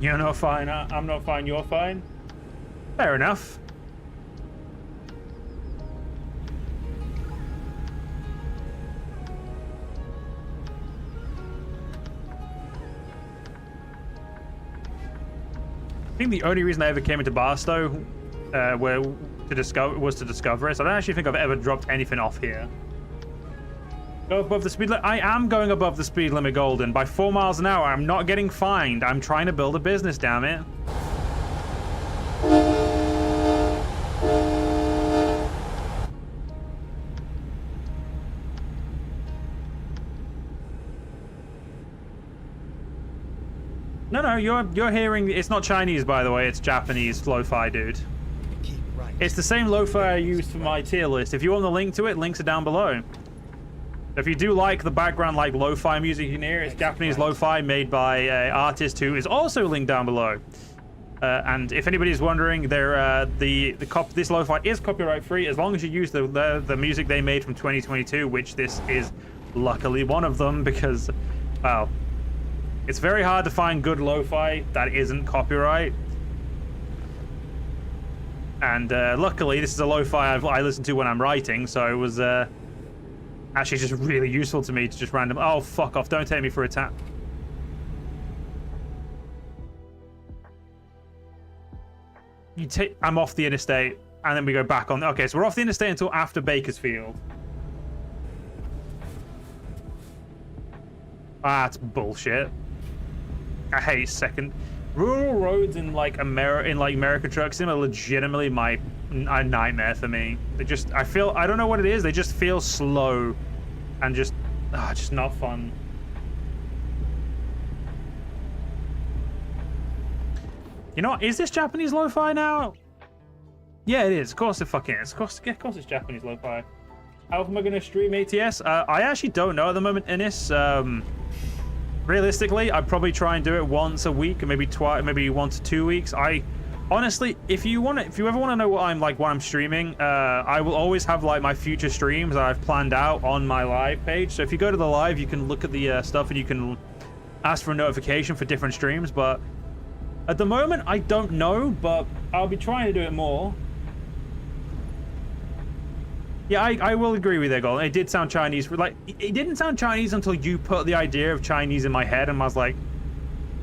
You're not fine, I'm not fine, you're fine? Fair enough. I think the only reason I ever came into Barstow was to discover it, so I don't actually think I've ever dropped anything off here. Go above the speed limit. I am going above the speed limit, Golden, by 4 miles an hour. I'm not getting fined. I'm trying to build a business, damn it. No, you're hearing. It's not Chinese, by the way. It's Japanese lo-fi, dude. Keep right. It's the same lo-fi I used for my tier list. If you want the link to it, links are down below. If you do like the background, like lo-fi music you can hear, it's Japanese lo-fi made by an artist who is also linked down below. And if anybody's wondering, this lo-fi is copyright free as long as you use the music they made from 2022, which this is luckily one of them because, well, it's very hard to find good lo-fi that isn't copyright. And luckily, this is a lo-fi I listen to when I'm writing, so it was actually just really useful to me to just random. Oh, fuck off! Don't take me for a tap. I'm off the interstate, and then we go back on. Okay, so we're off the interstate until after Bakersfield. That's bullshit. I hate second. Rural roads in like America Truck Sim are legitimately a nightmare for me. They just, I don't know what it is. They just feel slow and just not fun. You know, is this Japanese lo-fi now? Yeah, it is. Of course it fucking is. Of course it's Japanese lo-fi. How often am I going to stream ATS? I actually don't know at the moment, Innis. Realistically, I'd probably try and do it once a week, maybe 1 to 2 weeks. Honestly, if you ever want to know what I'm like when I'm streaming, I will always have like my future streams that I've planned out on my live page. So if you go to the live, you can look at the stuff and you can ask for a notification for different streams. But at the moment, I don't know, but I'll be trying to do it more. Yeah, I will agree with you, Golden. It did sound Chinese. Like, it didn't sound Chinese until you put the idea of Chinese in my head, and I was like,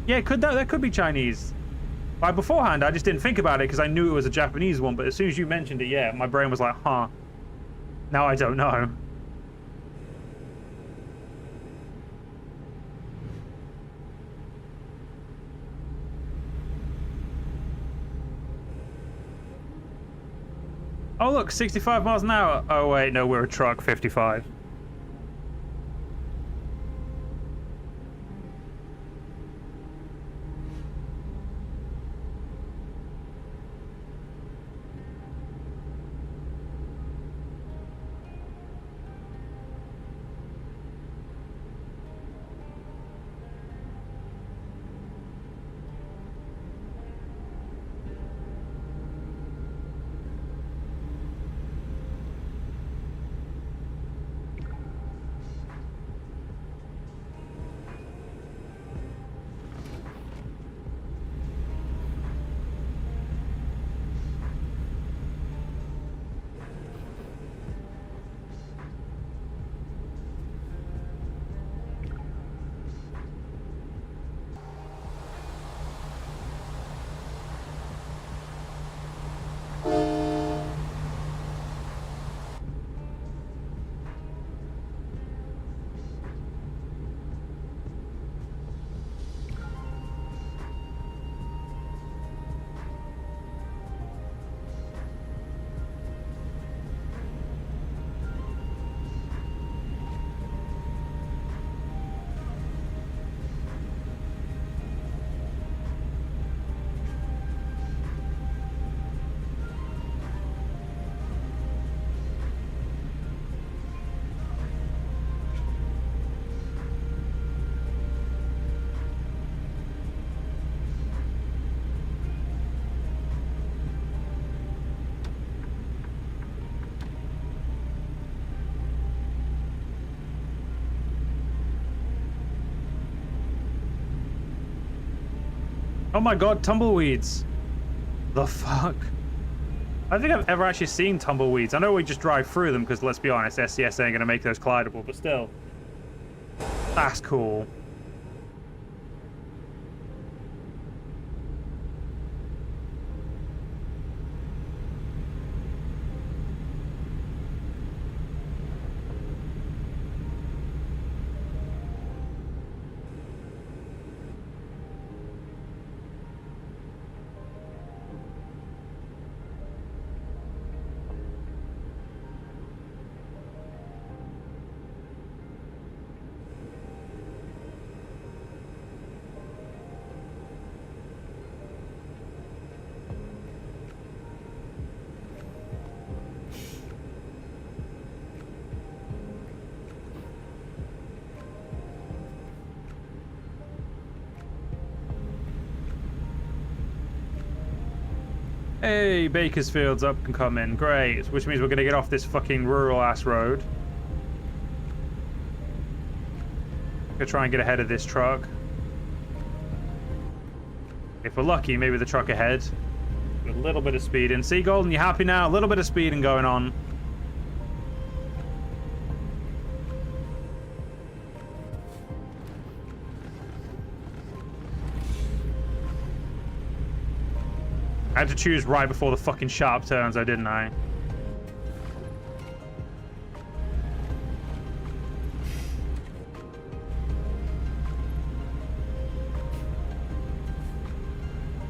yeah, that could be Chinese. Like, beforehand, I just didn't think about it because I knew it was a Japanese one, but as soon as you mentioned it, yeah, my brain was like, huh. Now I don't know. Oh, look, 65 miles an hour. Oh, wait, no, we're a truck, 55. Oh my god, tumbleweeds. The fuck? I don't think I've ever actually seen tumbleweeds. I know we just drive through them because, let's be honest, SCS ain't going to make those collidable, but still. That's cool. Hey, Bakersfield's up and coming. Great. Which means we're going to get off this fucking rural-ass road. Gonna try and get ahead of this truck. If we're lucky, maybe the truck ahead. With a little bit of speeding. See, Golden, you happy now? A little bit of speeding going on. I had to choose right before the fucking sharp turns, though, didn't I?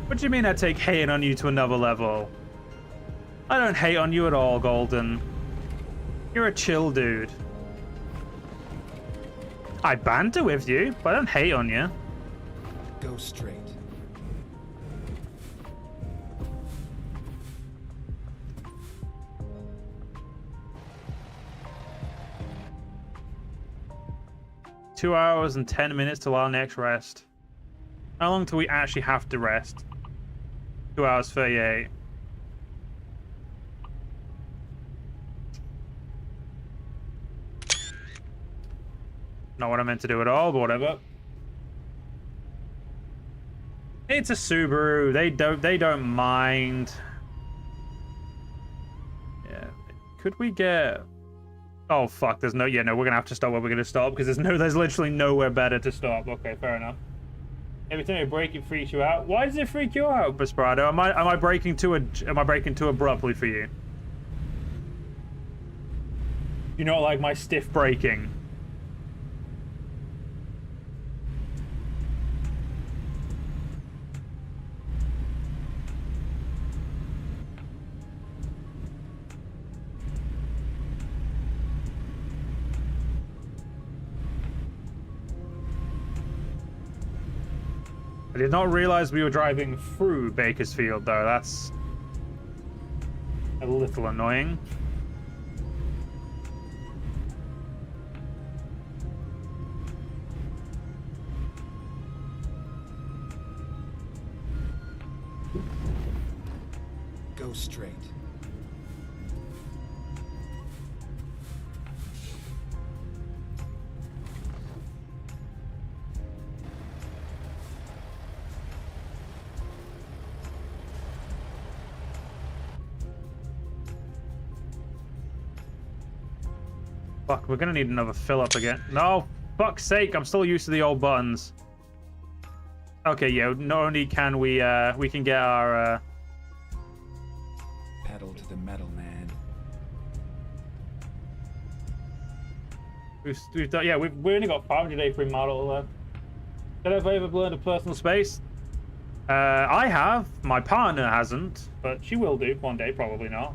What do you mean I take hating on you to another level? I don't hate on you at all, Golden. You're a chill dude. I banter with you, but I don't hate on you. Go straight. Two hours and 10 minutes till our next rest. How long do we actually have to rest? 2 hours 38. Not what I meant to do at all, but whatever. It's a Subaru. They don't mind. Yeah. Could we get... Oh fuck, there's no... Yeah, no, we're gonna have to stop where we're gonna stop because there's literally nowhere better to stop. Okay, fair enough. Every time you brake, it freaks you out. Why does it freak you out, Desperado? Am I braking too abruptly for you? You not like my stiff braking? I did not realize we were driving through Bakersfield, though. That's a little annoying. Go straight. Fuck, we're gonna need another fill up again. No, fuck's sake, I'm still used to the old buttons. Okay, yeah, not only can we can get our Pedal to the metal, man. we've done, yeah, we only got 500 A3 model left. Did I ever learn a personal space? I have. My partner hasn't, but she will do one day, probably not.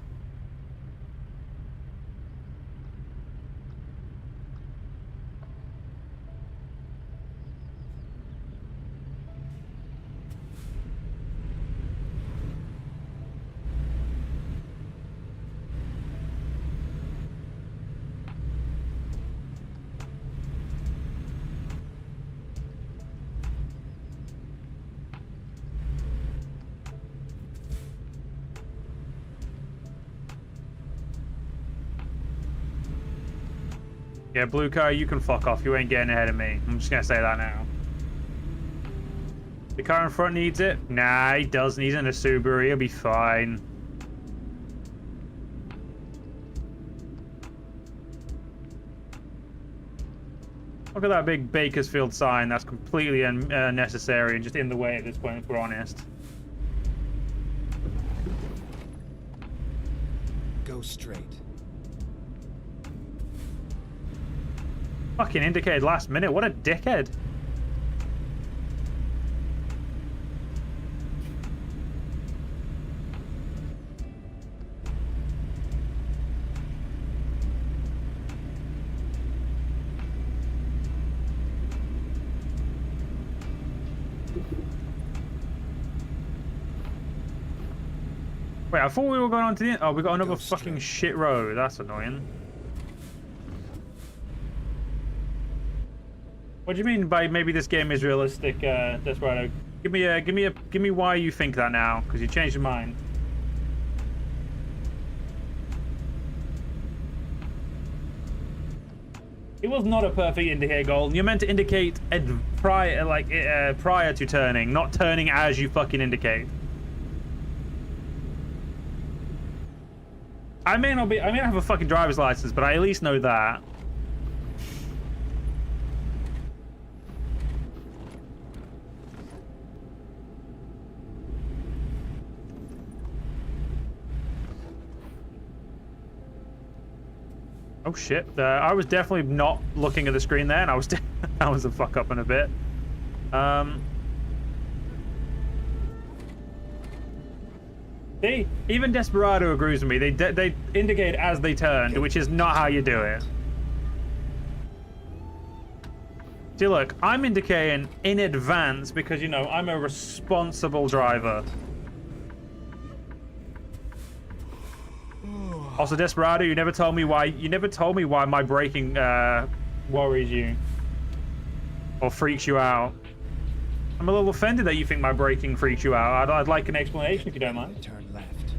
Yeah, blue car, you can fuck off. You ain't getting ahead of me. I'm just gonna say that now. The car in front needs it? Nah, he doesn't. He's in a Subaru. He'll be fine. Look at that big Bakersfield sign. That's completely unnecessary and just in the way at this point, if we're honest. Go straight. Fucking indicated last minute. What a dickhead. Wait, I thought we were going on to the... Oh, we got another fucking shit road. That's annoying. What do you mean by maybe this game is realistic, Desperado? Give me why you think that now, because you changed your mind. It was not a perfect indicator, Golden. You're meant to indicate prior to turning, not turning as you fucking indicate. I may not have a fucking driver's license, but I at least know that. Oh shit! I was definitely not looking at the screen there, and I was that was a fuck up in a bit. Even Desperado agrees with me. They indicate as they turn, which is not how you do it. See, look, I'm indicating in advance because you know I'm a responsible driver. Also, Desperado, you never told me why my braking worries you or freaks you out. I'm a little offended that you think my braking freaks you out. I'd like an explanation if you don't mind. Turn left.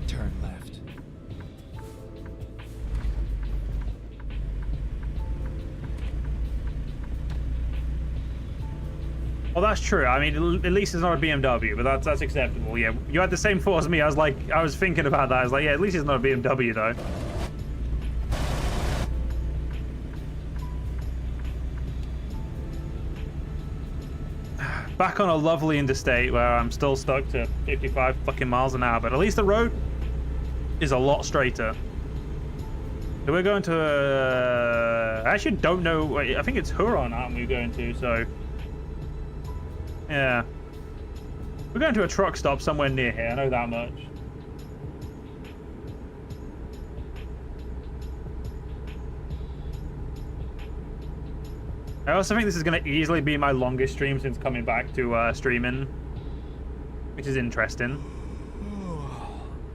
Turn left. Well, that's true. I mean, at least it's not a BMW, but that's acceptable. Yeah, you had the same thought as me. I was thinking about that. I was like, yeah, at least it's not a BMW though. Back on a lovely interstate where I'm still stuck to 55 fucking miles an hour, but at least the road is a lot straighter. So we're going to, I actually don't know, wait, I think it's Huron, aren't we going to, so. Yeah. We're going to a truck stop somewhere near here, I know that much. I also think this is going to easily be my longest stream since coming back to streaming, which is interesting.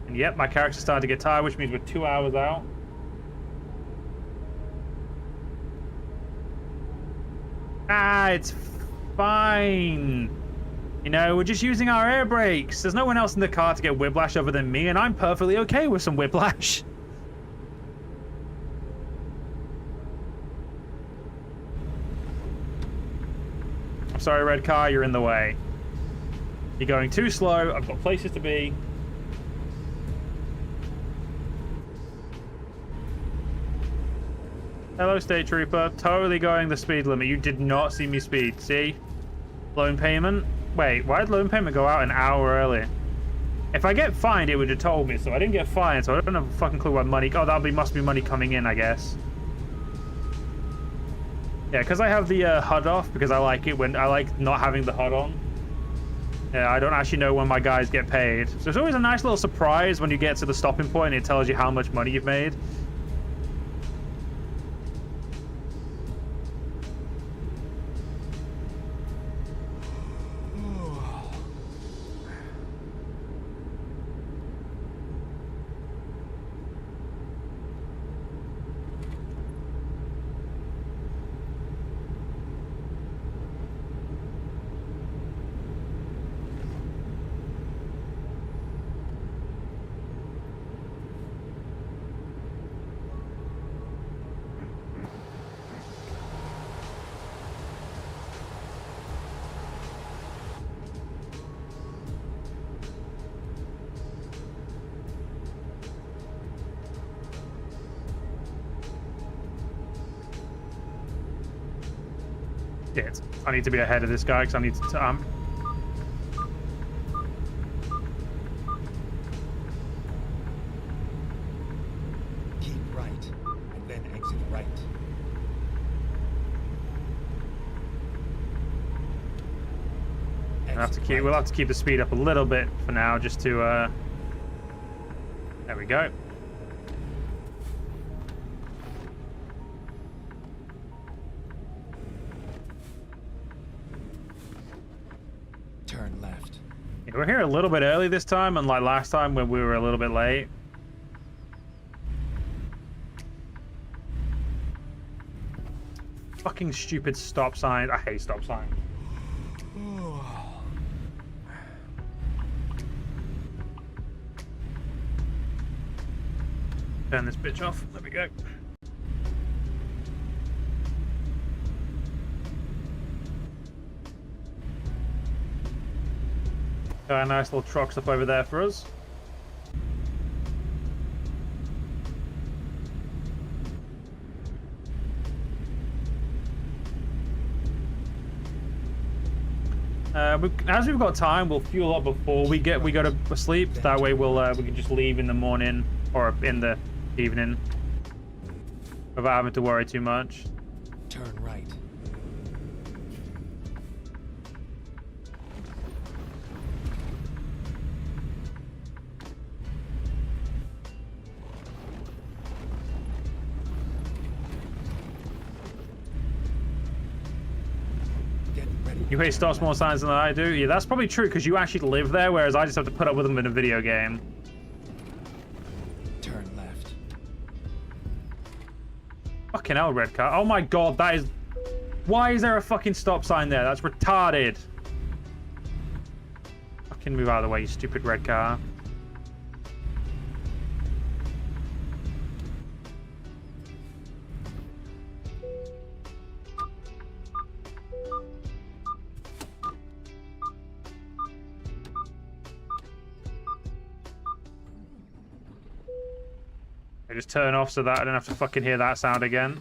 And yep, my character's starting to get tired, which means we're 2 hours out. Ah, it's fine. You know, we're just using our air brakes. There's no one else in the car to get whiplash other than me, and I'm perfectly okay with some whiplash. I'm sorry, red car, you're in the way. You're going too slow. I've got places to be. Hello, State Trooper. Totally going the speed limit. You did not see me speed. See? Loan payment? Wait, why did loan payment go out an hour early? If I get fined, it would have told me. So I didn't get fined, so I don't have a fucking clue what money. Oh, must be money coming in, I guess. Yeah, because I have the HUD off, because I like it when I like not having the HUD on. Yeah, I don't actually know when my guys get paid. So it's always a nice little surprise when you get to the stopping point and it tells you how much money you've made. Shit. I need to be ahead of this guy because I need to Keep right, and then exit right. we'll have to keep the speed up a little bit for now, just to there we go. Turn left. Yeah, we're here a little bit early this time, unlike last time when we were a little bit late. Fucking stupid stop signs. I hate stop signs. Turn this bitch off. There we go. Got a nice little truck stop over there for us. As we've got time, we'll fuel up before we go to sleep. That way, we can just leave in the morning or in the evening without having to worry too much. Turn right. You hate stop more signs than I do? Yeah, that's probably true because you actually live there, whereas I just have to put up with them in a video game. Turn left. Fucking hell, red car. Oh my god, that is... Why is there a fucking stop sign there? That's retarded. Fucking move out of the way, you stupid red car. I just turn off so that I don't have to fucking hear that sound again.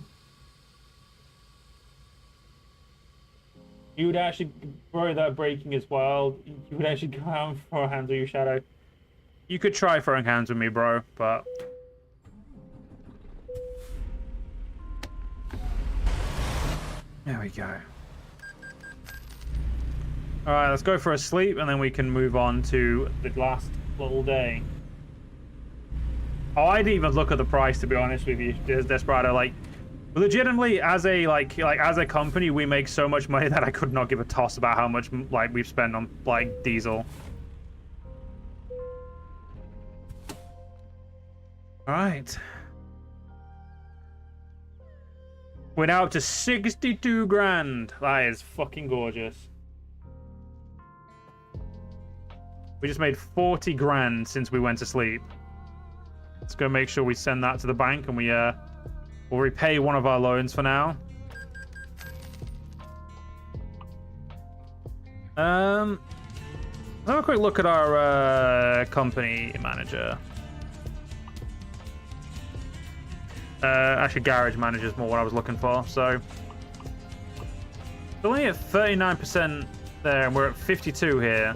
You would actually worry that braking as well. You would actually go out and throw hands with your shadow. You could try throwing hands with me, bro, but... There we go. Alright, let's go for a sleep, and then we can move on to the last little day. Oh, I didn't even look at the price, to be honest with you, Desperado. Like, legitimately, as a as a company, we make so much money that I could not give a toss about how much like we've spent on like diesel. All right, we're now up to 62 grand. That is fucking gorgeous. We just made 40 grand since we went to sleep. Let's go make sure we send that to the bank, and we'll repay one of our loans for now. Let's have a quick look at our company manager. Actually, garage manager is more what I was looking for. So, we're only at 39% there, and we're at 52 here.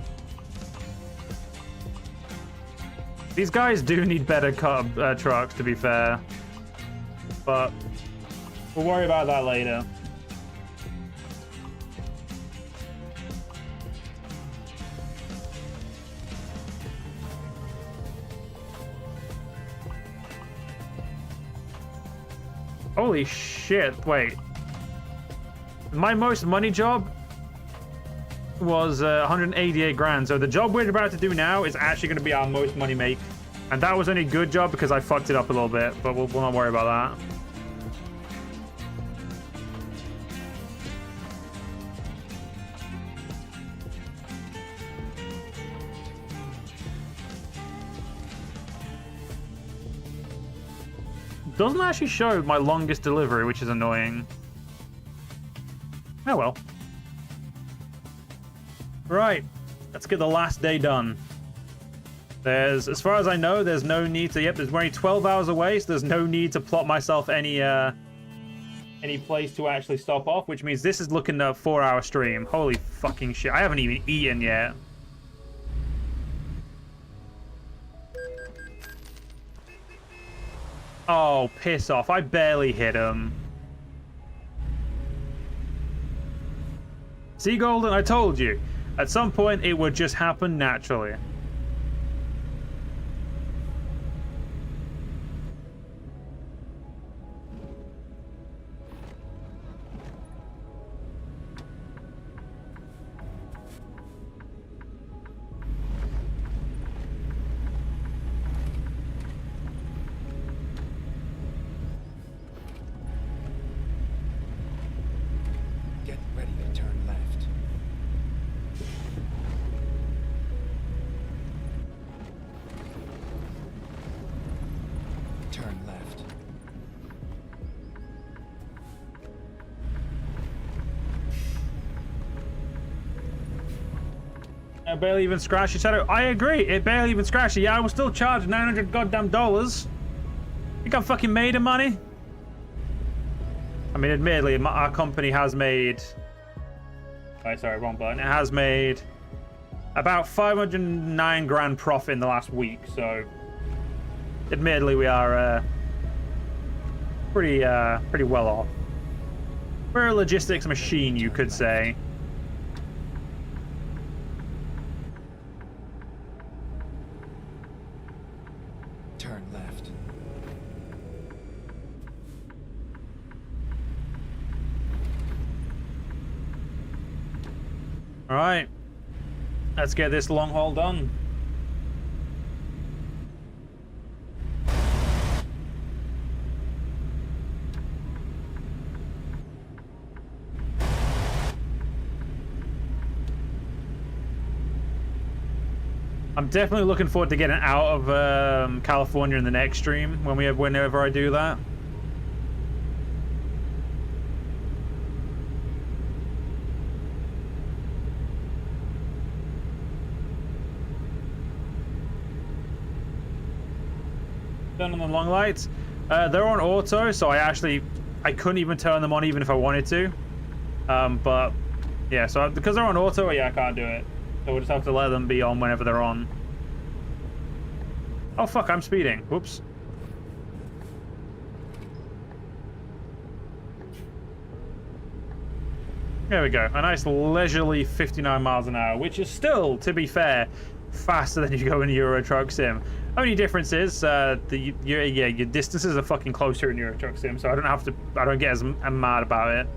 These guys do need better trucks, to be fair. But we'll worry about that later. Holy shit, wait. My most money job was 188 grand. So the job we're about to do now is actually going to be our most money make. And that was only a good job because I fucked it up a little bit, but we'll not worry about that. Doesn't actually show my longest delivery, which is annoying. Oh well. Right, let's get the last day done. There's, as far as I know, there's no need to, yep, there's only 12 hours away, so there's no need to plot myself any place to actually stop off, which means this is looking at a 4-hour stream. Holy fucking shit, I haven't even eaten yet. Oh, piss off, I barely hit him. See, Golden, I told you. At some point, it would just happen naturally. Get ready to turn left. Turn left. I barely even scratched your shadow. I agree, it barely even scratched it. Yeah, I was still charged $900 goddamn dollars. Think I fucking made the money? I mean, admittedly, our company has made... Oh, sorry, wrong button. It has made about 509 grand profit in the last week, so... Admittedly, we are pretty well off. We're a logistics machine, you could say. Turn left. All right, let's get this long haul done. I'm definitely looking forward to getting out of California in the next stream whenever I do that. Turn on the long lights. They're on auto, so I couldn't even turn them on even if I wanted to. But yeah, so because they're on auto, yeah, I can't do it. So we'll just have to let them be on whenever they're on. Oh fuck, I'm speeding. Whoops. There we go. A nice leisurely 59 miles an hour, which is still, to be fair, faster than you go in Euro Truck Sim. Only difference is your distances are fucking closer in Euro Truck Sim, so I don't get as mad about it.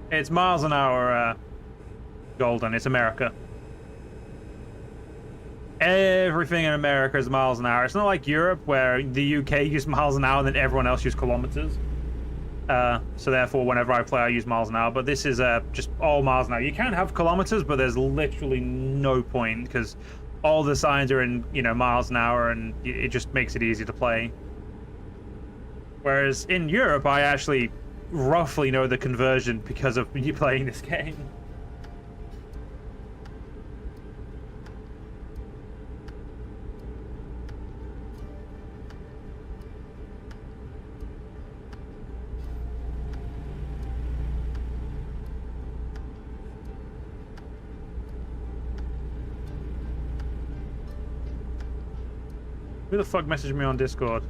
It's miles an hour, Golden. It's America. Everything in America is miles an hour. It's not like Europe where the UK use miles an hour and then everyone else use kilometers. So therefore, whenever I play, I use miles an hour. But this is just all miles an hour. You can have kilometers, but there's literally no point because all the signs are in, miles an hour, and it just makes it easy to play. Whereas in Europe, I actually roughly know the conversion because of me playing this game. Who the fuck messaged me on Discord?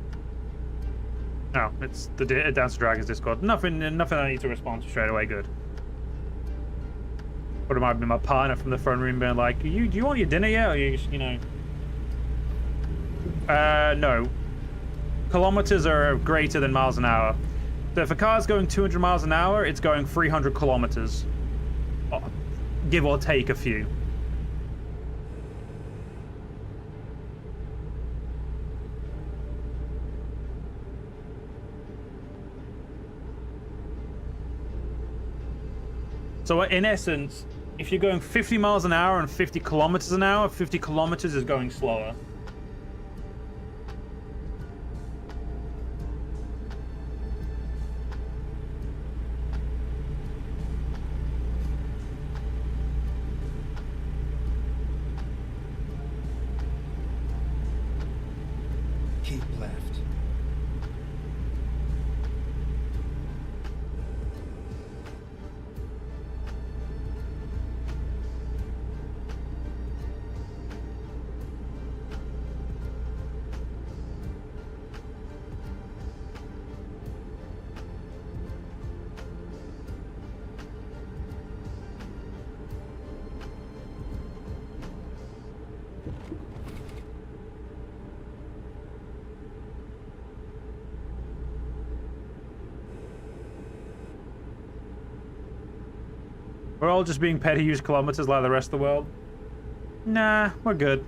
No, it's the Dance of Dragons Discord. Nothing I need to respond to straight away. Good. But it might be my partner from the front room being like, do you want your dinner yet? Or you just, no. Kilometers are greater than miles an hour. So if a car's going 200 miles an hour, it's going 300 kilometers. Give or take a few. So in essence, if you're going 50 miles an hour and 50 kilometers an hour, 50 kilometers is going slower. Keep left. We're all just being petty use kilometers like the rest of the world. Nah, we're good.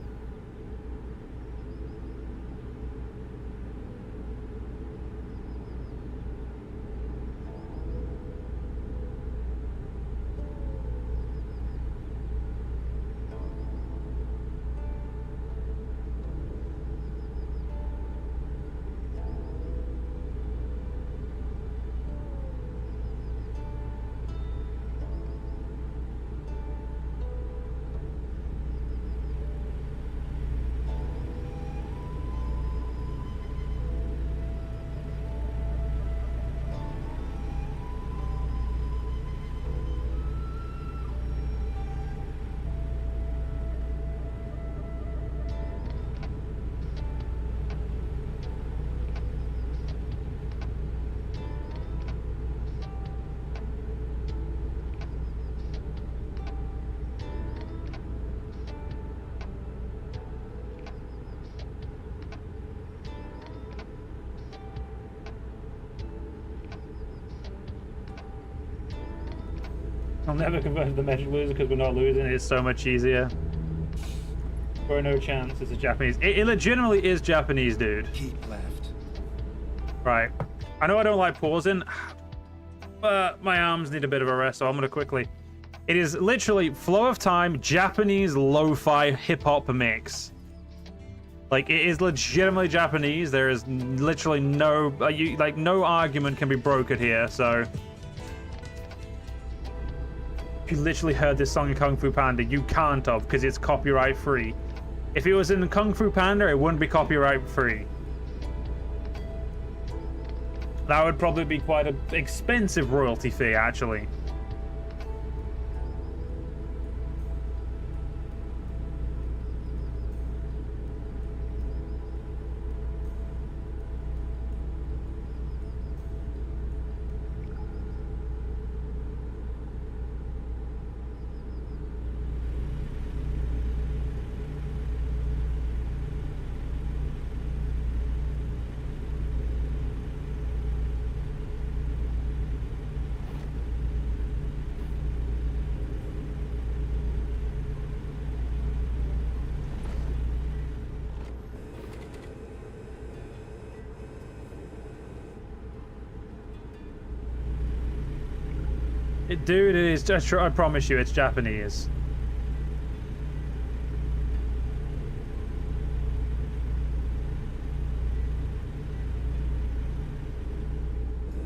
I'll never convert to the measured loser because we're not losing. It's so much easier. For no chance, it's a Japanese. It legitimately is Japanese, dude. Keep left. Right. I know I don't like pausing, but my arms need a bit of a rest, so I'm gonna quickly. It is literally Flow of Time, Japanese lo-fi hip-hop mix. Like, it is legitimately Japanese. There is literally no, no argument can be brokered here, so. If you literally heard this song in Kung Fu Panda, you can't have, because it's copyright free. If it was in Kung Fu Panda, it wouldn't be copyright free. That would probably be quite an expensive royalty fee, actually. Dude, it is just, I promise you, it's Japanese.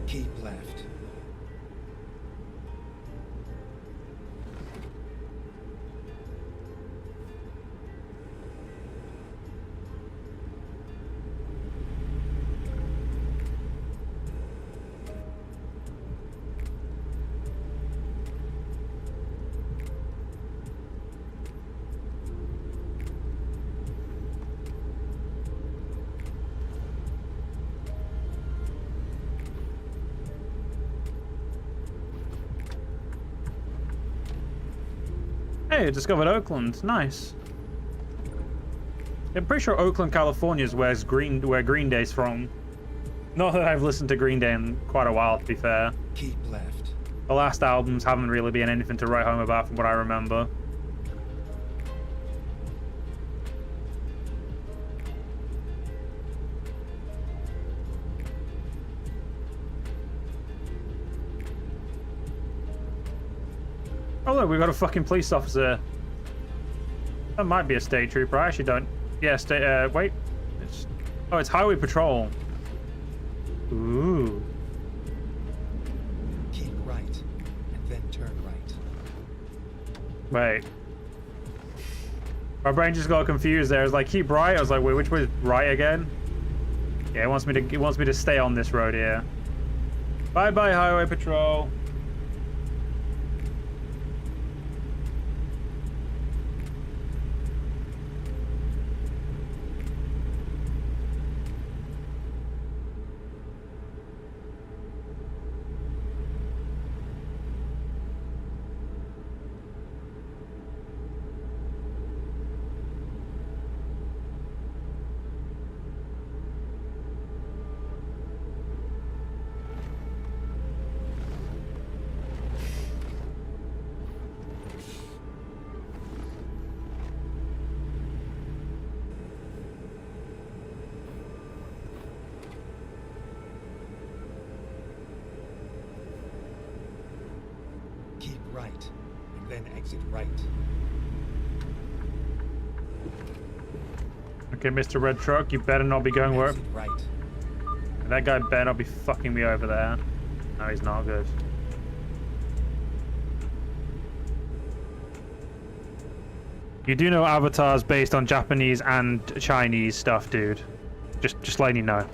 Keep left. Hey, I discovered Oakland. Nice. I'm pretty sure Oakland, California is where Green Day's from. Not that I've listened to Green Day in quite a while, to be fair. Keep left. The last albums haven't really been anything to write home about from what I remember. Oh look, we've got a fucking police officer. That might be a state trooper. I actually don't. Yeah, wait. It's highway patrol. Ooh. Keep right, and then turn right. Wait. My brain just got confused there. It was like keep right. I was like, wait, which way is right again? Yeah, it wants me to stay on this road here. Bye bye, highway patrol. Keep right, and then exit right. Okay, Mr. Red Truck, you better not be going where. Exit right. That guy better not be fucking me over there. No, he's not good. You do know Avatar's based on Japanese and Chinese stuff, dude. Just letting you know.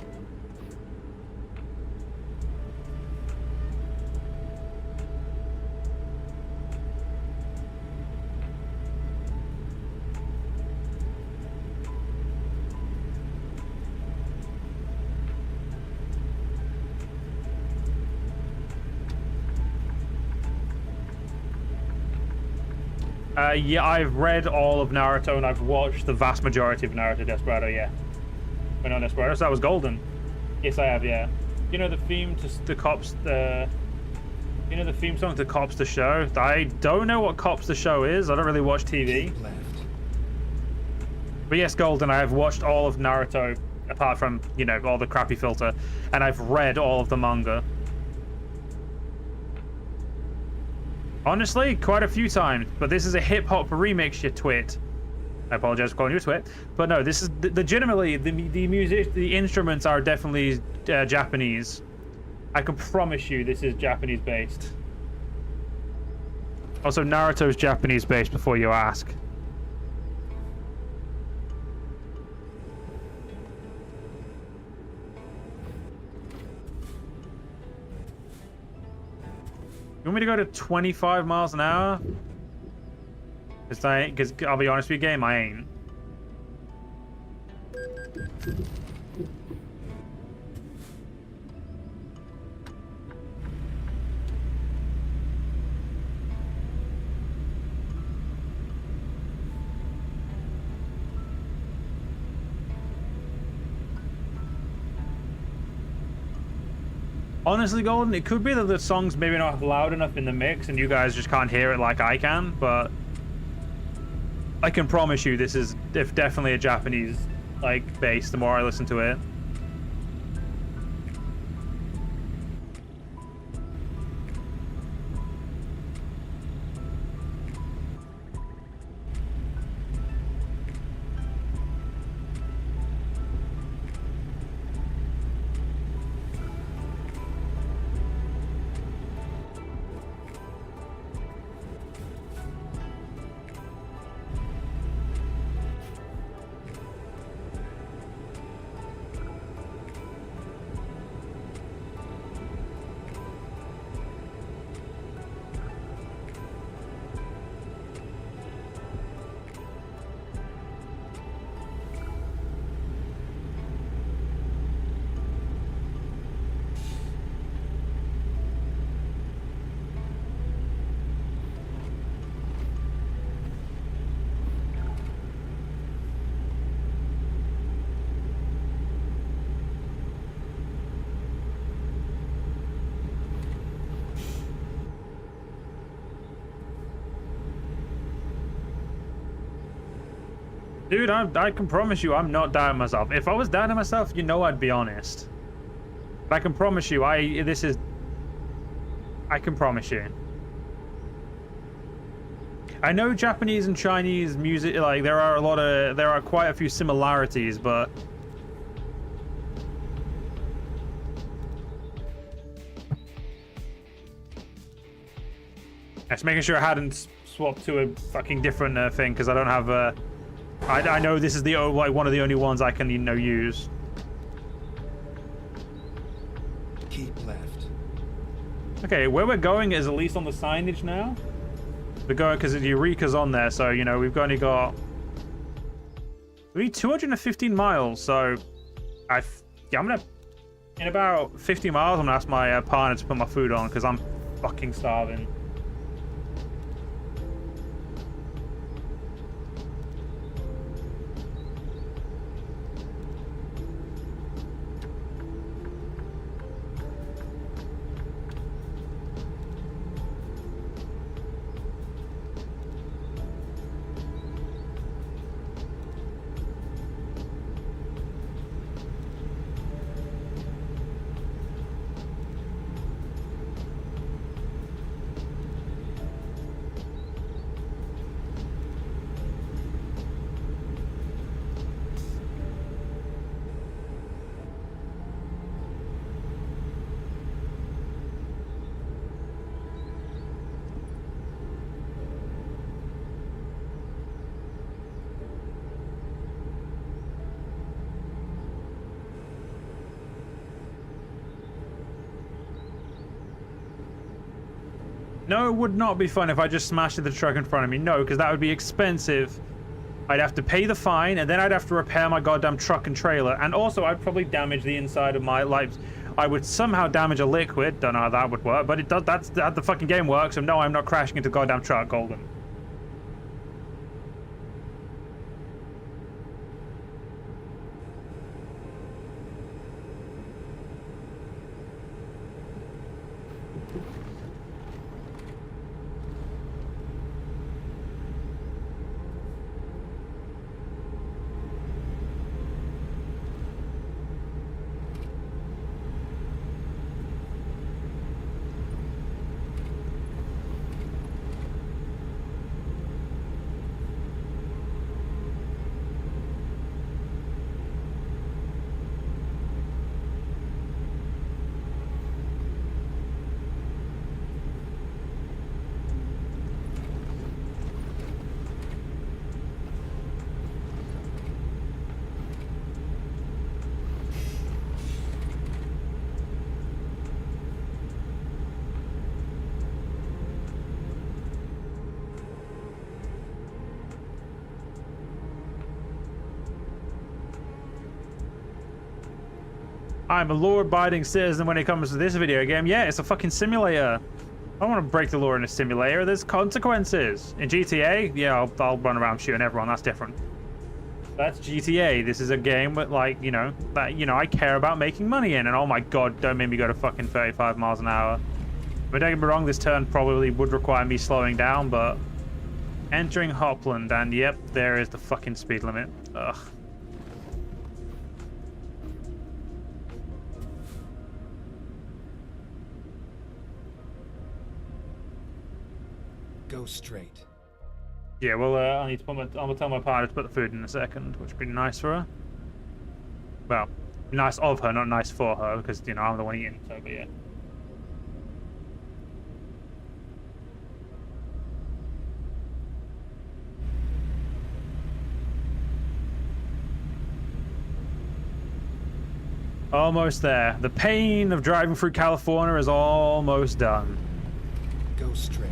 Yeah, I've read all of Naruto and I've watched the vast majority of Naruto Desperado, yeah. But not Desperado, so that was Golden. Yes, I have, yeah. You know the theme to the cops, You know the theme song to Cops the Show? I don't know what Cops the Show is. I don't really watch TV. Keep left. But yes, Golden, I have watched all of Naruto, apart from, you know, all the crappy filter, and I've read all of the manga. Honestly, quite a few times, but this is a hip-hop remix, you twit. I apologize for calling you a twit, but no, this is legitimately, the music, the instruments are definitely Japanese. I can promise you this is Japanese-based. Also, Naruto's Japanese-based before you ask. You want me to go to 25 miles an hour? Because I'll be honest with you, game, I ain't. Honestly, Golden, it could be that the song's maybe not loud enough in the mix and you guys just can't hear it like I can, but I can promise you this is definitely a Japanese, like, bass the more I listen to it. Dude, I can promise you I'm not doubting myself. If I was doubting myself, you know I'd be honest. But I can promise you, I can promise you. I know Japanese and Chinese music, like, there are quite a few similarities, but just making sure I hadn't swapped to a fucking different thing, because I don't have I know this is the like one of the only ones I can, you know, use. Keep left. Okay, where we're going is at least on the signage now. We're going because Eureka's on there, so you know we've only got 215 miles. So I'm gonna in about 50 miles. I'm gonna ask my partner to put my food on because I'm fucking starving. No, it would not be fun if I just smashed the truck in front of me. No, because that would be expensive. I'd have to pay the fine, and then I'd have to repair my goddamn truck and trailer. And also, I'd probably damage the inside of my life. I would somehow damage a liquid. Don't know how that would work, but it does. That's how the fucking game works. So no, I'm not crashing into the goddamn truck, Golden. I'm a law-abiding citizen when it comes to this video game. Yeah, it's a fucking simulator. I don't want to break the law in a simulator. There's consequences. In GTA, yeah, I'll run around shooting everyone. That's different. That's GTA. This is a game with, like, you know, that, you know, I care about making money in. And oh my god, don't make me go to fucking 35 miles an hour. But don't get me wrong, this turn probably would require me slowing down, but entering Hopland, and yep, there is the fucking speed limit. Ugh. Go straight. Yeah, well, I need to put I'm gonna tell my partner to put the food in a second, which would be nice for her. Well, nice of her, not nice for her, because, you know, I'm the one eating, so, but yeah. Almost there. The pain of driving through California is almost done. Go straight.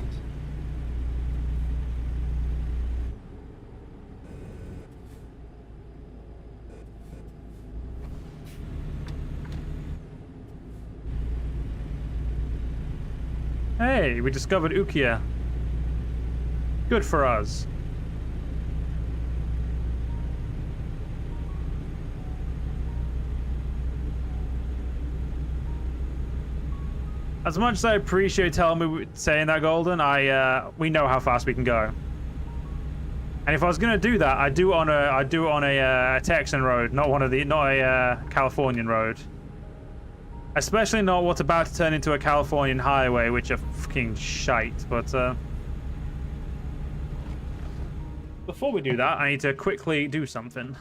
Hey, we discovered Ukiah. Good for us. As much as I appreciate saying that, Golden, we know how fast we can go. And if I was gonna do that, I'd do it on a Texan road, not a Californian road. Especially not what's about to turn into a Californian highway, which are fucking shite. But before we do that, I need to quickly do something.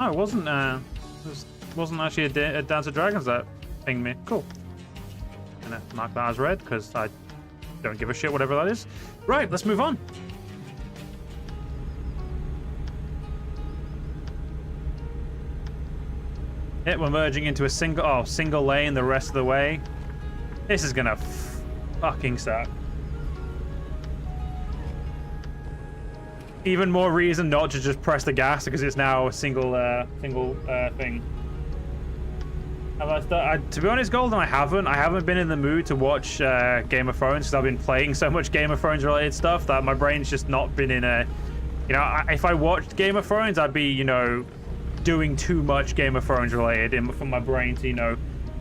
Oh, it wasn't actually a Dance of Dragons that pinged me. Cool. Gonna mark that as red because I don't give a shit whatever that is. Right, let's move on. Yeah, we're merging into a single lane the rest of the way. This is gonna fucking suck. Even more reason not to just press the gas because it's now a single thing. To be honest, Golden, I haven't been in the mood to watch Game of Thrones because I've been playing so much Game of Thrones related stuff that my brain's just not been in a, you know, if I watched Game of Thrones, I'd be, you know, doing too much Game of Thrones related for my brain to, you know,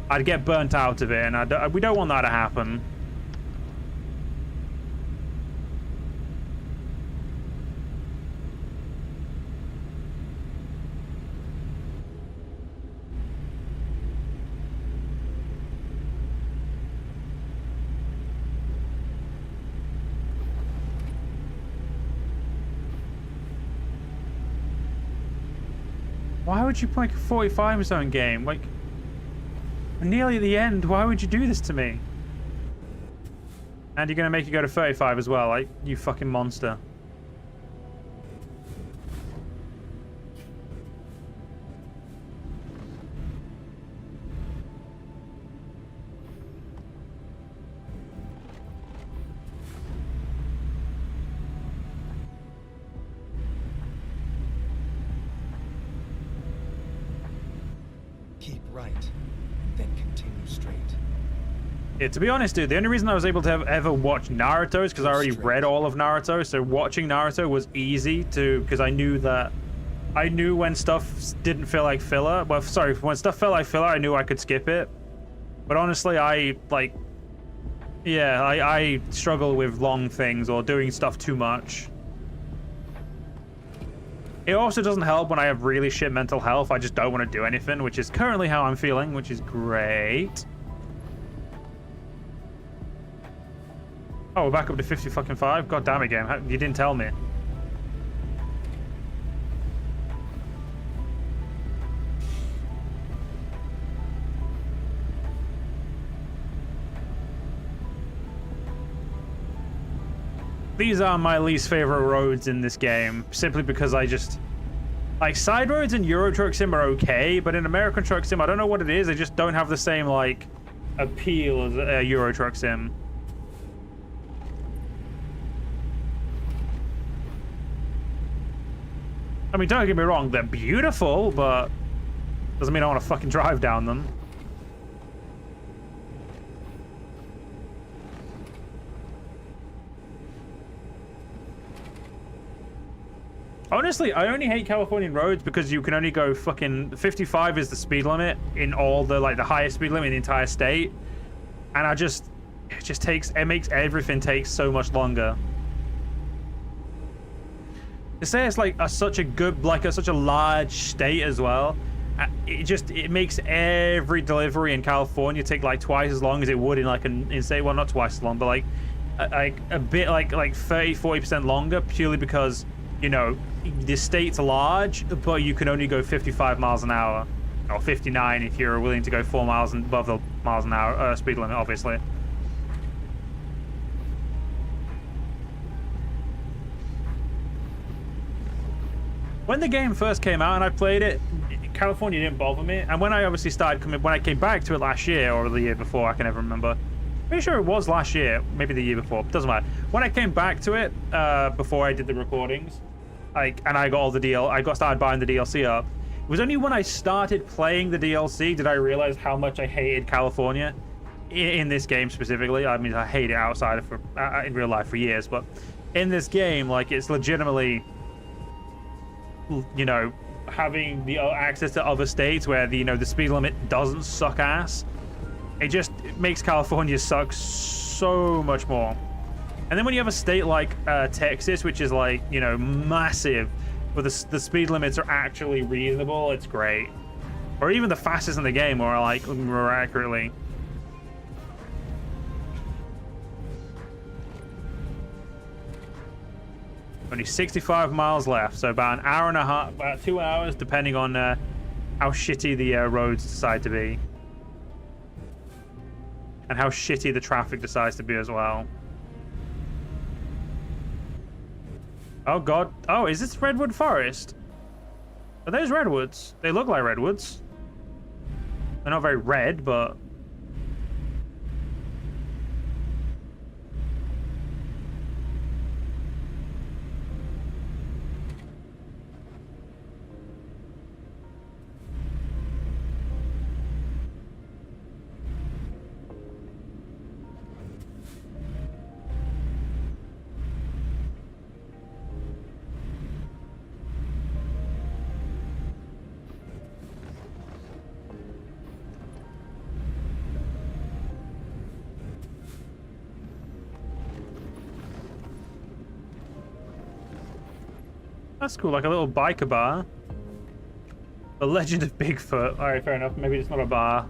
I'd get burnt out of it, and we don't want that to happen. Why would you play a 45 zone game? Like, we're nearly at the end. Why would you do this to me? And you're gonna make it go to 35 as well, like, you fucking monster. Keep right, then continue straight. Yeah, to be honest, dude, the only reason I was able to ever watch Naruto is because I already read all of Naruto, so watching Naruto was easy because I knew when stuff didn't feel like filler. Well, sorry, when stuff felt like filler, I knew I could skip it. But honestly, I struggle with long things or doing stuff too much. It also doesn't help when I have really shit mental health. I just don't want to do anything, which is currently how I'm feeling, which is great. Oh, we're back up to 50 fucking 5? God damn it, game. You didn't tell me. these are my least favorite roads in this game, simply because I just... Like, side roads in Euro Truck Sim are okay, but in American Truck Sim, I don't know what it is. They just don't have the same, like, appeal as Euro Truck Sim. I mean, don't get me wrong, they're beautiful, but doesn't mean I want to fucking drive down them. Honestly, I only hate Californian roads because you can only go fucking 55 is the speed limit in all the, like, the highest speed limit in the entire state. And it makes everything take so much longer. To say it's like such a good, like such a large state as well, it makes every delivery in California take like twice as long as it would in like in state, well, not twice as long, but like a bit like 30-40% longer, purely because, you know, the state's large, but you can only go 55 miles an hour, or 59 if you're willing to go 4 miles above the miles an hour speed limit, obviously. When the game first came out and I played it, California didn't bother me. And when I obviously when I came back to it last year or the year before, I can never remember. Pretty sure it was last year, maybe the year before. Doesn't matter. When I came back to it before I did the recordings, I started buying the DLC up. It was only when I started playing the DLC did I realize how much I hated California in this game specifically. I mean, I hate it outside of in real life for years, but in this game, like, it's legitimately, you know, having the access to other states where the speed limit doesn't suck ass. It makes California suck so much more. And then when you have a state like Texas, which is like, you know, massive, where the speed limits are actually reasonable, it's great. Or even the fastest in the game, or like more accurately. Only 65 miles left, so about an hour and a half, about 2 hours, depending on how shitty the roads decide to be. And how shitty the traffic decides to be as well. Oh god. Oh, is this Redwood Forest? Are those redwoods? They look like redwoods. They're not very red, but... That's cool, like a little biker bar. The Legend of Bigfoot. Alright, fair enough. Maybe it's not a bar.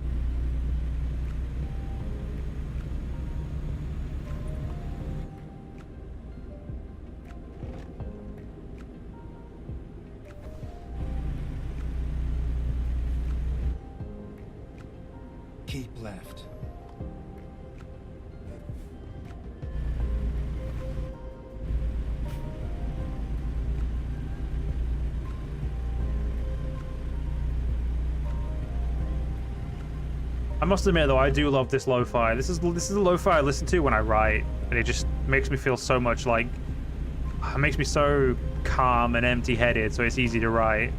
Keep left. I must admit though, I do love this lo-fi. This is the lo-fi I listen to when I write, and it just makes me feel so much like, it makes me so calm and empty-headed, so it's easy to write.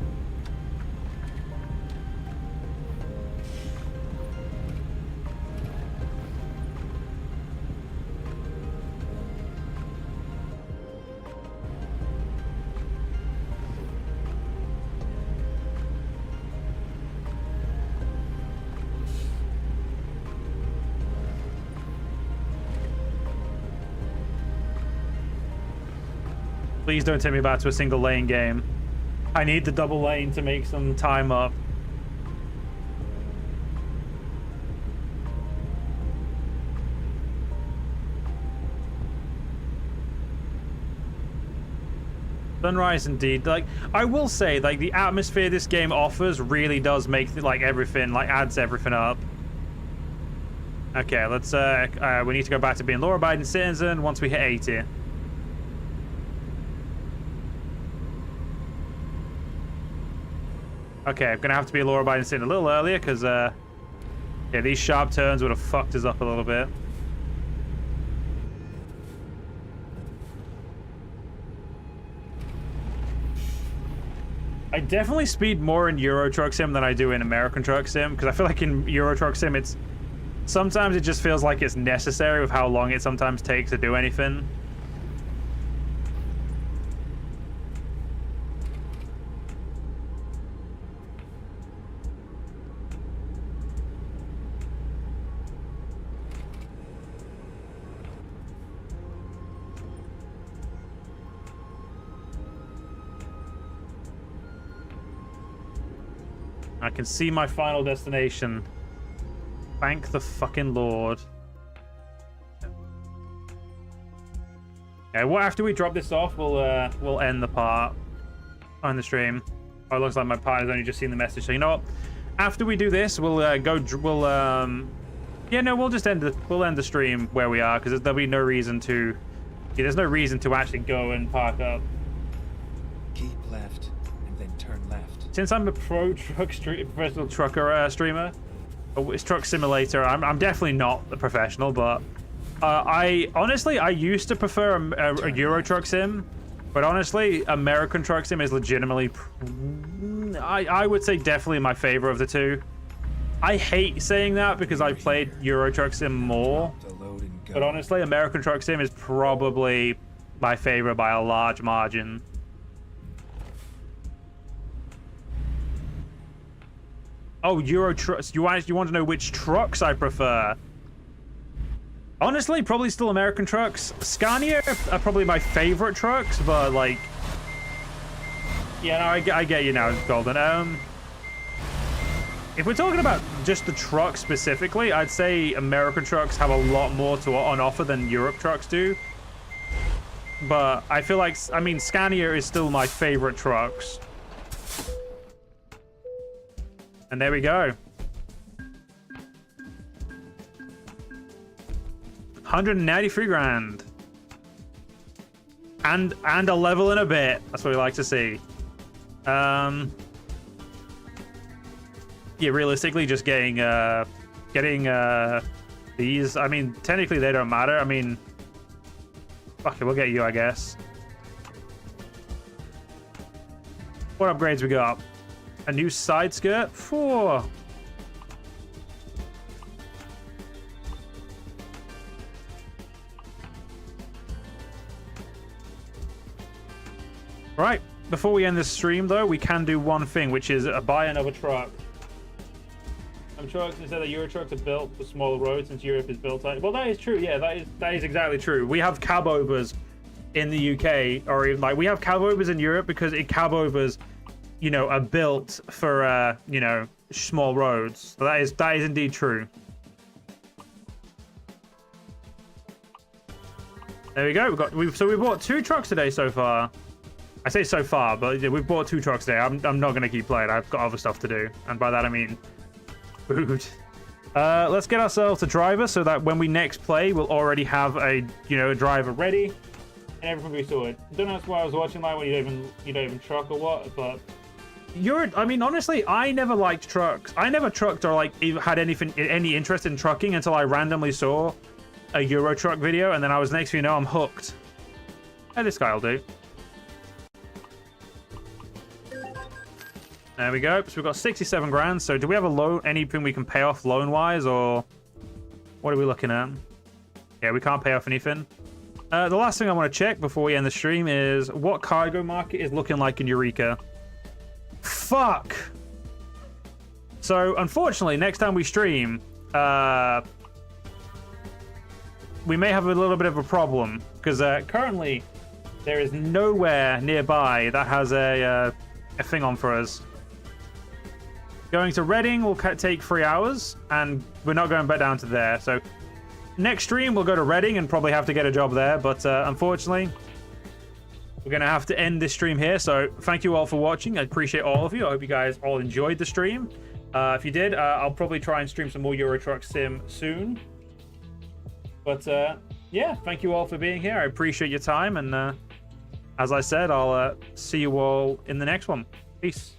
Please don't take me back to a single lane game. I need the double lane to make some time up. Sunrise indeed. Like, I will say, like, the atmosphere this game offers really does make like everything, like, adds everything up. Okay, let's we need to go back to being law-abiding citizen once we hit 80. Okay, I'm gonna have to be law-abiding citizen a little earlier because, yeah, these sharp turns would have fucked us up a little bit. I definitely speed more in Euro Truck Sim than I do in American Truck Sim, because I feel like in Euro Truck Sim, sometimes it just feels like it's necessary with how long it sometimes takes to do anything. I can see my final destination. Thank the fucking Lord. Yeah, well, after we drop this off, we'll end the part on the stream. Oh, it looks like my partner's only just seen the message. So you know what? After we do this, we'll yeah, no, we'll just end the stream where we are because there'll be no reason to. Yeah, there's no reason to actually go and park up. Keep left and then turn left. Since I'm a professional trucker streamer, it's Truck Simulator. I'm definitely not a professional, but I honestly used to prefer a Euro Truck Sim, but honestly, American Truck Sim is legitimately, I would say definitely my favorite of the two. I hate saying that because I played Euro Truck Sim more, but honestly, American Truck Sim is probably my favorite by a large margin. Oh, Euro trucks. You want to know which trucks I prefer? Honestly, probably still American trucks. Scania are probably my favorite trucks, but like, yeah, no, I get you now, Golden. If we're talking about just the truck specifically, I'd say American trucks have a lot more on offer than Europe trucks do. But I feel like, I mean, Scania is still my favorite trucks. And there we go. 193 grand. And a level and a bit. That's what we like to see. Yeah, realistically, just getting these. I mean, technically they don't matter. I mean, fuck it, we'll get you, I guess. What upgrades we got? A new side skirt? 4. Right. Before we end this stream, though, we can do one thing, which is buy another truck. Some trucks, instead of Euro trucks, are built for smaller roads since Europe is built like... Well, that is true. Yeah, that is exactly true. We have cab overs in the UK, or even like we have cab overs in Europe because cab overs, you know, are built for you know, small roads. So that is indeed true. There we go. So we bought 2 trucks today so far. I say so far, but yeah, we've bought 2 trucks today. I'm not gonna keep playing. I've got other stuff to do, and by that I mean food. Let's get ourselves a driver so that when we next play, we'll already have a driver ready and everything will be sorted. Don't know why I was watching like when you don't even truck or what, but. I mean, honestly, I never liked trucks. I never trucked or like had any interest in trucking until I randomly saw a Euro truck video, and then I was next thing you know, I'm hooked. Hey, this guy'll do. There we go. So we've got 67 grand. So do we have a loan? Anything we can pay off loan-wise, or what are we looking at? Yeah, we can't pay off anything. The last thing I want to check before we end the stream is what cargo market is looking like in Eureka. Fuck. So unfortunately, next time we stream, we may have a little bit of a problem because currently there is nowhere nearby that has a thing on for us. Going to Reading will take 3 hours, and we're not going back down to there. So next stream we'll go to Reading and probably have to get a job there, but unfortunately we're going to have to end this stream here. So thank you all for watching. I appreciate all of you. I hope you guys all enjoyed the stream. If you did, I'll probably try and stream some more Euro Truck Sim soon. But yeah, thank you all for being here. I appreciate your time. And as I said, I'll see you all in the next one. Peace.